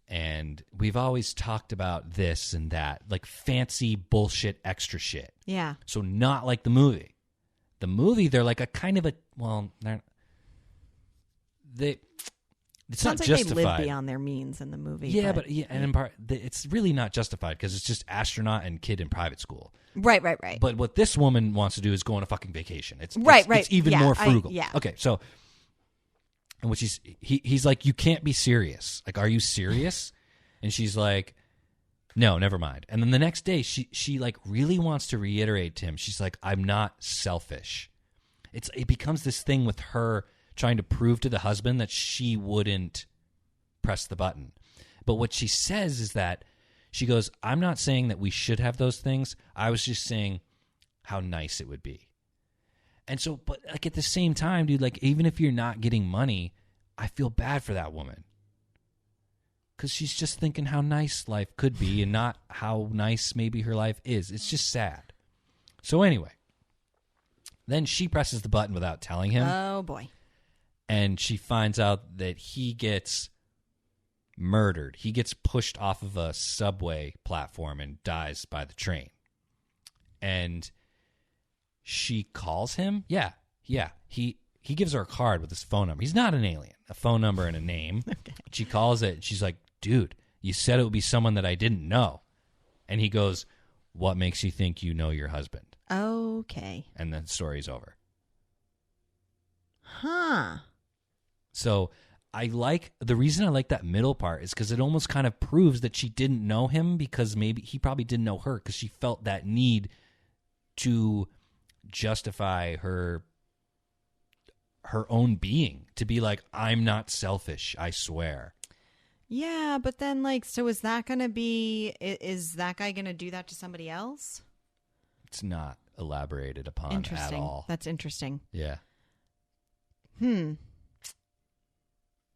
and we've always talked about this and that, like fancy bullshit extra shit. Yeah. So not like the movie. The movie, they're like a kind of a, well, it's Sounds not like justified. They live beyond their means in the movie. Yeah, but and in part, it's really not justified because it's just astronaut and kid in private school. Right. But what this woman wants to do is go on a fucking vacation. It's even Yeah, more frugal. yeah. Okay, so, and what he's like, you can't be serious. Like, are you serious? And she's like, no, never mind. And then the next day, she like really wants to reiterate to him. She's like, I'm not selfish. It becomes this thing with her trying to prove to the husband that she wouldn't press the button. But what she says is that she goes, I'm not saying that we should have those things. I was just saying how nice it would be. And so, but like at the same time, dude, like even if you're not getting money, I feel bad for that woman. Because she's just thinking how nice life could be and not how nice maybe her life is. It's just sad. So anyway, then she presses the button without telling him. Oh, boy. And she finds out that he gets murdered. He gets pushed off of a subway platform and dies by the train. And she calls him. Yeah. He gives her a card with his phone number. He's not an alien. A phone number and a name. Okay. She calls it. And she's like, dude, you said it would be someone that I didn't know. And he goes, what makes you think you know your husband? Okay. And the story's over. Huh. So the reason I like that middle part is because it almost kind of proves that she didn't know him, because maybe he probably didn't know her, because she felt that need to justify her own being, to be like, I'm not selfish, I swear. Yeah, but then like, so is that going to be, is that guy going to do that to somebody else? It's not elaborated upon at all. That's interesting. Yeah.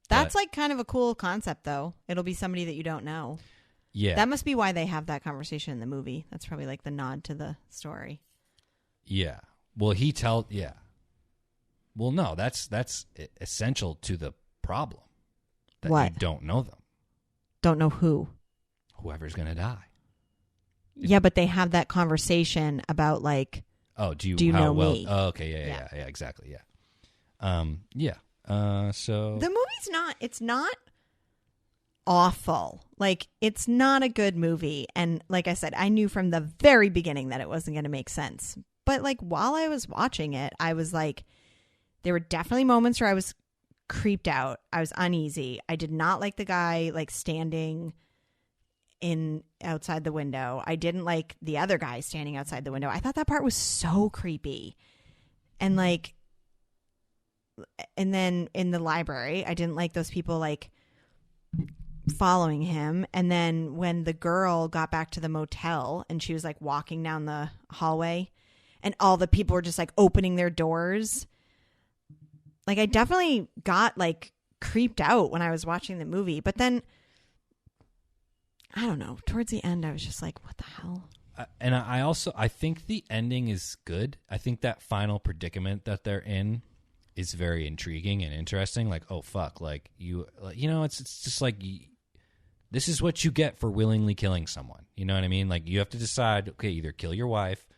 That's like kind of a cool concept, though. It'll be somebody that you don't know. Yeah. That must be why they have that conversation in the movie. That's probably like the nod to the story. Yeah. Well, yeah. Well, no, that's essential to the problem. That What? You don't know them. Don't know who. Whoever's going to die. Yeah, but they have that conversation about like, oh, do you know how well? me? Oh, okay, yeah, exactly, yeah. Yeah. So the movie's it's not awful. Like, it's not a good movie. And like I said, I knew from the very beginning that it wasn't going to make sense. But like, while I was watching it, I was like, there were definitely moments where I was creeped out. I was uneasy. I did not like the guy like standing outside the window. I didn't like the other guy standing outside the window. I thought that part was so creepy. And like, and then in the library, I didn't like those people like following him. And then when the girl got back to the motel and she was like walking down the hallway and all the people were just like opening their doors, like I definitely got like creeped out when I was watching the movie. But then I don't know, towards the end I was just like, what the hell? And I think the ending is good. I think that final predicament that they're in is very intriguing and interesting. Like, oh fuck, like it's just like, this is what you get for willingly killing someone. You know what I mean? Like, you have to decide, okay, either kill your wife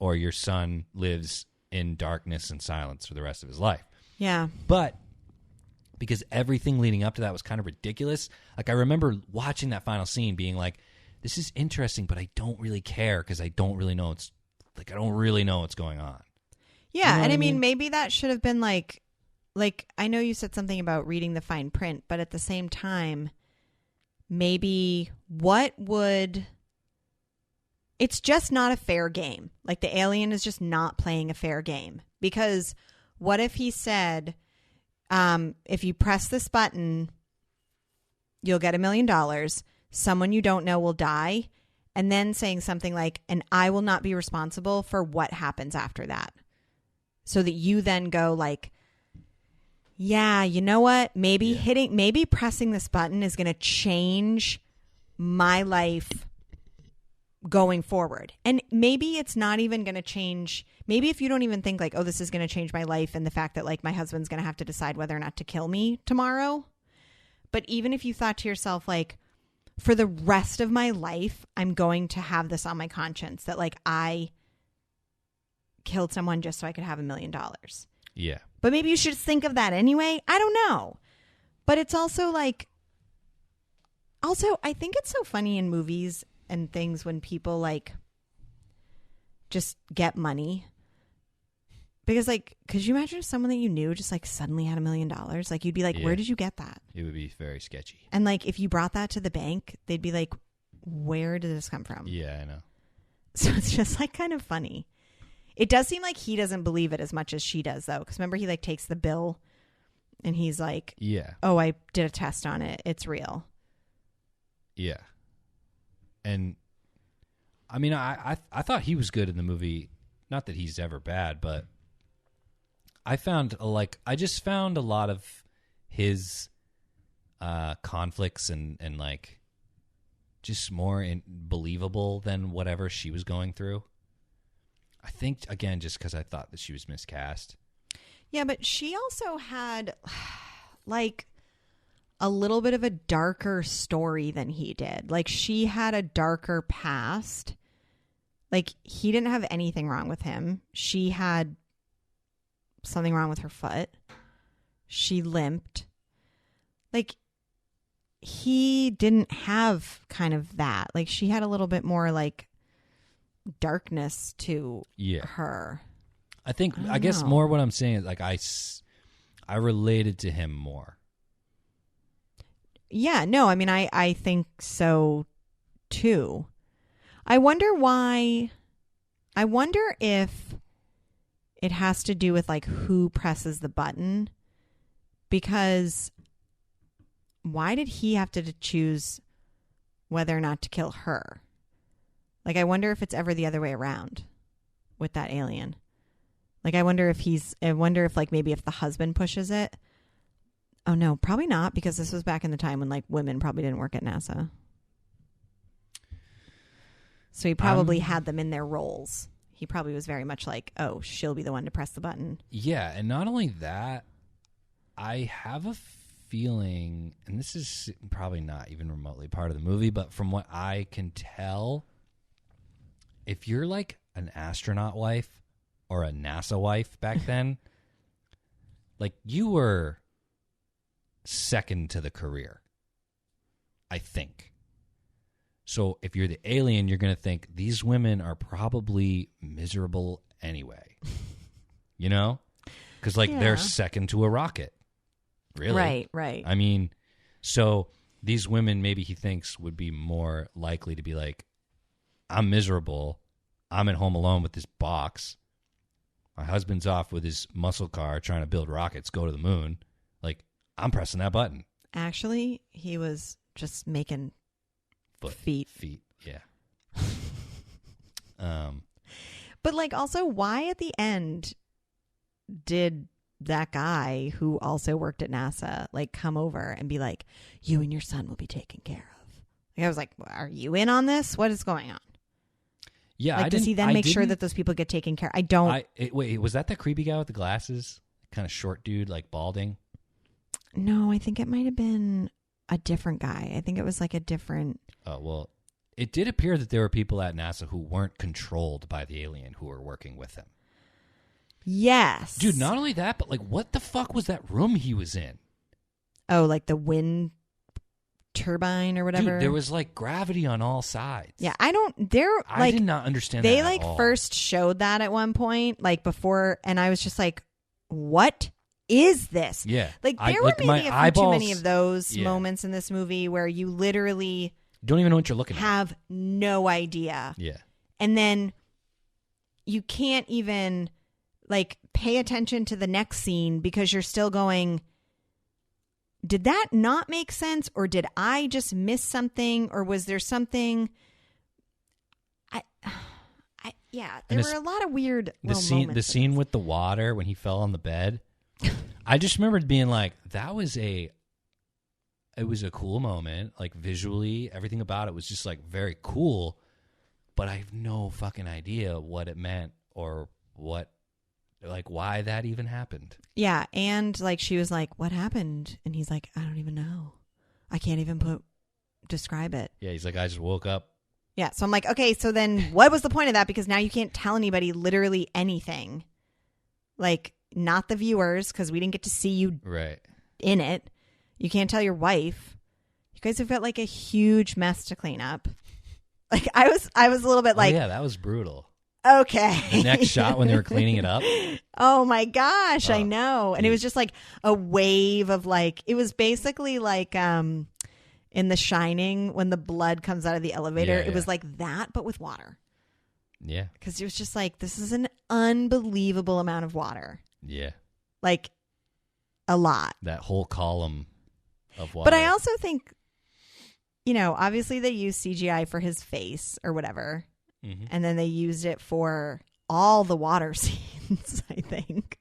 or your son lives in darkness and silence for the rest of his life. Yeah. But because everything leading up to that was kind of ridiculous, like I remember watching that final scene being like, this is interesting, but I don't really care because I don't really know I don't really know what's going on. Yeah, You know and what I I mean, mean? maybe that should have been like I know you said something about reading the fine print, but at the same time, maybe it's just not a fair game. Like the alien is just not playing a fair game, because what if he said, if you press this button, you'll get $1 million. Someone you don't know will die. And then saying something like, and I will not be responsible for what happens after that. So that you then go like, yeah, you know what? Maybe pressing this button is going to change my life going forward. And maybe it's not even going to change. Maybe if you don't even think like, oh, this is going to change my life, and the fact that like my husband's going to have to decide whether or not to kill me tomorrow. But even if you thought to yourself, like, for the rest of my life, I'm going to have this on my conscience that like I killed someone just so I could have $1 million. Yeah. But maybe you should think of that anyway. I don't know. But it's also like, I think it's so funny in movies and things when people like just get money. Because like, could you imagine if someone that you knew just like suddenly had $1 million? Like you'd be like, where did you get that? It would be very sketchy. And like, if you brought that to the bank, they'd be like, where did this come from? Yeah, I know. So it's just like kind of funny. It does seem like he doesn't believe it as much as she does, though. Because remember, he like takes the bill and he's like, yeah, oh, I did a test on it. It's real. Yeah. And I mean, I thought he was good in the movie. Not that he's ever bad, but I just found a lot of his conflicts and like just more believable than whatever she was going through. I think, again, just because I thought that she was miscast. Yeah, but she also had like a little bit of a darker story than he did. Like she had a darker past. Like he didn't have anything wrong with him. She had something wrong with her foot. She limped. Like he didn't have kind of that. Like she had a little bit more like darkness to her. I guess more what I'm saying is like I related to him more. Yeah, no, I mean I think so too. I wonder if it has to do with like who presses the button, because why did he have to choose whether or not to kill her? Like, I wonder if it's ever the other way around with that alien. Like, I wonder if like maybe if the husband pushes it. Oh no, probably not, because this was back in the time when like women probably didn't work at NASA. So he probably had them in their roles. He probably was very much like, oh, she'll be the one to press the button. Yeah, and not only that, I have a feeling, and this is probably not even remotely part of the movie, but from what I can tell, if you're like an astronaut wife or a NASA wife back then, like you were second to the career, I think. So if you're the alien, you're going to think these women are probably miserable anyway, you know? Because like they're second to a rocket. Really? Right. I mean, so these women maybe he thinks would be more likely to be like, I'm miserable. I'm at home alone with this box. My husband's off with his muscle car trying to build rockets, go to the moon. Like, I'm pressing that button. Actually, he was just making feet. Yeah. But like also, why at the end did that guy who also worked at NASA like come over and be like, you and your son will be taken care of? Like, I was like, are you in on this? What is going on? Yeah, like, does he then make sure that those people get taken care of? I don't. Wait, was that creepy guy with the glasses? Kind of short dude, like balding? No, I think it might have been a different guy. I think it was like a different. Oh, well, it did appear that there were people at NASA who weren't controlled by the alien who were working with him. Yes. Dude, not only that, but like, what the fuck was that room he was in? Oh, like the wind turbine or whatever. Dude, there was like gravity on all sides. Yeah, I did not understand they that like at all. first showed that at one point, like before, and I was just like, what is this? Yeah. Like there were maybe a few too many of those Yeah. moments in this movie where you literally Don't even know what you're looking at. have no idea. Yeah. And then you can't even like pay attention to the next scene because you're still going, did that not make sense, or did I just miss something, or was there something? There were a lot of weird moments. The scene with the water when he fell on the bed. I just remembered being like, it was a cool moment, like visually, everything about it was just like very cool, but I have no fucking idea what it meant or why that even happened. Yeah, and like she was like, "What happened?" And he's like, "I don't even know. I can't even describe it." Yeah, he's like, I just woke up. Yeah, so I'm like, okay, so then what was the point of that? Because now you can't tell anybody literally anything. Like, not the viewers, because we didn't get to see you Right. in it. You can't tell your wife. You guys have got like a huge mess to clean up. Like I was a little bit like, yeah, that was brutal. Okay. The next shot when they were cleaning it up. Oh my gosh, I know. And it was just like a wave of like, it was basically like in The Shining when the blood comes out of the elevator. Yeah, it was like that, but with water. Yeah. Because it was just like, this is an unbelievable amount of water. Yeah. Like a lot. That whole column of water. But I also think, obviously they used CGI for his face or whatever. Mm-hmm. And then they used it for all the water scenes, I think.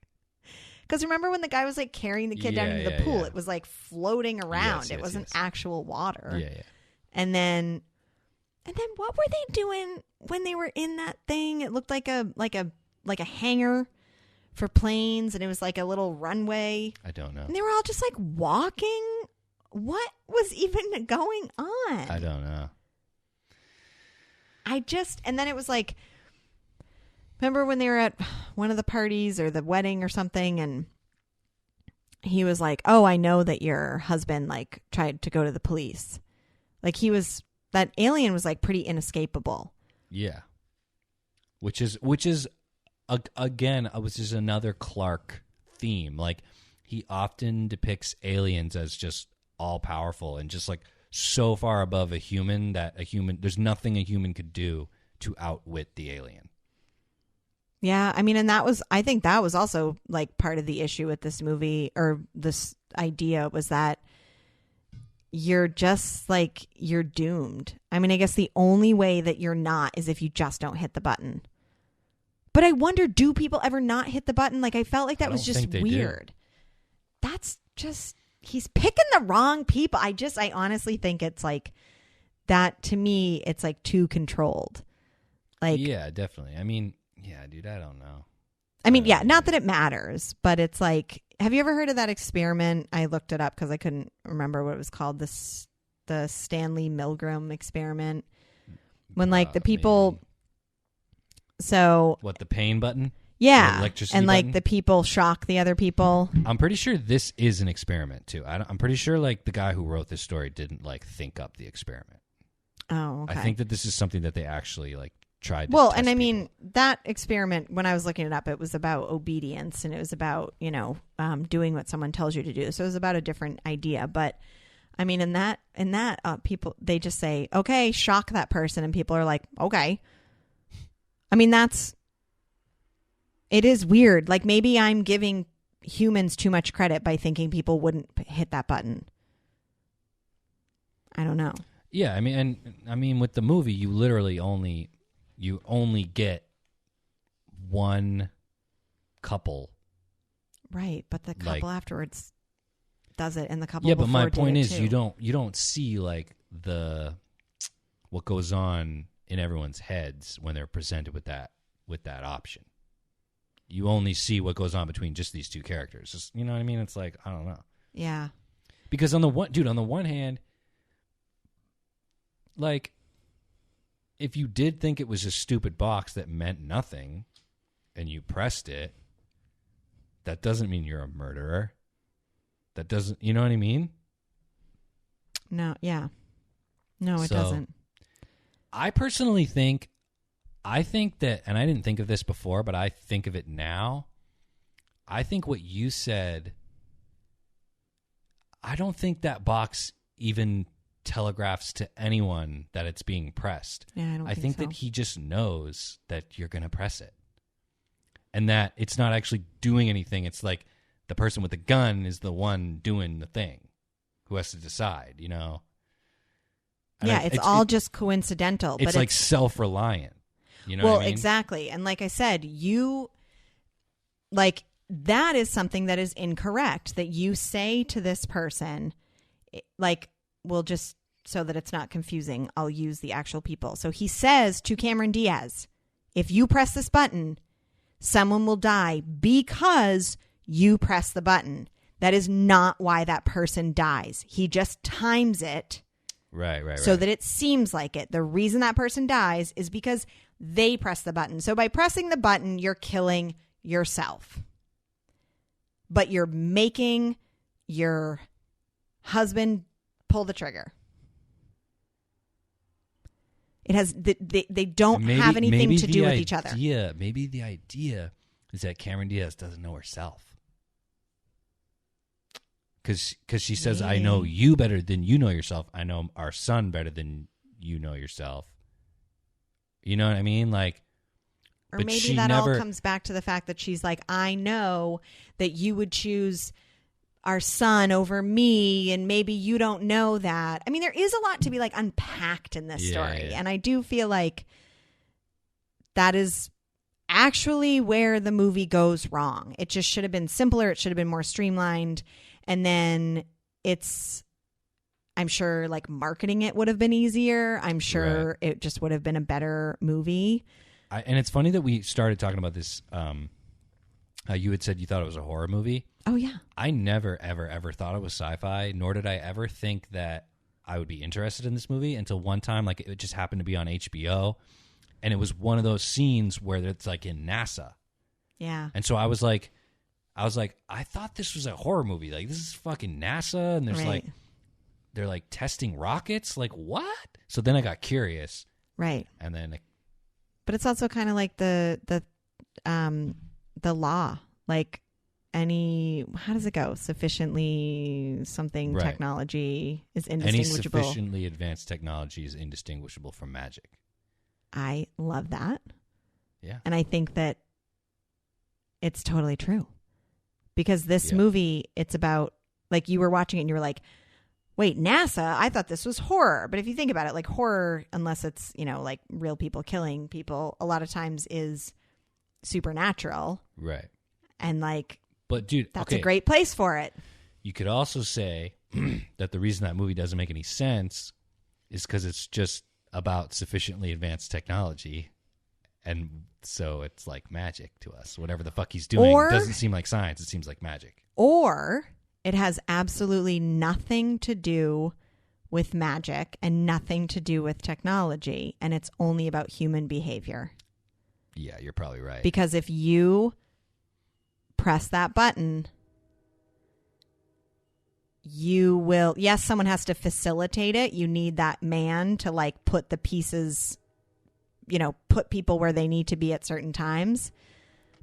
Because remember when the guy was like carrying the kid down into the pool? Yeah. It was like floating around. Yes, it wasn't yes. actual water. Yeah. And then what were they doing when they were in that thing? It looked like a hangar for planes, and it was like a little runway. I don't know. And they were all just like walking. What was even going on? I don't know. And then it was like, remember when they were at one of the parties or the wedding or something, and he was like, "Oh, I know that your husband like tried to go to the police." Like that alien was like pretty inescapable. Yeah. Which is again, it was just another Clarke theme. Like he often depicts aliens as just all powerful and just like so far above a human that there's nothing a human could do to outwit the alien. Yeah, I mean, and I think that was also like part of the issue with this movie, or this idea, was that you're doomed. I mean, I guess the only way that you're not is if you just don't hit the button. But I wonder, do people ever not hit the button? Like, I felt like that was just weird. That's just, he's picking the wrong people. I honestly think it's like that. To me, it's like too controlled. Like, yeah, definitely. I mean, yeah, dude, I don't know. I mean, yeah, not that it matters, but it's like, have you ever heard of that experiment? I looked it up because I couldn't remember what it was called. The Stanley Milgram experiment. When like the people, maybe. So What, the pain button? Yeah, The electricity and like button? the people shock the other people. I'm pretty sure this is an experiment too. I'm pretty sure like the guy who wrote this story didn't like think up the experiment. Oh, okay. I think that this is something that they actually like tried to Well, test and I people. mean, that experiment, when I was looking it up, it was about obedience, and it was about, doing what someone tells you to do. So it was about a different idea. But I mean, in that, people, they just say, okay, shock that person. And people are like, okay. I mean, it is weird. Like maybe I'm giving humans too much credit by thinking people wouldn't hit that button. I don't know. Yeah, I mean, with the movie, you literally only get one couple. Right, but the couple afterwards does it, and the couple Yeah, but my before point did it is, too. you don't see like what goes on in everyone's heads when they're presented with that option. You only see what goes on between just these two characters. Just, you know what I mean? It's like, I don't know. Yeah. Because on the one hand, like if you did think it was a stupid box that meant nothing and you pressed it, that doesn't mean you're a murderer. That doesn't, you know what I mean? No, yeah. No, it doesn't. I personally think that, and I didn't think of this before, but I think of it now. I think what you said, I don't think that box even telegraphs to anyone that it's being pressed. Yeah, I think so. that he just knows that you're going to press it. And that it's not actually doing anything. It's like the person with the gun is the one doing the thing who has to decide, you know? And yeah, it's all just coincidental. It's but like self-reliant. You know well, what I mean? Exactly. And like I said, that is something that is incorrect, that you say to this person, like, we'll just, so that it's not confusing, I'll use the actual people. So he says to Cameron Diaz, if you press this button, someone will die because you press the button. That is not why that person dies. He just times it. Right. So that it seems like it. The reason that person dies is because they press the button. So by pressing the button, you're killing yourself. But you're making your husband pull the trigger. It has they don't have anything to do with each other. Maybe the idea is that Cameron Diaz doesn't know herself. Because she says, I know you better than you know yourself. I know our son better than you know yourself. You know what I mean? Like, or maybe that all comes back to the fact that she's like, I know that you would choose our son over me, and maybe you don't know that. I mean, there is a lot to be like unpacked in this story. Yeah. And I do feel like that is actually where the movie goes wrong. It just should have been simpler. It should have been more streamlined. And then I'm sure like marketing it would have been easier. I'm sure it just would have been a better movie. And it's funny that we started talking about this. You had said you thought it was a horror movie. Oh, yeah. I never, ever thought it was sci-fi, nor did I ever think that I would be interested in this movie until one time, like it just happened to be on HBO. And it was one of those scenes where it's like in NASA. Yeah. And so I was like, I thought this was a horror movie. Like, this is fucking NASA, and there's like, they're like testing rockets. Like, what? So then I got curious. Right. And then, but it's also kind of like the law. Like, how does it go? Sufficiently something technology is indistinguishable. Any sufficiently advanced technology is indistinguishable from magic. I love that. Yeah. And I think that it's totally true. Because this movie, it's about, like, you were watching it and you were like, wait, NASA? I thought this was horror. But if you think about it, like, horror, unless it's, you know, like real people killing people, a lot of times is supernatural. Right. And, like, but dude, that's a great place for it. You could also say that the reason that movie doesn't make any sense is because it's just about sufficiently advanced technology. And so it's like magic to us. Whatever the fuck he's doing doesn't seem like science. It seems like magic. Or it has absolutely nothing to do with magic and nothing to do with technology. And it's only about human behavior. Yeah, you're probably right. Because if you press that button, you will... Yes, someone has to facilitate it. You need that man to, like, put the pieces... you know, put people where they need to be at certain times.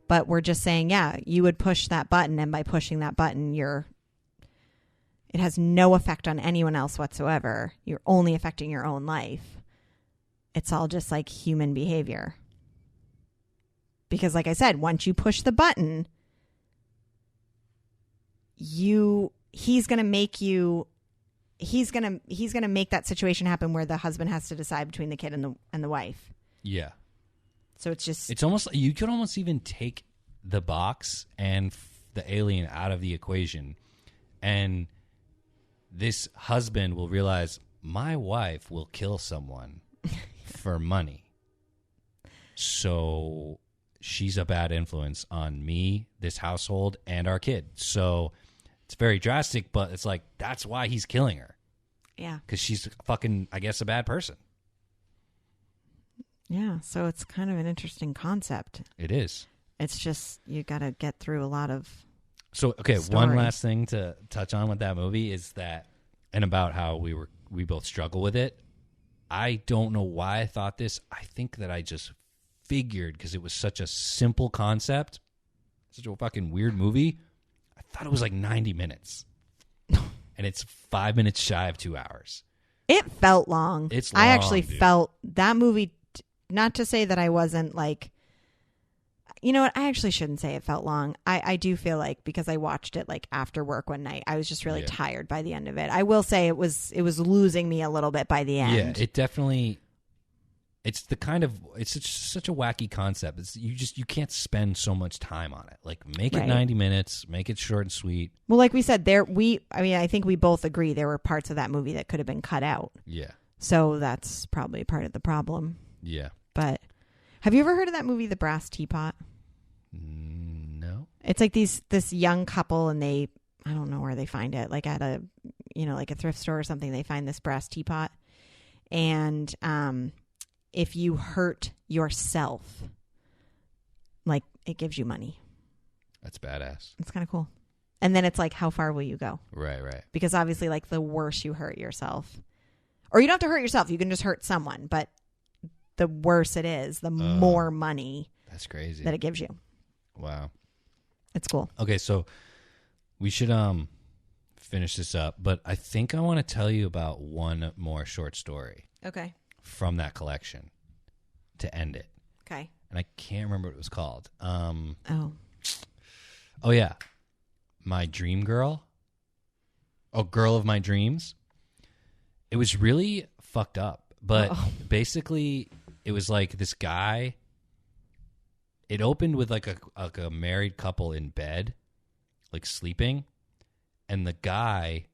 But we're just saying, yeah, you would push that button, and by pushing that button, it has no effect on anyone else whatsoever. You're only affecting your own life. It's all just like human behavior. Because like I said, once you push the button, he's going to make that situation happen where the husband has to decide between the kid and the wife. Yeah. So it's almost, you could almost even take the box and the alien out of the equation, and this husband will realize, my wife will kill someone for money. So she's a bad influence on me, this household, and our kid. So it's very drastic, but it's like, that's why he's killing her. Yeah. Because she's fucking, I guess, a bad person. Yeah, so it's kind of an interesting concept. It is. It's just you got to get through a lot of So, okay, story. one last thing to touch on with that movie is that, and about how we both struggle with it. I don't know why I thought this. I think that I just figured, because it was such a simple concept, such a fucking weird movie, I thought it was like 90 minutes. And it's 5 minutes shy of 2 hours. It felt long. It's long, I actually dude. felt that movie, not to say that I wasn't like, you know what? I actually shouldn't say it felt long. I do feel like, because I watched it like after work one night, I was just really tired by the end of it. I will say it was losing me a little bit by the end. Yeah, it definitely, it's the kind of, it's such a wacky concept. It's you can't spend so much time on it. Like, make it 90 minutes, make it short and sweet. Well, like we said, I think we both agree there were parts of that movie that could have been cut out. Yeah. So that's probably part of the problem. Yeah. But have you ever heard of that movie, The Brass Teapot? No. It's like this young couple, and I don't know where they find it, like at a, like a thrift store or something. They find this brass teapot, and if you hurt yourself, like, it gives you money. That's badass. It's kind of cool. And then it's like, how far will you go? Right. Because obviously, like, the worse you hurt yourself, or you don't have to hurt yourself, you can just hurt someone, but the worse it is, the more money That's crazy. that it gives you. Wow. It's cool. Okay, so we should finish this up, but I think I want to tell you about one more short story Okay. from that collection to end it. Okay. And I can't remember what it was called. Oh yeah. My Dream Girl. Oh, Girl of My Dreams. It was really fucked up, but basically it was like this guy. It opened with like a married couple in bed, like sleeping, and the guy.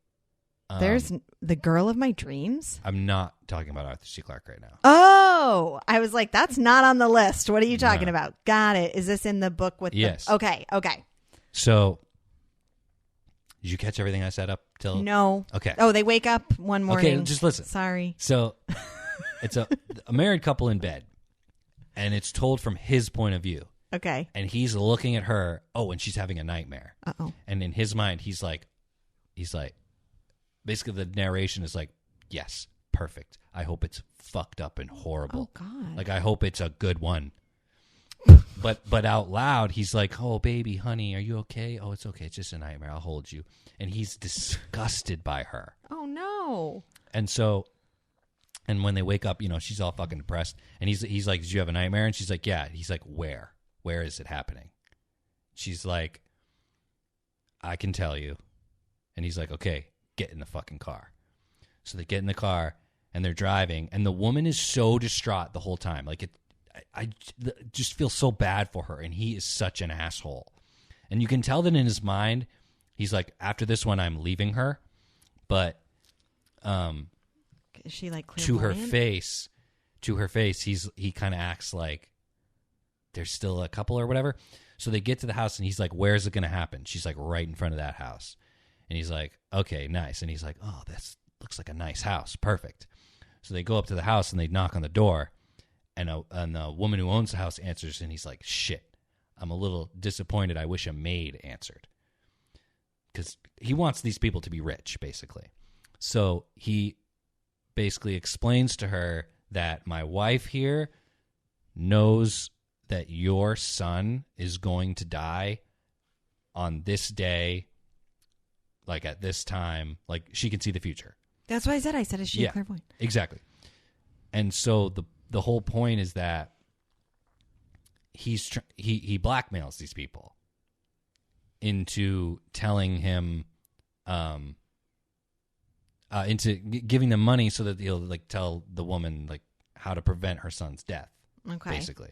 There's the Girl of My Dreams. I'm not talking about Arthur C. Clarke right now. Oh, I was like, that's not on the list. What are you talking about? Got it. Is this in the book with? Yes. Okay. So, did you catch everything I said up till? No. Okay. Oh, they wake up one morning. Okay, just listen. Sorry. So, it's a married couple in bed, and it's told from his point of view. Okay. And he's looking at her. Oh, and she's having a nightmare. Uh-oh. And in his mind, he's like, basically the narration is like, yes, perfect. I hope it's fucked up and horrible. Oh God. Like, I hope it's a good one. But out loud, he's like, oh, baby, honey, are you okay? Oh, it's okay. It's just a nightmare. I'll hold you. And he's disgusted by her. Oh no. And so, and when they wake up, she's all fucking depressed. And he's like, did you have a nightmare? And she's like, yeah. He's like, where? Where is it happening? She's like, I can tell you. And he's like, okay, get in the fucking car. So they get in the car and they're driving, and the woman is so distraught the whole time. Like, I just feel so bad for her, and he is such an asshole. And you can tell that in his mind, he's like, after this one, I'm leaving her. But is she like to her clairvoyant? face, he kind of acts like there's still a couple or whatever. So they get to the house, and he's like, where's it going to happen? She's like, right in front of that house. And he's like, okay, nice. And he's like, oh, that looks like a nice house. Perfect. So they go up to the house, and they knock on the door. And the woman who owns the house answers, and he's like, shit, I'm a little disappointed. I wish a maid answered. Because he wants these people to be rich, basically. So he basically explains to her that my wife here knows that your son is going to die on this day, like at this time. Like, she can see the future. That's what I said. Is she a clairvoyant? Exactly. And so the whole point is that he blackmails these people into telling him, into giving them money so that he'll like tell the woman like how to prevent her son's death. Okay. Basically.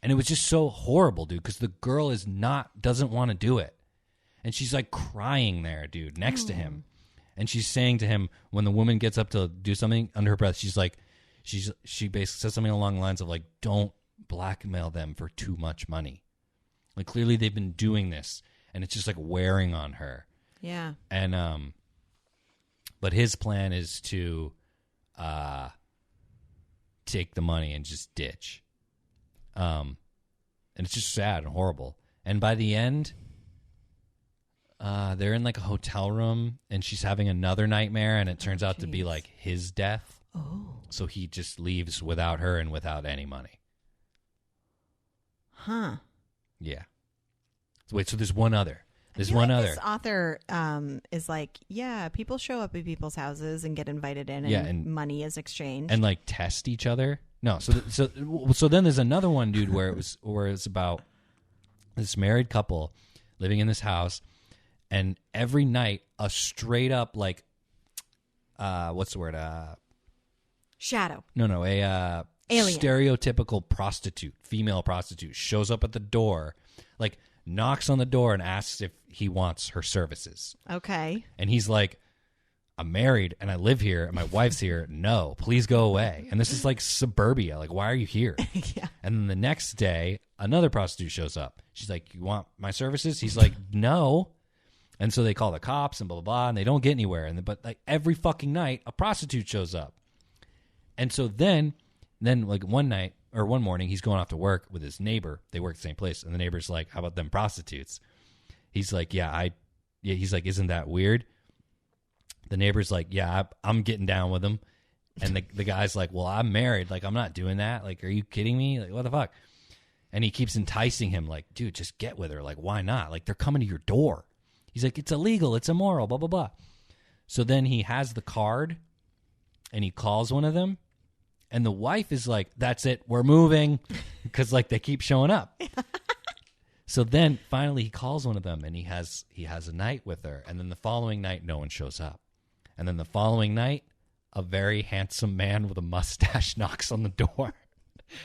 And it was just so horrible, dude, because the girl doesn't want to do it. And she's like crying there, dude, next to him. And she's saying to him, when the woman gets up to do something under her breath, she's like, she basically says something along the lines of like, don't blackmail them for too much money. Like, clearly they've been doing this, and it's just like wearing on her. Yeah. And but his plan is to take the money and just ditch. And it's just sad and horrible. And by the end, they're in like a hotel room, and she's having another nightmare, and it turns out to be like his death. Oh. So he just leaves without her and without any money. Huh. Yeah. So wait, so there's one other. There's I feel one like other. This author is like, yeah, people show up at people's houses and get invited in, and money is exchanged, and like test each other. No, so then there's another one, dude, where it's about this married couple living in this house, and every night a straight up like, what's the word? Shadow. No, Alien. Stereotypical prostitute, female prostitute, shows up at the door, like knocks on the door and asks if he wants her services. Okay. And he's like, I'm married and I live here and my wife's here. No, please go away. And this is like suburbia. Like, why are you here? Yeah. And then the next day, another prostitute shows up. She's like, you want my services? He's like, no. And so they call the cops and blah, blah, blah, and they don't get anywhere. But like every fucking night, a prostitute shows up. And so then like one morning, he's going off to work with his neighbor. They work the same place. And the neighbor's like, how about them prostitutes? He's like, he's like, isn't that weird? The neighbor's like, yeah, I'm getting down with them. And the guy's like, well, I'm married. Like, I'm not doing that. Like, are you kidding me? Like, what the fuck? And he keeps enticing him like, dude, just get with her. Like, why not? Like, they're coming to your door. He's like, it's illegal. It's immoral, blah, blah, blah. So then he has the card and he calls one of them. And the wife is like, that's it. We're moving. Because, like, they keep showing up. So then finally he calls one of them and he has a night with her. And then the following night, no one shows up. And then the following night, a very handsome man with a mustache knocks on the door.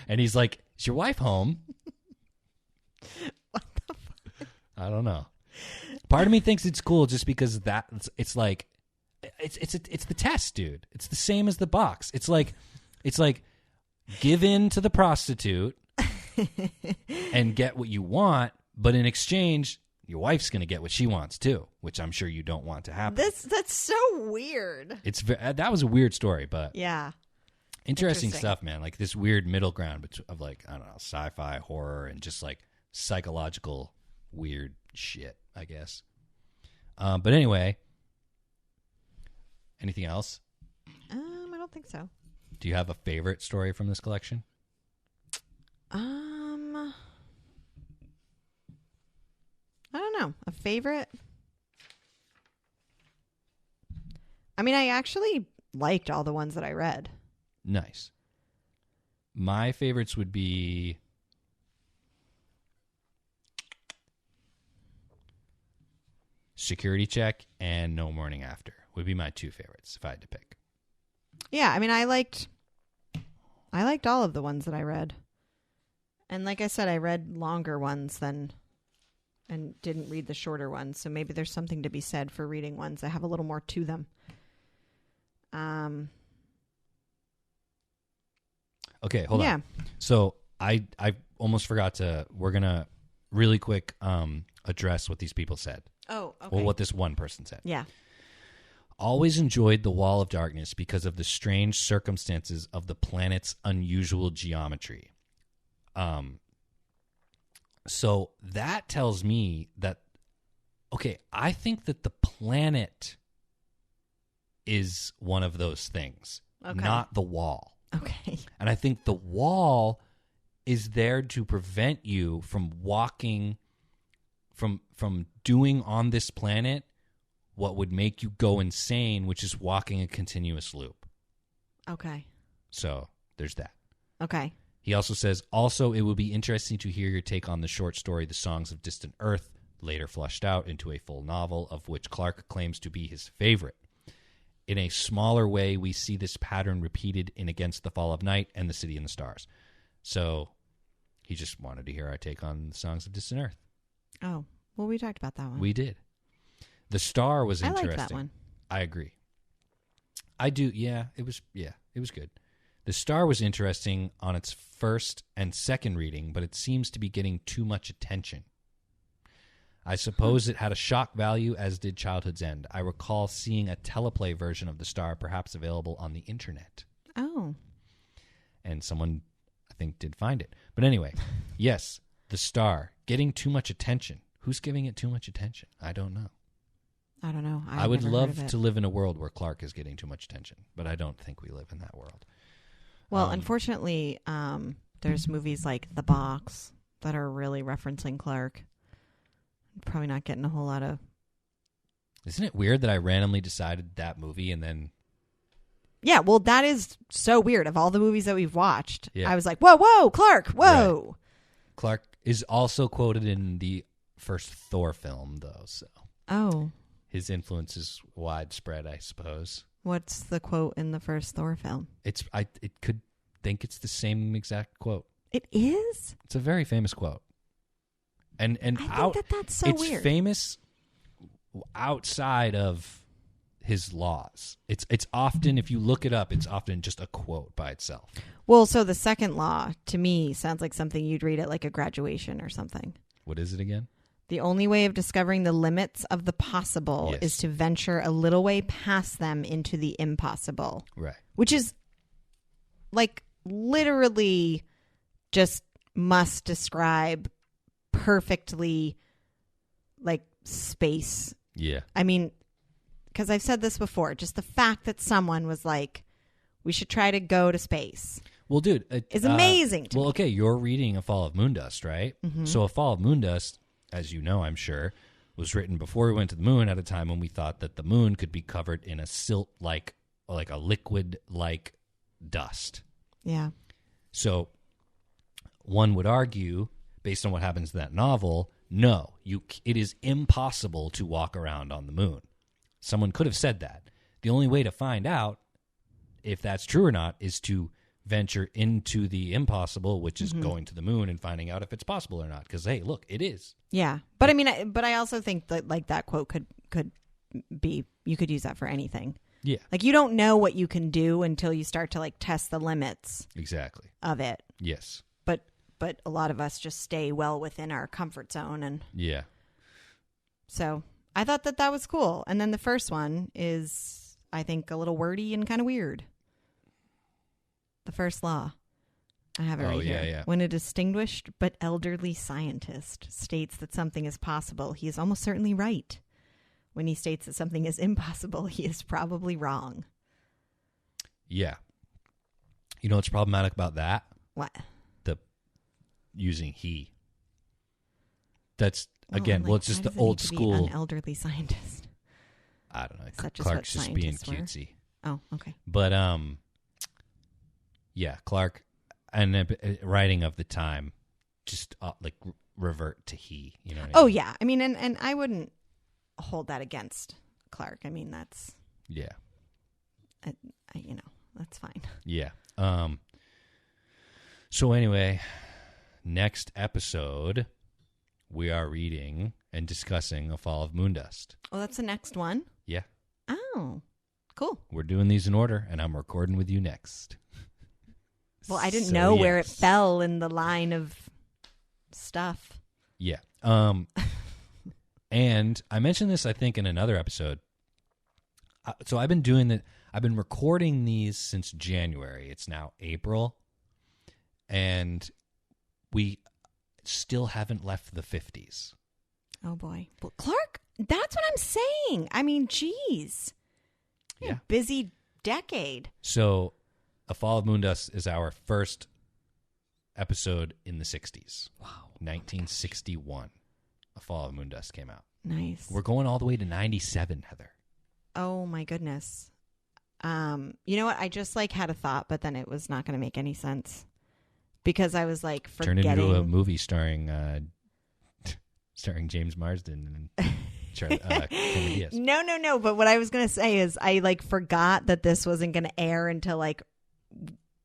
And he's like, is your wife home? What the fuck? I don't know. Part of me thinks it's cool just because it's like, it's the test, dude. It's the same as the box. It's like give in to the prostitute and get what you want, but in exchange, your wife's going to get what she wants too, which I'm sure you don't want to happen. That's so weird. That was a weird story, but yeah, interesting stuff, man. Like this weird middle ground of like, I don't know, sci-fi, horror, and just like psychological weird shit, I guess. But anyway, anything else? I don't think so. Do you have a favorite story from this collection? I don't know. A favorite? I mean, I actually liked all the ones that I read. Nice. My favorites would be Security Check and No Morning After would be my two favorites if I had to pick. Yeah, I mean, I liked all of the ones that I read. And like I said, I read longer ones and didn't read the shorter ones. So maybe there's something to be said for reading ones that have a little more to them. Okay, hold on. So I almost forgot to. We're gonna really quick address what these people said. Oh, okay. Well, what this one person said. Yeah. Always enjoyed The Wall of Darkness because of the strange circumstances of the planet's unusual geometry. So that tells me that, okay, I think that the planet is one of those things, not the wall. Okay. And I think the wall is there to prevent you from walking, from doing on this planet what would make you go insane, which is walking a continuous loop. Okay. So there's that. Okay. He also says, also, it would be interesting to hear your take on the short story, The Songs of Distant Earth, later fleshed out into a full novel, of which Clarke claims to be his favorite. In a smaller way, we see this pattern repeated in Against the Fall of Night and The City in the Stars. So he just wanted to hear our take on The Songs of Distant Earth. Oh, well, we talked about that one. We did. The Star was interesting. I liked that one. I agree. I do. Yeah, it was good. The Star was interesting on its first and second reading, but it seems to be getting too much attention. I suppose it had a shock value, as did Childhood's End. I recall seeing a teleplay version of The Star, perhaps available on the internet. Oh. and someone, I think, did find it. But anyway, yes, the star getting too much attention. Who's giving it too much attention? I don't know. I don't know. I would love to live in a world where Clarke is getting too much attention, but I don't think we live in that world. Well, unfortunately, there's movies like The Box that are really referencing Clarke. Probably not getting a whole lot of... Isn't it weird that I randomly decided that movie and then... Yeah, well, that is so weird. Of all the movies that we've watched, Yeah. I was like, whoa, Clarke, whoa. Right. Clarke is also quoted in the first Thor film, though, so... Oh. His influence is widespread, I suppose. What's the quote in the first Thor film? It could think it's the same exact quote. It is? It's a very famous quote. And I think that's so it's weird. It's famous outside of his laws. It's often, if you look it up, it's often just a quote by itself. Well, so the second law, to me, sounds like something you'd read at like a graduation or something. What is it again? The only way of discovering the limits of the possible Yes. is to venture a little way past them into the impossible. Right. Which is like literally just must describe perfectly like space. Yeah. I mean, because I've said this before, just the fact that someone was like, we should try to go to space. Well, dude, is amazing to me. Well, okay, you're reading A Fall of Moondust, right? Mm-hmm. So A Fall of Moondust, as you know, I'm sure, was written before we went to the moon at a time when we thought that the moon could be covered in a silt-like, like a liquid-like dust. Yeah. So one would argue, based on what happens in that novel, no, it is impossible to walk around on the moon. Someone could have said that. The only way to find out if that's true or not is to venture into the impossible, which is going to the moon and finding out if it's possible or not. Because, hey, look, it is. Yeah. But I mean, I also think that like that quote could be, you could use that for anything. Yeah. Like you don't know what you can do until you start to like test the limits Exactly. of it. Yes. But a lot of us just stay well within our comfort zone. And Yeah. so I thought that was cool. And then the first one is, I think, a little wordy and kind of weird. The first law. I have it right here. Yeah. When a distinguished but elderly scientist states that something is possible, he is almost certainly right. When he states that something is impossible, he is probably wrong. Yeah. You know what's problematic about that? What? Using he. That's, again, well, it's just why the does it old need to be school. an elderly scientist. I don't know. Is that just Clarke's what just being scientists were? cutesy. Oh, okay. But, yeah, Clarke, and writing of the time, just like revert to he. You know what I mean? Yeah. I mean, and I wouldn't hold that against Clarke. I mean, that's, Yeah. that's fine. Yeah. So anyway, next episode, we are reading and discussing A Fall of Moondust. Oh, that's the next one? Yeah. Oh, cool. We're doing these in order, and I'm recording with you next. Well, I didn't So, know where it yes. fell in the line of stuff. Yeah. And I mentioned this, I think, in another episode. So I've been doing that. I've been recording these since January. It's now April. And we still haven't left the 50s. Oh, boy. Well, Clarke, that's what I'm saying. I mean, geez. Yeah. Busy decade. So A Fall of Moondust is our first episode in the 60s. Wow. 1961. A Fall of Moondust came out. Nice. We're going all the way to 97, Heather. Oh, my goodness. You know what? I just had a thought, but then it was not going to make any sense. Because I was forgetting. Turned into a movie starring James Marsden and Cameron Diaz. No. But what I was going to say is I forgot that this wasn't going to air until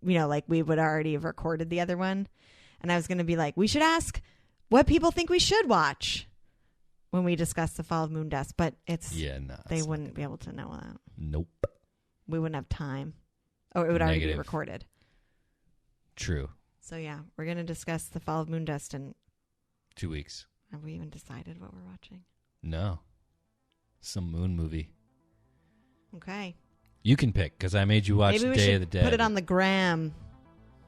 we would already have recorded the other one. And I was going to be we should ask what people think we should watch when we discuss The Fall of Moondust. But they wouldn't be able to know that. Nope. We wouldn't have time. Or it would already be recorded. True. So, yeah, we're going to discuss The Fall of Moondust in 2 weeks. Have we even decided what we're watching? No. Some moon movie. Okay. You can pick, because I made you watch Maybe the we Day should of the Dead. put it on the gram.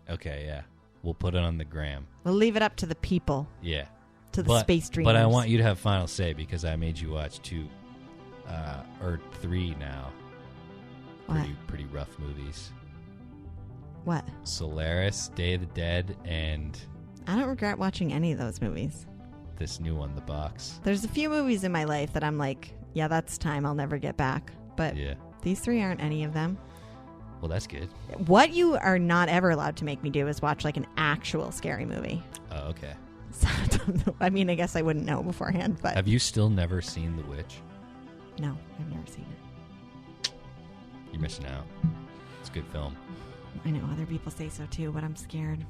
Okay, yeah. We'll put it on the gram. We'll leave it up to the people, Yeah. to the space dreamers. But I want you to have final say because I made you watch 2 or 3 now. What? Pretty rough movies. What? Solaris, Day of the Dead, and I don't regret watching any of those movies. this new one, The Box. There's a few movies in my life that I'm like, yeah, that's time I'll never get back. But Yeah. these 3 aren't any of them. Well, that's good. What you are not ever allowed to make me do is watch like an actual scary movie. Oh, okay. So, I mean, I guess I wouldn't know beforehand, but Have you still never seen The Witch? no, I've never seen it. You're missing out. It's a good film. I know other people say so too, but I'm scared.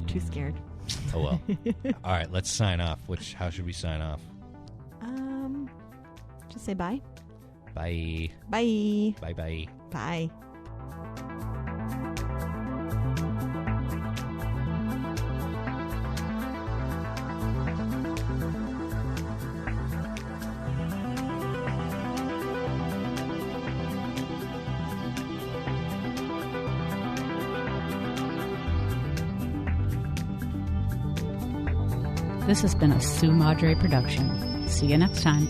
Too scared. Oh, well. All right, let's sign off. How should we sign off? Just say bye. Bye. Bye. Bye-bye. Bye. This has been a Sue Madre production. See you next time.